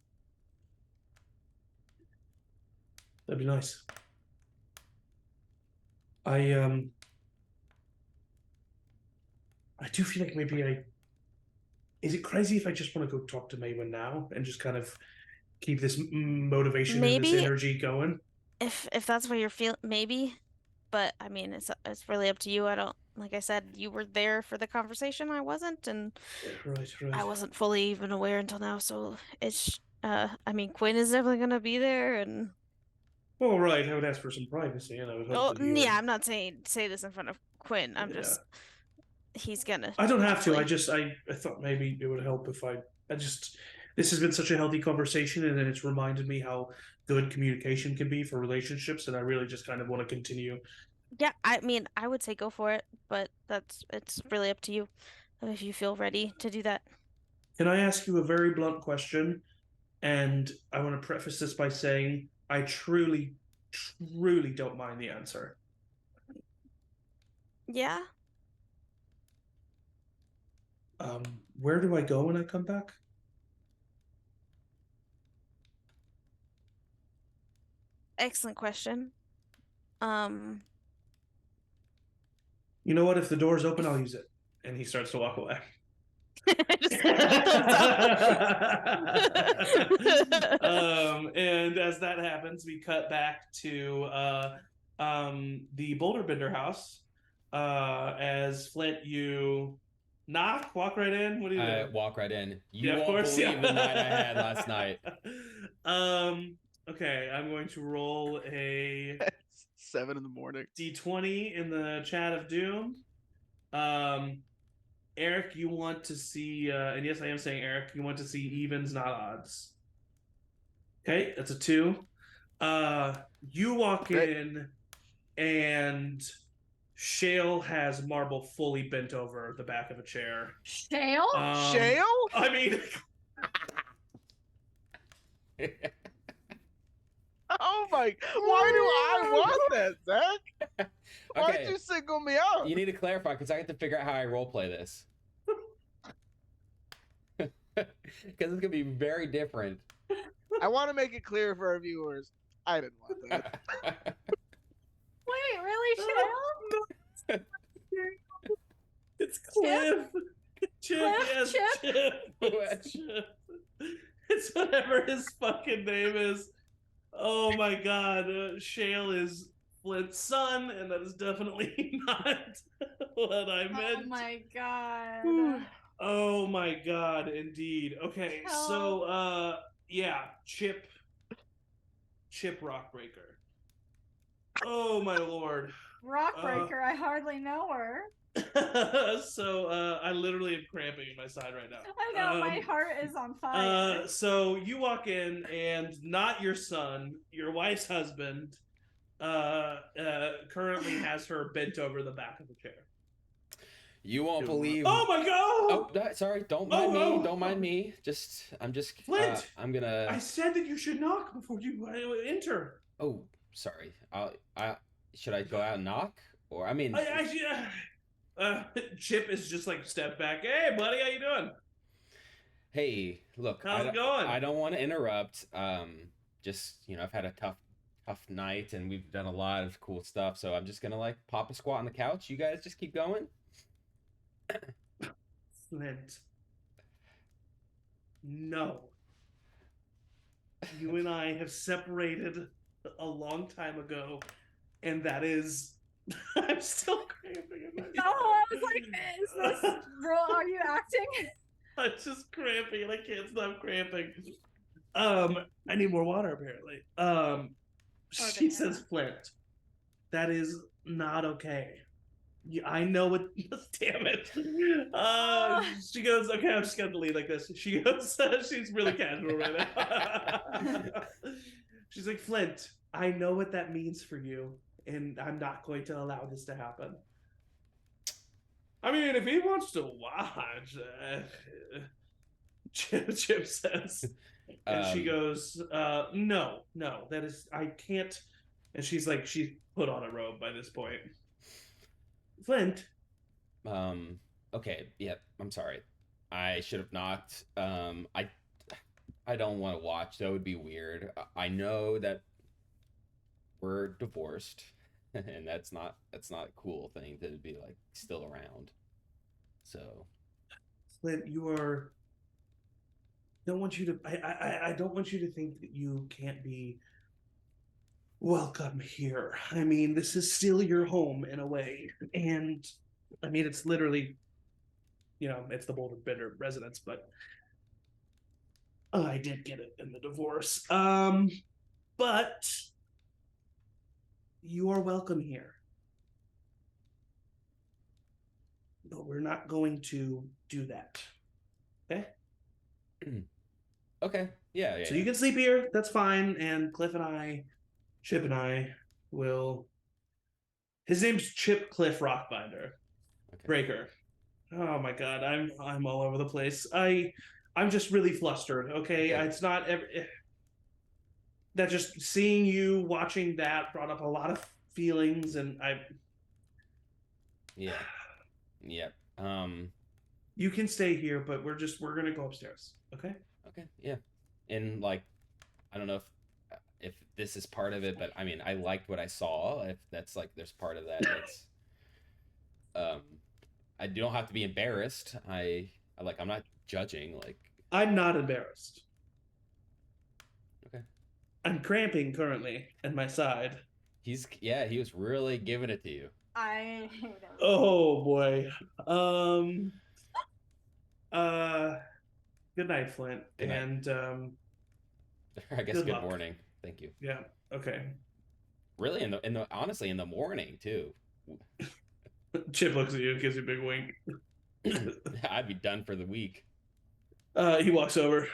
That'd be nice. I do feel like maybe is it crazy if I just want to go talk to Maywin now and just kind of keep this motivation and this energy going? If that's what you're feeling, maybe. But I mean, it's really up to you. I don't, like I said, you were there for the conversation. I wasn't, and right. I wasn't fully even aware until now. So it's, I mean, Quinn is definitely gonna be there, and. Well, right. I would ask for some privacy, and I would hope that he would... I'm not saying say this in front of Quinn. I'm just he's gonna. I don't have to. I thought maybe it would help if this has been such a healthy conversation, and then it's reminded me how good communication can be for relationships, and I really just kind of want to continue. Yeah, I mean, I would say go for it, but it's really up to you if you feel ready to do that. Can I ask you a very blunt question? And I want to preface this by saying I truly, truly don't mind the answer. Yeah. Where do I go when I come back? Excellent question. You know what? If the door's open, I'll use it. And he starts to walk away. And as that happens, we cut back to the Boulder Bender house. As Flint, you knock, walk right in. What do you do? Walk right in. You won't believe the night I had last night. Okay, I'm going to roll a 7 in the morning. D20 in the chat of doom. Eric, you want to see, and yes, I am saying Eric, you want to see evens, not odds. Okay, that's a 2. You walk in, and Shale has Marble fully bent over the back of a chair. Shale? Shale? I mean... Oh my! Why do I want that, Zach? Why did you single me out? You need to clarify because I have to figure out how I roleplay this. Because it's gonna be very different. I want to make it clear for our viewers. I didn't want that. Wait, really, Shale? It's Cliff. Chip, Cliff? yes, Chip. It's whatever his fucking name is. Oh my god, Shale is Flint's son, and that is definitely not what I meant. Oh my god. Oh my god, indeed. Okay, so yeah, Chip Rockbreaker. Oh my lord. Rockbreaker, I hardly know her. So I literally am cramping in my side right now. I know, my heart is on fire. So you walk in, and not your son, your wife's husband, currently has her bent over the back of the chair. You won't believe. Oh my god! Oh, sorry. Don't mind me. Don't mind me. I'm just. Flint. I'm gonna. I said that you should knock before you enter. Oh, sorry. Should I go out and knock, or I mean? Chip is just like step back. Hey, buddy, how you doing? Hey, look. How's it going? I don't want to interrupt. Just I've had a tough night, and we've done a lot of cool stuff. So I'm just gonna like pop a squat on the couch. You guys just keep going. Flint. No. You and I have separated a long time ago, and that is... I'm still cramping in my... No, I was like, is this... Bro, are you acting? I'm just cramping, and I can't stop cramping. I need more water, apparently. She says, Flint, that is not okay. I know what. Damn it. She goes, okay, I'm just gonna leave like this. She goes, she's really casual right now. She's like, Flint, I know what that means for you, and I'm not going to allow this to happen. I mean, if he wants to watch, Chip says. And she goes, no, that is, I can't. And she's like, she's put on a robe by this point. Flint. Okay, yeah, I'm sorry. I should have knocked. I don't want to watch. That would be weird. I know that we're divorced, and that's not a cool thing to be like still around. So, Flint, I don't want you to think that you can't be welcome here. I mean, this is still your home in a way. And I mean, it's literally, it's the Boulder Bender residence, but I did get it in the divorce. But you are welcome here. But we're not going to do that. Okay? Okay. Yeah. So you can sleep here. That's fine. And Chip and I will. His name's Chip Cliff Rockbinder. Okay. Breaker. Oh my god, I'm all over the place. I'm just really flustered. Okay, it's not that just seeing you watching that brought up a lot of feelings, and Yeah. You can stay here, but we're gonna go upstairs. Okay. Okay. Yeah. And like, I don't know if this is part of it, but I mean, I liked what I saw. If that's like, there's part of that. That's, I don't have to be embarrassed. I'm not judging. Like, I'm not embarrassed. Okay. I'm cramping currently in my side. He was really giving it to you. I hate him. Oh boy. Good night, Flint. Good night. And I guess good morning. Thank you. Yeah. Okay. Really, honestly, in the morning too. Chip looks at you and gives you a big wink. I'd be done for the week. He walks over.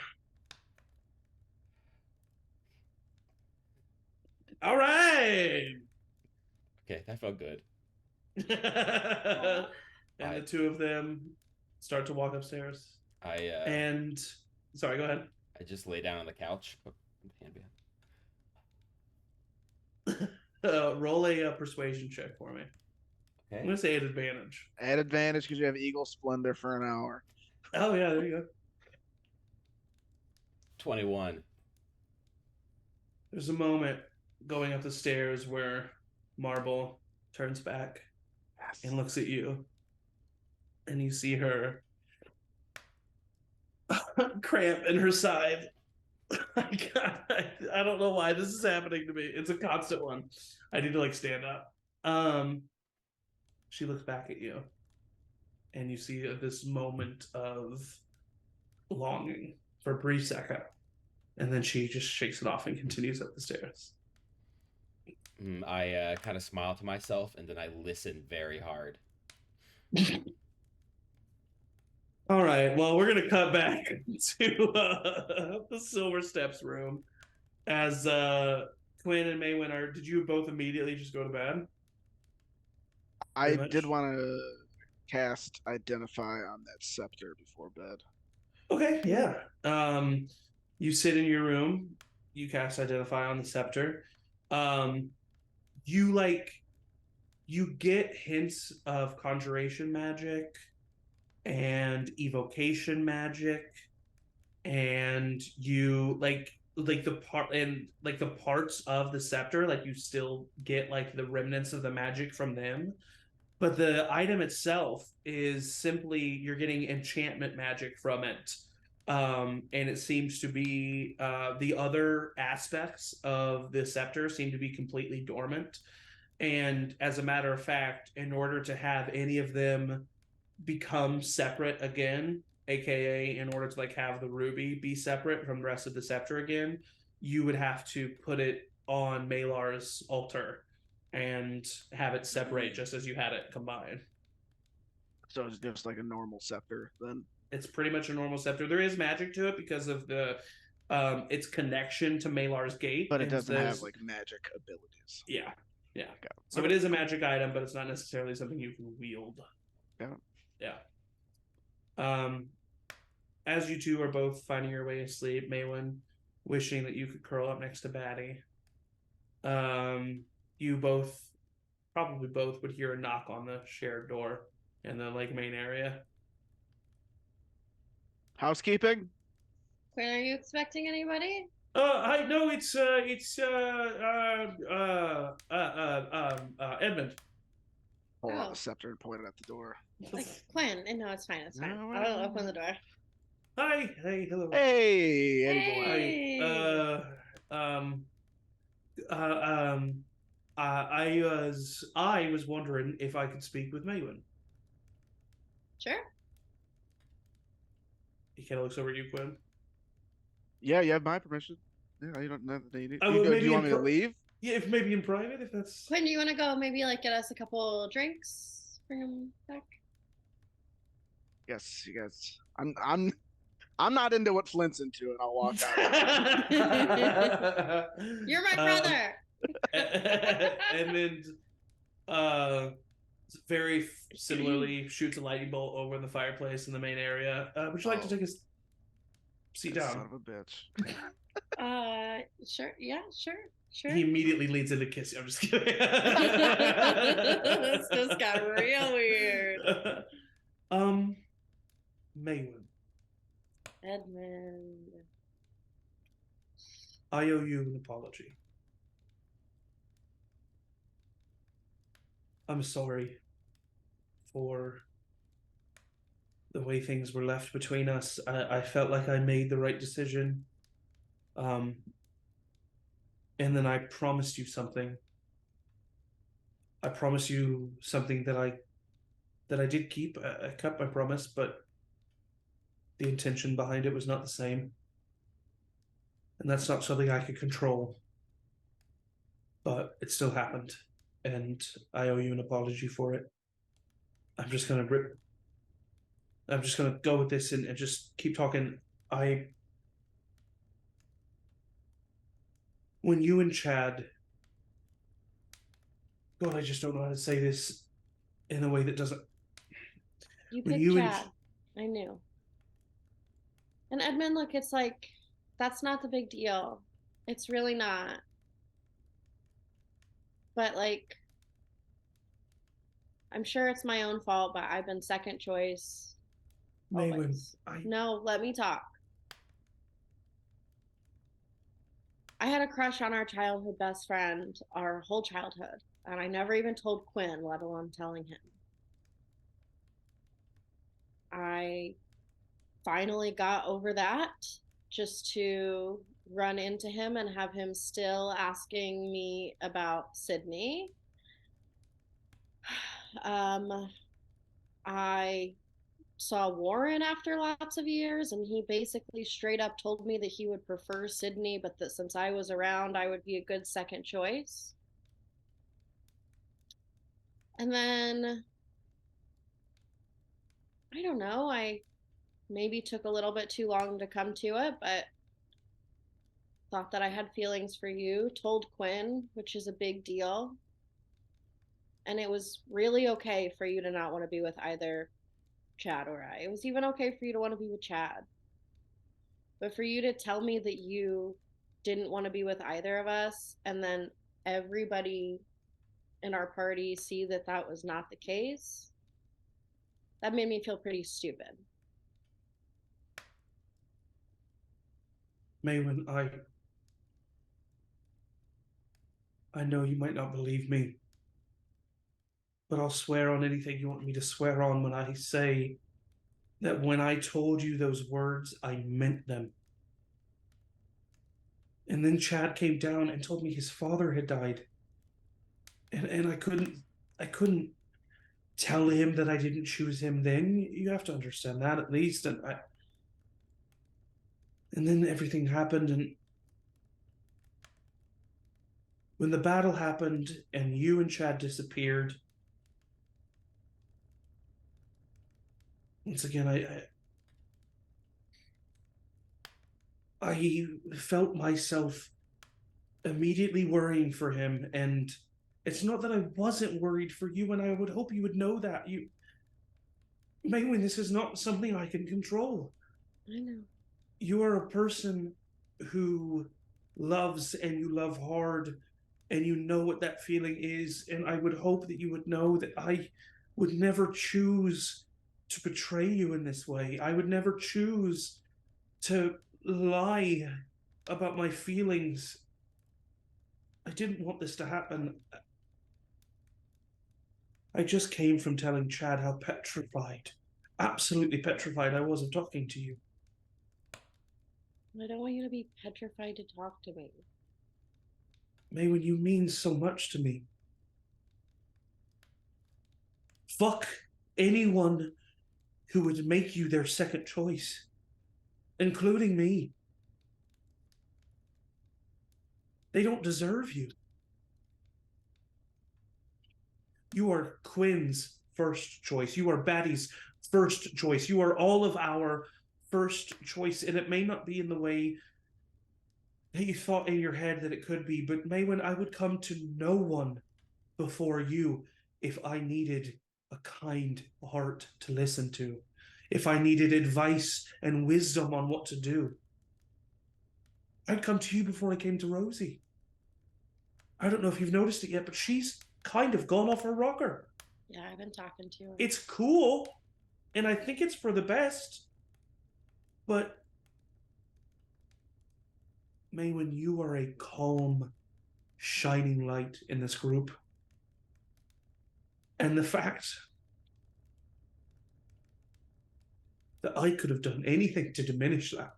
All right. Okay, that felt good. And the two of them start to walk upstairs. Sorry, go ahead. I just lay down on the couch. Put my hand behind. Roll a persuasion check for me. Okay. I'm gonna say at advantage. At advantage because you have Eagle Splendor for an hour. Oh yeah, there you go. 21. There's a moment going up the stairs where Marble turns back and looks at you, and you see her cramp in her side. God, I don't know why this is happening to me. It's a constant one. I need to stand up. She looks back at you, and you see this moment of longing for a brief second, and then she just shakes it off and continues up the stairs. I kind of smile to myself, and then I listen very hard. All right. Well, we're gonna cut back to the Silver Steps room as Quinn and Maywin are. Did you both immediately just go to bed? I did want to cast Identify on that scepter before bed. Okay. Yeah. You sit in your room. You cast Identify on the scepter. You get hints of conjuration magic and evocation magic, and you like the parts of the scepter, like you still get like the remnants of the magic from them, but the item itself is simply you're getting enchantment magic from it. And it seems to be the other aspects of the scepter seem to be completely dormant. And as a matter of fact, in order to have any of them become separate again, aka in order to like have the ruby be separate from the rest of the scepter again, you would have to put it on Malar's altar and have it separate just as you had it combined. So it's just like a normal scepter then? It's pretty much a normal scepter. There is magic to it because of the its connection to Malar's gate. But it doesn't have like magic abilities. Yeah. Yeah. So it is a magic item, but it's not necessarily something you can wield. Yeah. As you two are both finding your way asleep, Maywin wishing that you could curl up next to Batty. You probably both would hear a knock on the shared door in the like main area. Housekeeping? Quinn, are you expecting anybody? I know it's Edmund. Pull out the scepter and point it at the door. Like, Quinn, no, it's fine. It's fine. I'll open the door. Hi. Hey. Hello. Hey. Hey. I was wondering if I could speak with Maywin. Sure. He kind of looks over at you, Quinn. Yeah, you have my permission. Yeah, you don't know that you need. Do you want me to leave? Yeah, if maybe in private, if that's. Quinn, do you want to go? Maybe like get us a couple drinks, bring them back. Yes, you guys. I'm not into what Flint's into, and I'll walk out. You're my brother. And then, very similarly, shoots a lightning bolt over the fireplace in the main area. Would you like to take a seat down? Son of a bitch. Sure. Yeah, sure. He immediately leads into kissing. I'm just kidding. This just got real weird. Maywin. Edmund. I owe you an apology. I'm sorry for the way things were left between us. I felt like I made the right decision. And then I promised you something. I promised you something that I did keep. I kept my promise, but the intention behind it was not the same. And that's not something I could control. But it still happened. And I owe you an apology for it. I'm just gonna go with this and just keep talking. When you and Chad, God, I just don't know how to say this in a way that doesn't. You picked Chad. I knew. And Edmund, look, it's like, that's not the big deal. It's really not. But like, I'm sure it's my own fault, but I've been second choice. Maywin, No, let me talk. I had a crush on our childhood best friend, our whole childhood, and I never even told Quinn, let alone telling him. I finally got over that just to run into him and have him still asking me about Sydney. I saw Warren after lots of years, and he basically straight up told me that he would prefer Sydney, but that since I was around, I would be a good second choice. And then I don't know. I maybe took a little bit too long to come to it, but thought that I had feelings for you, told Quinn, which is a big deal. And it was really okay for you to not want to be with either Chad or I. It was even okay for you to want to be with Chad. But for you to tell me that you didn't want to be with either of us, and then everybody in our party see that that was not the case, that made me feel pretty stupid. Maywin, I know you might not believe me, but I'll swear on anything you want me to swear on when I say that when I told you those words, I meant them. And then Chad came down and told me his father had died. And I couldn't tell him that I didn't choose him then. You have to understand that at least. And then everything happened, and when the battle happened and you and Chad disappeared, once again, I felt myself immediately worrying for him, and it's not that I wasn't worried for you, and I would hope you would know that. Maywin, this is not something I can control. I know. You are a person who loves, and you love hard, and you know what that feeling is, and I would hope that you would know that I would never choose to betray you in this way. I would never choose to lie about my feelings. I didn't want this to happen. I just came from telling Chad how petrified, absolutely petrified I was of talking to you. I don't want you to be petrified to talk to me. Maywin, you mean so much to me. Fuck anyone who would make you their second choice, including me. They don't deserve you. You are Quinn's first choice. You are Batty's first choice. You are all of our first choice, and it may not be in the way that you thought in your head that it could be, but Maywin, I would come to no one before you if I needed a kind heart to listen to, if I needed advice and wisdom on what to do. I'd come to you before I came to Rosie. I don't know if you've noticed it yet, but she's kind of gone off her rocker. Yeah, I've been talking to her. It's cool, and I think it's for the best, but Maywin, you are a calm, shining light in this group. And the fact that I could have done anything to diminish that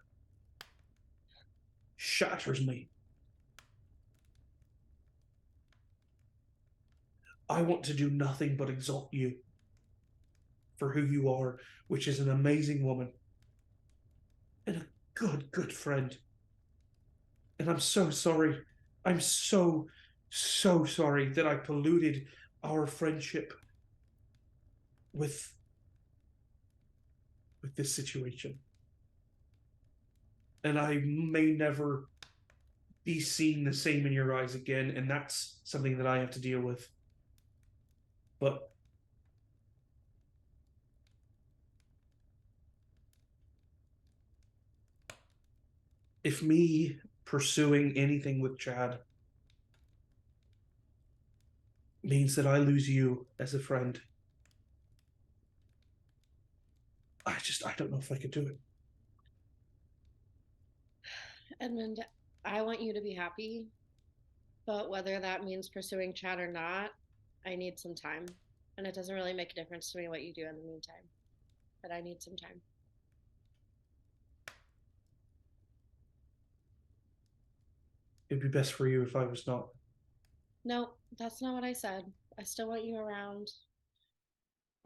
shatters me. I want to do nothing but exalt you for who you are, which is an amazing woman and a good friend. And I'm so sorry. I'm so sorry that I polluted our friendship with this situation. And I may never be seen the same in your eyes again, and that's something that I have to deal with. But if me pursuing anything with Chad means that I lose you as a friend, I don't know if I could do it. Edmund, I want you to be happy, but whether that means pursuing Chad or not, I need some time. And it doesn't really make a difference to me what you do in the meantime, but I need some time. It'd be best for you if I was not. No, that's not what I said. I still want you around.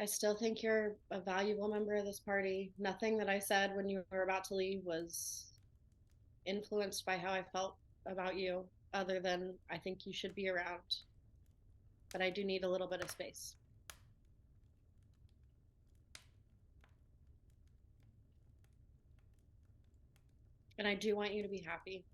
I still think you're a valuable member of this party. Nothing that I said when you were about to leave was influenced by how I felt about you, other than I think you should be around. But I do need a little bit of space. And I do want you to be happy.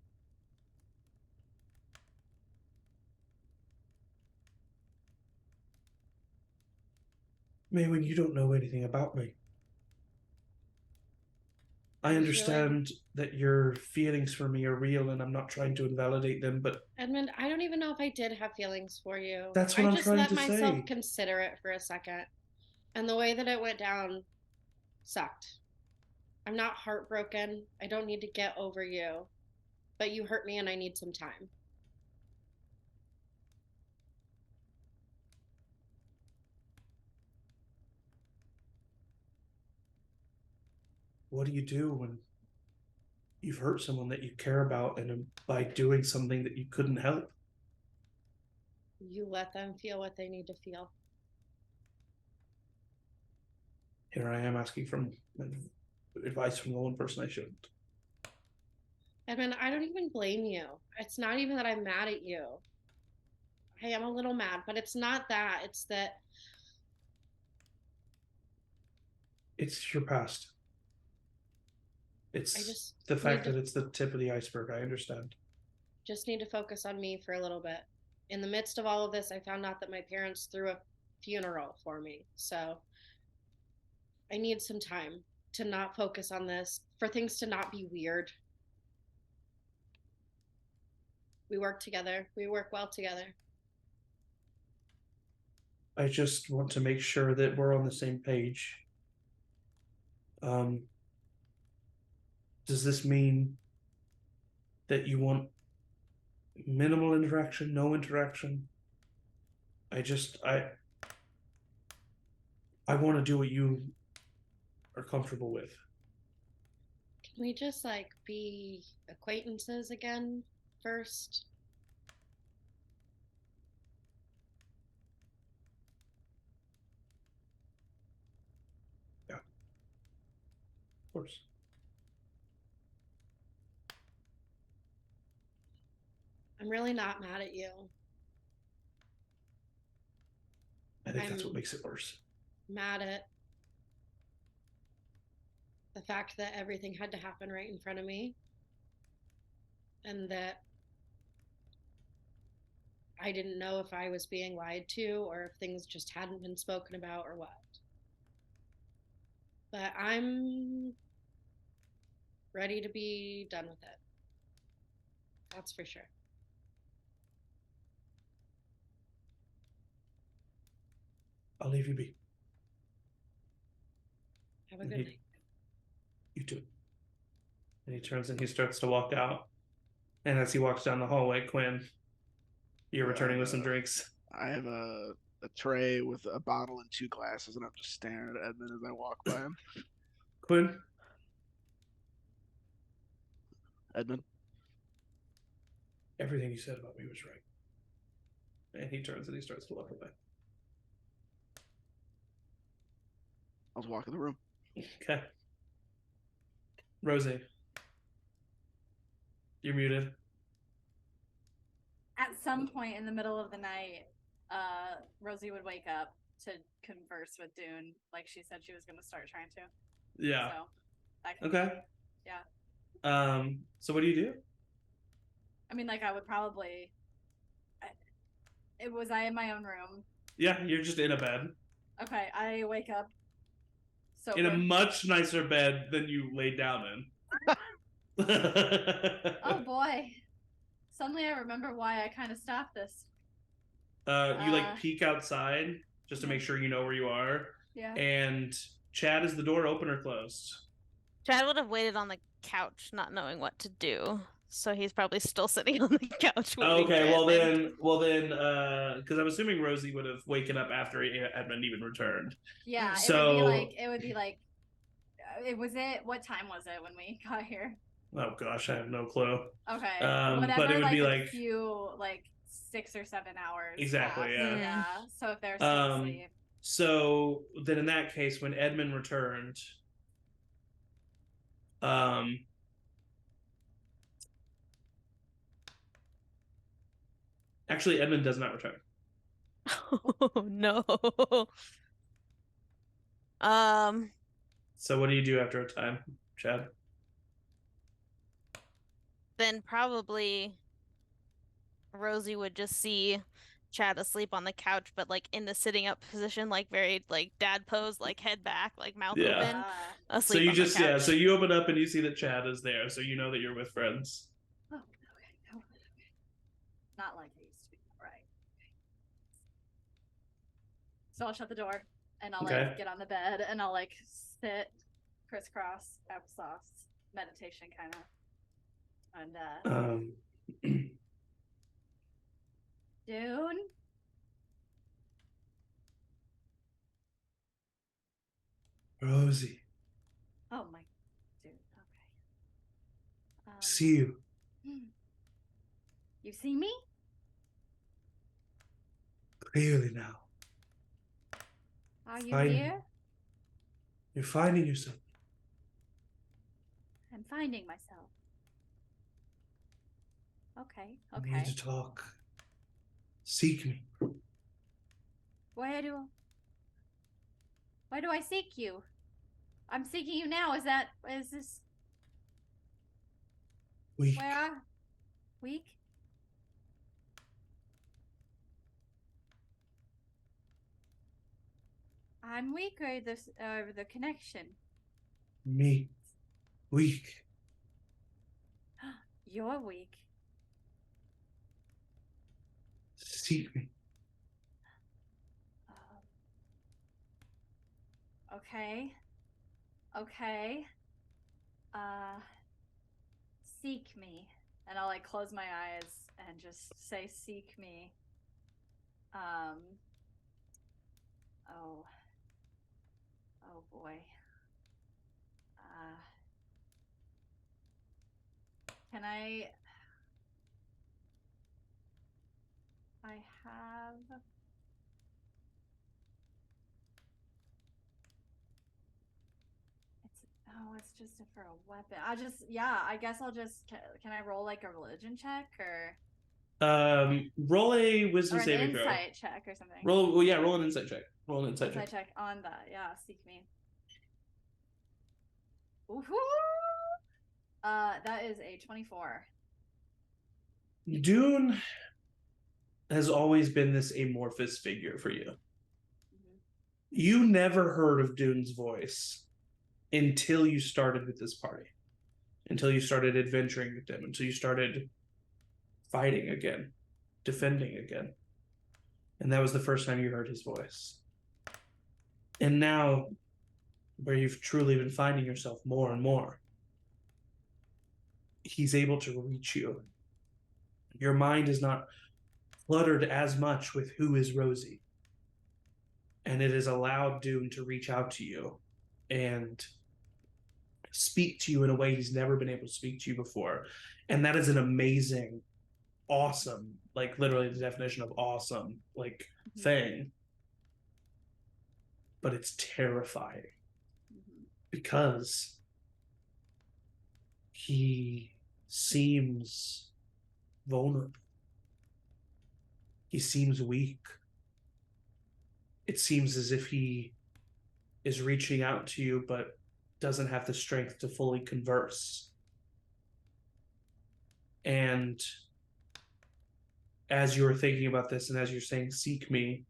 Maywin, you don't know anything about me. I understand that your feelings for me are real and I'm not trying to invalidate them, but... Edmund, I don't even know if I did have feelings for you. That's what I'm trying to say. I just let myself consider it for a second. And the way that it went down sucked. I'm not heartbroken. I don't need to get over you. But you hurt me and I need some time. What do you do when you've hurt someone that you care about and by doing something that you couldn't help? You let them feel what they need to feel. Here I am asking for advice from the one person I shouldn't. Edmund, I don't even blame you. It's not even that I'm mad at you. I am a little mad, but it's not that. It's that... It's your past. It's the fact that it's the tip of the iceberg. I understand. Just need to focus on me for a little bit. In the midst of all of this, I found out that my parents threw a funeral for me. So I need some time to not focus on this, for things to not be weird. We work together. We work well together. I just want to make sure that we're on the same page. Does this mean that you want minimal interaction, no interaction? I want to do what you are comfortable with. Can we just like be acquaintances again first? Yeah. Of course. I'm really not mad at you. I think that's what makes it worse. Mad at the fact that everything had to happen right in front of me. And that I didn't know if I was being lied to or if things just hadn't been spoken about or what. But I'm ready to be done with it. That's for sure. I'll leave you be. Have a good night. You too. And he turns and he starts to walk out. And as he walks down the hallway, Quinn, you're returning with some drinks. I have a tray with a bottle and 2 glasses, and I'm just staring at Edmund as I walk by him. Quinn? Edmund? Everything you said about me was right. And he turns and he starts to walk away. I'll just walk in the room. Okay. Rosie. You're muted. At some point in the middle of the night, Rosie would wake up to converse with Dune, like she said she was going to start trying to. Yeah. So, okay. Yeah. So what do you do? I mean, like, I would probably... Was I in my own room? Yeah, you're just in a bed. Okay, I wake up. In a much nicer bed than you laid down in. Oh boy. Suddenly I remember why I kind of stopped this. You like peek outside just to make sure you know where you are. Yeah. And Chad, is the door open or closed? Chad would have waited on the couch not knowing what to do. So he's probably still sitting on the couch. Okay, well then, because I'm assuming Rosie would have waken up after Edmund even returned. Yeah, so it would be like, what time was it when we got here? Oh gosh, I have no clue. Okay, whatever, but it would be like a few 6 or 7 hours. Exactly. Past. Yeah. So if they're still asleep. So then, in that case, when Edmund returned, actually, Edmund does not return. Oh no. So what do you do after a time, Chad? then probably Rosie would just see Chad asleep on the couch, but like in the sitting up position, like very like dad pose, like head back, like mouth open, asleep on the couch. So you open up and you see that Chad is there, so you know that you're with friends. Oh, okay. Not like it used to be, right? So I'll shut the door and I'll like get on the bed and I'll like sit crisscross, applesauce, meditation kind of, and Dune. Rosie. Oh my, dude. Okay. See you. You see me? Clearly now. Are you here? You're finding yourself. I'm finding myself. Okay. We need to talk. Seek me. Where do I seek you? I'm seeking you now. Is this weak? Weak? I'm weak, or the connection? Me. Weak. You're weak. Seek me. Okay. Seek me. And I'll like close my eyes and just say seek me. Oh boy. Can I have it's just for a weapon. I guess I'll just can I roll like a religion check or roll a wisdom saving throw. Insight check or something. Roll an insight check. Roll an insight check. On that. Yeah, seek me. Ooh. That is a 24. Dune has always been this amorphous figure for you. Mm-hmm. You never heard of Dune's voice until you started with this party, until you started adventuring with them, until you started fighting again, defending again. And that was the first time you heard his voice. And now, where you've truly been finding yourself more and more, he's able to reach you. Your mind is not cluttered as much with who is Rosie. And it has allowed Dune to reach out to you and speak to you in a way he's never been able to speak to you before. And that is an amazing, awesome, like literally the definition of awesome, like thing. But it's terrifying because he seems vulnerable. He seems weak. It seems as if he is reaching out to you, but doesn't have the strength to fully converse. And as you're thinking about this, and as you're saying, seek me,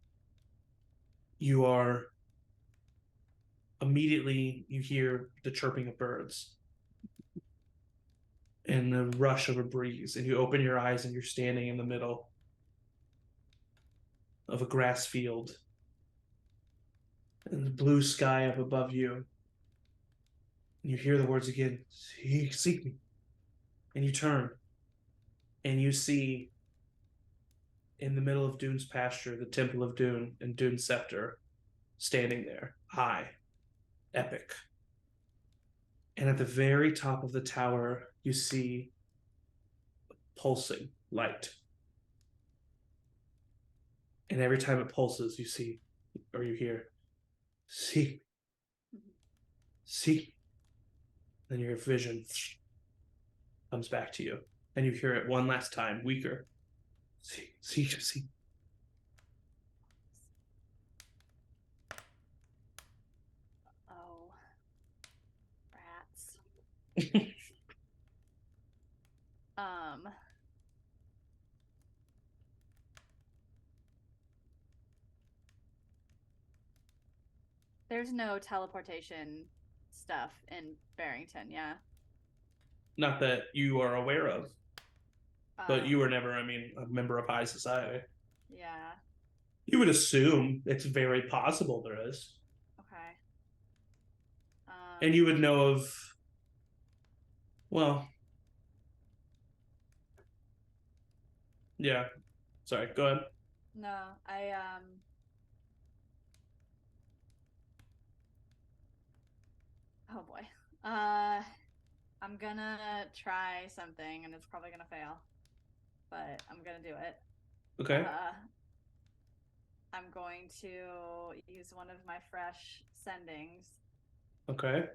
you are immediately, you hear the chirping of birds and the rush of a breeze, and you open your eyes and you're standing in the middle of a grass field and the blue sky up above you. And you hear the words again, seek me. And you turn and you see in the middle of Dune's pasture, the Temple of Dune and Dune's scepter standing there, high, epic. And at the very top of the tower, you see pulsing light. And every time it pulses, you see, or you hear, seek me. Seek me. Then your vision comes back to you. And you hear it one last time, weaker. Seek. Oh, rats. There's no teleportation stuff in Barrington, yeah. Not that you are aware of. But you were never, I mean, a member of high society. Yeah. You would assume it's very possible there is. Okay. And you would know of, well, yeah. Sorry, go ahead. No, oh boy. I'm gonna try something and it's probably gonna fail. But I'm gonna do it. Okay. I'm going to use one of my fresh sendings. Okay.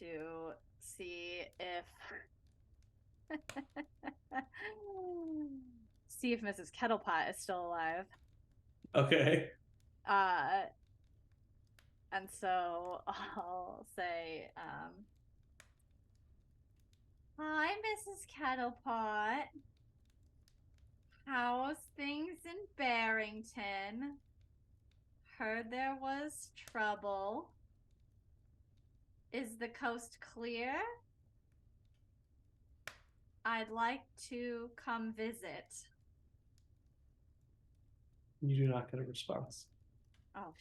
To see if see if Mrs. Kettlepot is still alive. Okay. And so I'll say, hi, Mrs. Kettlepot. How's things in Barrington? Heard there was trouble. Is the coast clear? I'd like to come visit. You do not get a response. Oh,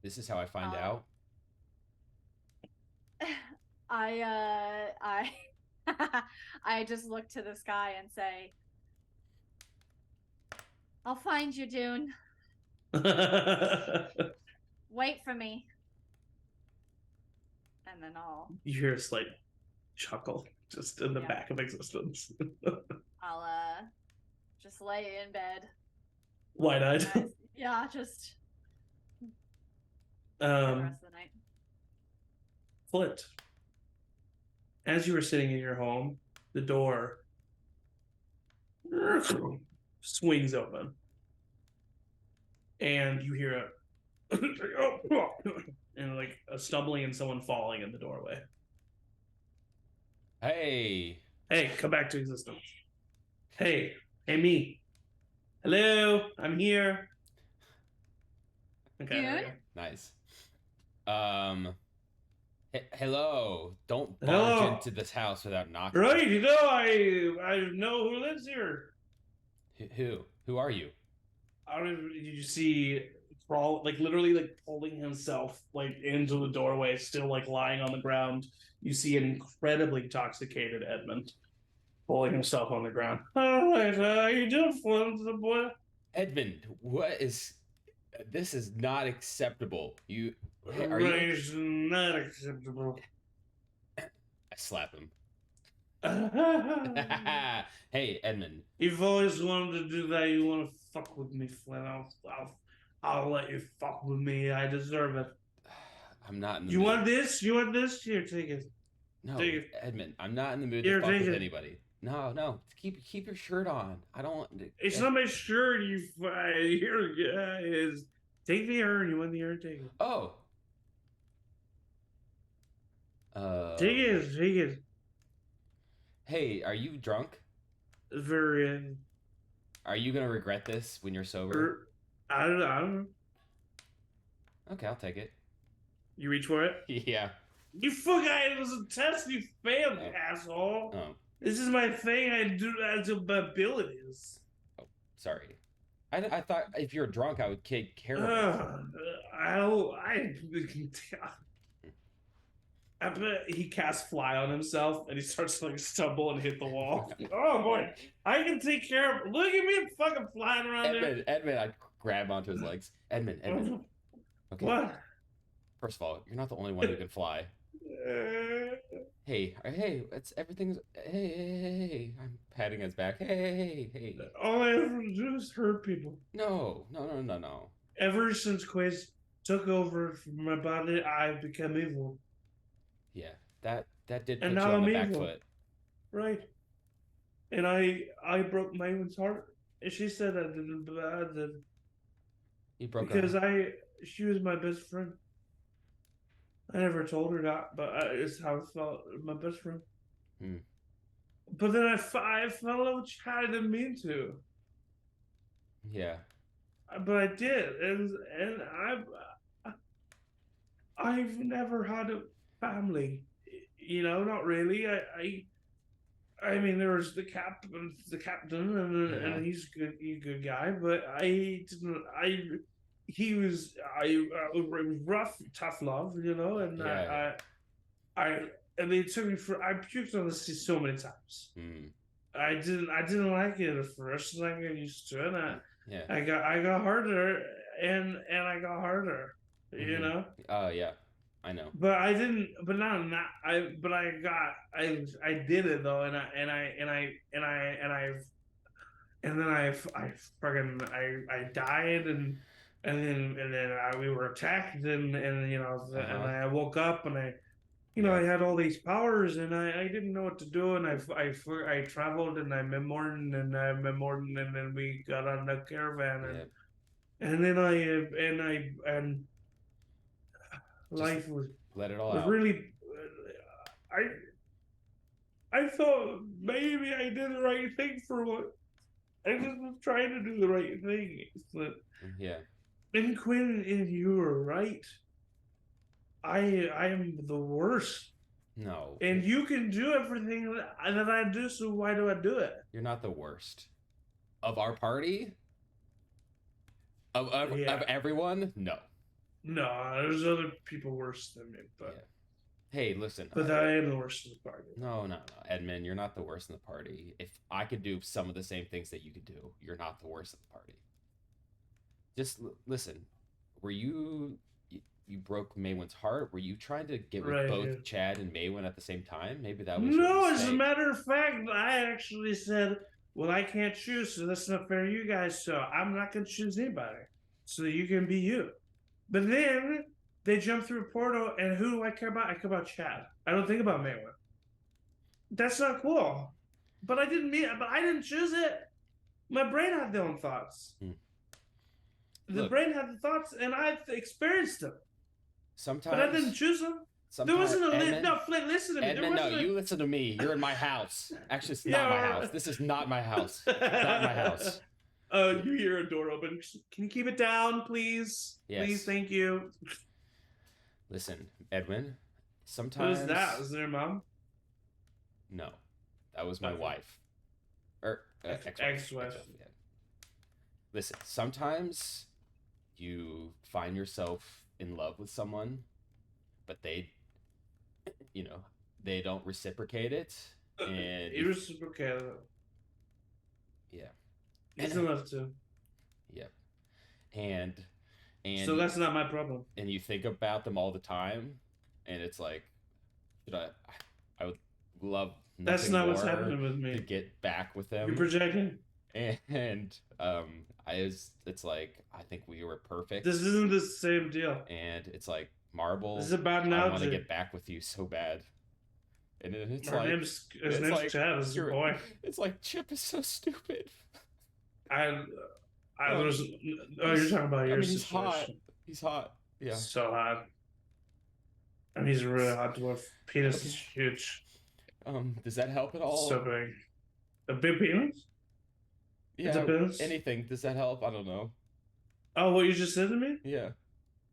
This is how I find out. I just look to the sky and say, I'll find you, Dune. Wait for me. And then You hear a slight chuckle just in the back of existence. I'll just lay in bed. Wide-eyed. Yeah, just the rest of the night. Flit. As you were sitting in your home, the door swings open. And you hear and like a stumbling and someone falling in the doorway. Hey, come back to existence. Hey, me. Hello, I'm here. Okay, there we go. Nice. Hello. Don't barge into this house without knocking. Right, I know who lives here. Who are you? You see literally pulling himself into the doorway, still lying on the ground. You see an incredibly intoxicated Edmund pulling himself on the ground. All right, how you doing, boy? Edmund, this is not acceptable. Are you not acceptable? I slap him. Hey, Edmund. You've always wanted to do that. You want to fuck with me, Flynn. I'll let you fuck with me. I deserve it. I'm not in the mood. mood. Want this? You want this? Here, take it. No, take it. Edmund, I'm not in the mood to fuck with anybody. No. Keep your shirt on. I don't want to... It's not my shirt, you here, guys. Take the urn. You want the urn? Take it. Oh. Take it. Hey, are you drunk? Very. Are you gonna regret this when you're sober? I don't know. Okay, I'll take it. You reach for it? Yeah. You forgot it was a test. You failed, asshole. Oh. This is my thing. I do as my abilities. Oh, sorry. I thought if you're drunk, I would take care of it. I bet he casts fly on himself and he starts to stumble and hit the wall. Oh boy, I can take care of. Look at me, fucking flying around there. Edmund, I grab onto his legs. Edmund. Okay. What? First of all, you're not the only one who can fly. Hey, it's everything's. Hey, I'm patting his back. Hey. All I ever do is hurt people. No. Ever since Quiz took over from my body, I've become evil. Yeah, that did put you on the back foot. Right. And I broke Maywen's heart. And she said I didn't, but I did. You broke her heart? She was my best friend. I never told her that, but it's how I felt. My best friend. But then I fell in love with you. I didn't mean to. Yeah. But I did, and I've never had a family. You know, not really. I mean, there was the captain, and he's a good guy. But I didn't. He was rough, tough love, you know, and I and it took me for I puked on the sea so many times. I didn't like it at first, and I got used to it. And I got harder, and I got harder, you know. Oh yeah, I know. But I didn't. But not I. But I did it though, and then I fucking I died, and then we were attacked, and you know, and I woke up, and I had all these powers, and I didn't know what to do, and I traveled, and I memorized, and then we got on the caravan, and then life was let it all out. Really, I thought maybe I did the right thing for what I just was trying to do the right thing. But, and Quinn, and you were right. I am the worst. No. And you can do everything that I do, so why do I do it? You're not the worst. Of our party? Of everyone? No. No, there's other people worse than me, but... Hey, listen. But I am the worst in the party. No. Edmund, you're not the worst in the party. If I could do some of the same things that you could do, you're not the worst in the party. Just listen. Were you broke Maywin's heart? Were you trying to get with both Chad and Maywin at the same time? Maybe that was No, as a matter of fact, I actually said, well, I can't choose, so that's not fair to you guys, so I'm not going to choose anybody. So you can be you. But then they jump through a portal, and who do I care about? I care about Chad. I don't think about Maywin. That's not cool. But I didn't choose it. My brain had their own thoughts. The brain had the thoughts, and I experienced them. Sometimes, but I didn't choose them. There wasn't no, Flint, listen to me. Edmund, no, you listen to me. You're in my house. Actually, it's not my house. This is not my house. It's not my house. You hear a door open. Can you keep it down, please? Yes. Please, thank you. Listen, Edwin, sometimes... Who's that? Was there a mom? No. That was my wife. Or ex-wife. Yeah. Listen, sometimes you find yourself in love with someone, but they don't reciprocate it, and you reciprocate it. Yeah. He's in love too. Yep. And so that's not my problem. And you think about them all the time, and it's like, I would love that's not what's happening with me. To get back with them. You're projecting. And it's like, I think we were perfect. This isn't the same deal. And it's like, Marble, this is about an I want to get back with you so bad. And then it's his name's like, Chad, this is a boy. It's like, Chip is so stupid. you're talking about your situation. He's hot. Yeah. So hot. I mean, he's a really hot dwarf. Penis is huge. Does that help at all? So big. A big penis? Yeah, anything. Does that help? I don't know. Oh, what you just said to me? Yeah.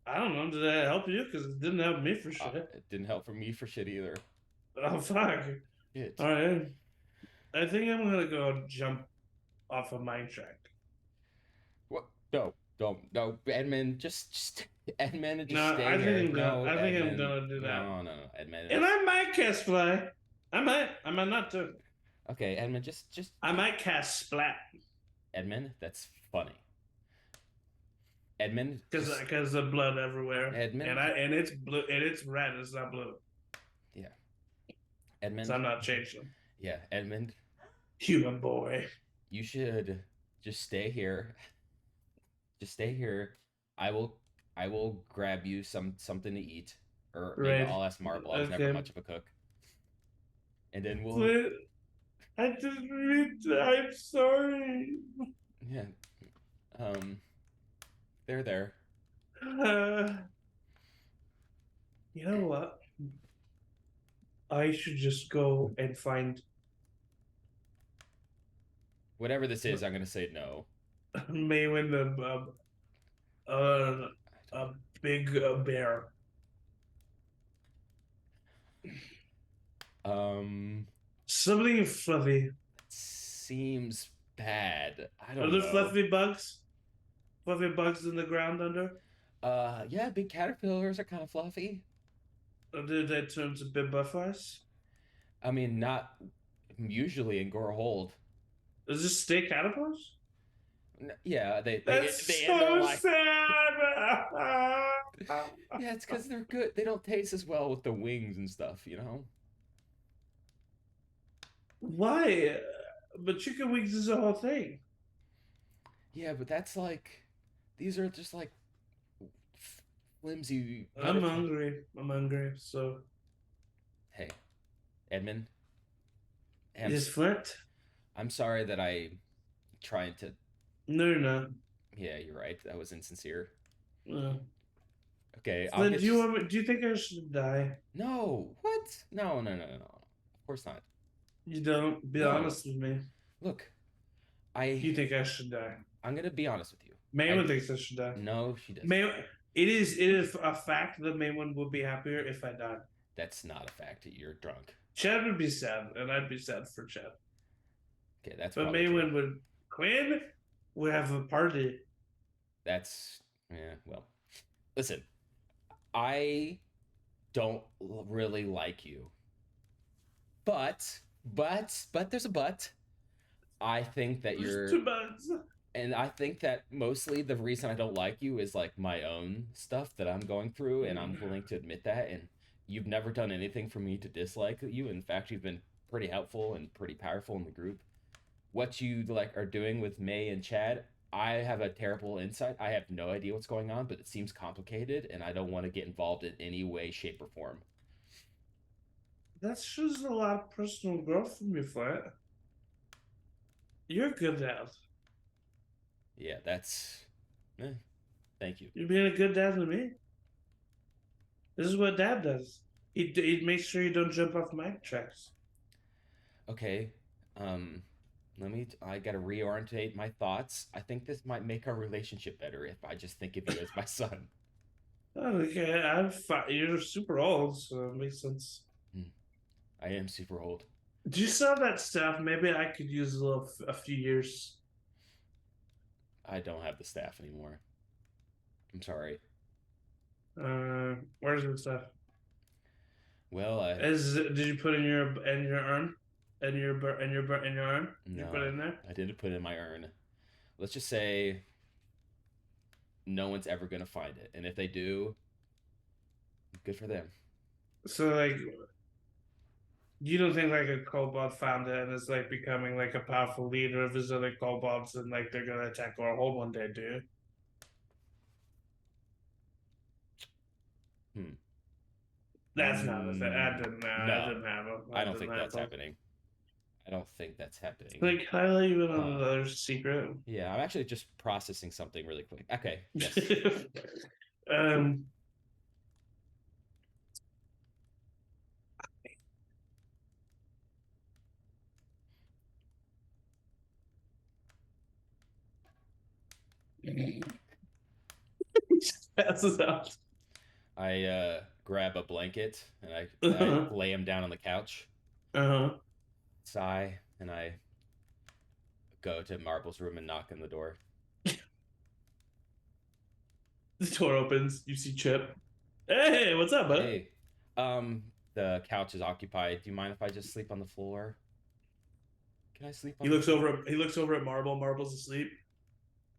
I don't know. Did that help you? Because it didn't help me for shit. It didn't help for me for shit either. Oh, fuck. All right. I think I'm going to go jump off a mine shack. What? No. Edmund, just Edmund, and just stay I here. Think I'm gonna do that. No, Edmund. And I might cast fly. I might not do. Okay, Edmund, just. I might cast splat. Edmund, that's funny. Edmund, because the blood everywhere. Edmund, and it's blue, and it's red. It's not blue. Yeah. Edmund. So I'm not changing. Yeah, Edmund. Human boy. You should just stay here. Just stay here. I will grab you something to eat, or maybe I'll ask Marble. I was never much of a cook. And then we'll. I didn't mean to. I'm sorry. Yeah. They're there. You know what? I should just go and find. Whatever this is, I'm gonna say no. Maywin a big bear. Something fluffy. Seems bad. I Are don't there know. fluffy bugs? Fluffy bugs in the ground under? Yeah, big caterpillars are kind of fluffy. Or did they turn to big butterflies? I mean, not usually in Gorehold. Is this stay caterpillars? Yeah, they That's end their so life. sad. Yeah, it's because they're good. They don't taste as well with the wings and stuff, you know? Why? But chicken wings is a whole thing. Yeah, but that's like, these are just like flimsy. I'm hungry. So. Hey, Edmund. Is Flint? I'm sorry that I trying to. No, you're not. Yeah, you're right. That was insincere. No. Okay. Flint, do you think I should die? No. What? No. Of course not. You don't. Be honest with me. Look, You think I should die? I'm gonna be honest with you. Maywen thinks I should die. No, she doesn't. It is a fact that Maywen would be happier if I died. That's not a fact. You're drunk. Chad would be sad, and I'd be sad for Chad. Okay, that's. But Maywen would. Quinn would have a party. That's well. Listen, I don't really like you. But there's a but. I think that you're. Too buts. And I think that mostly the reason I don't like you is like my own stuff that I'm going through, and I'm willing to admit that. And you've never done anything for me to dislike you. In fact, you've been pretty helpful and pretty powerful in the group. What you like are doing with May and Chad, I have a terrible insight. I have no idea what's going on, but it seems complicated, and I don't want to get involved in any way, shape, or form. That shows a lot of personal growth from you, Flint. You're a good dad. Yeah, that's. Thank you. You're being a good dad to me. This is what Dad does. He makes sure you don't jump off mic tracks. Okay. I gotta reorientate my thoughts. I think this might make our relationship better if I just think of you as my son. Okay, you're super old, so it makes sense. I am super old. Do you sell that stuff? Maybe I could use a few years. I don't have the staff anymore. I'm sorry. Where's the stuff? Well, did you put in your urn? In your urn? Did you put it in there? I didn't put it in my urn. Let's just say no one's ever gonna find it, and if they do, good for them. So like, you don't think like a kobold found it and is like becoming like a powerful leader of his other kobolds, and like they're gonna attack our hole one day, do you? That's not a thing. I didn't happen. I don't think that's happening. I don't think that's happening. Like, can I let you in on another secret? Yeah, I'm actually just processing something really quick. Okay. Yes. He passes out. I grab a blanket and I lay him down on the couch. Sigh, and I go to Marble's room and knock on the door. The door opens. You see Chip. Hey, what's up, bud? Hey, the couch is occupied. Do you mind if I just sleep on the floor? Can I sleep on He looks over at Marble. Marble's asleep.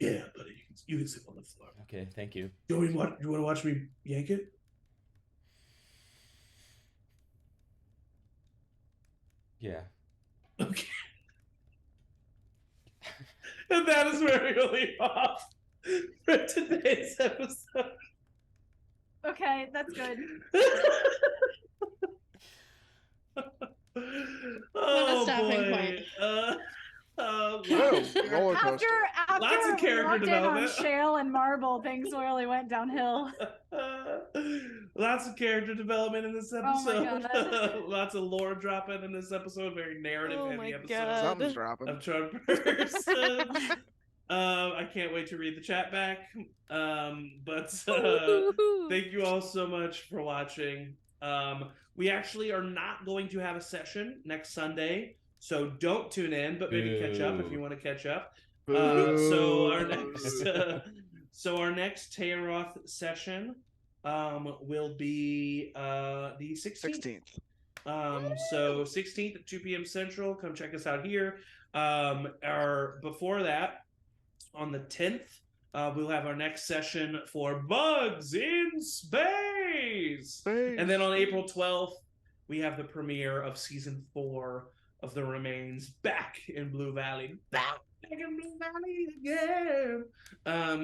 Yeah, buddy, you can sleep on the floor. Okay, thank you. You want to watch me yank it? Yeah. Okay. And that is where we leave off for today's episode. Okay, that's good. What a stopping point. Roller coaster. After Lots of character development. On Shale and Marble, things really went downhill. Lots of character development in this episode. Oh my God. Lots of lore dropping in this episode. Very narrative heavy episode. God. Something's dropping. Of Trump person. I can't wait to read the chat back. But thank you all so much for watching. We actually are not going to have a session next Sunday, so don't tune in, but maybe catch up if you want to catch up. So our next Tayaroth session will be the 16th. So 16th at 2 p.m. Central. Come check us out here. Before that, on the 10th, we'll have our next session for Bugs in Space. And then on April 12th, we have the premiere of season 4 of The Remains back in Blue Valley. Back in Blue Valley again.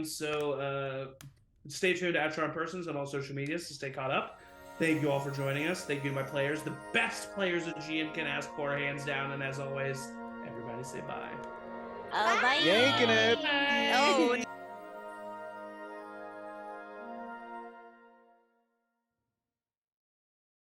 So stay tuned to Atron Persons on all social medias to stay caught up. Thank you all for joining us. Thank you to my players, the best players a GM can ask for, hands down. And as always, everybody say bye. Bye. Yanking it. Oh.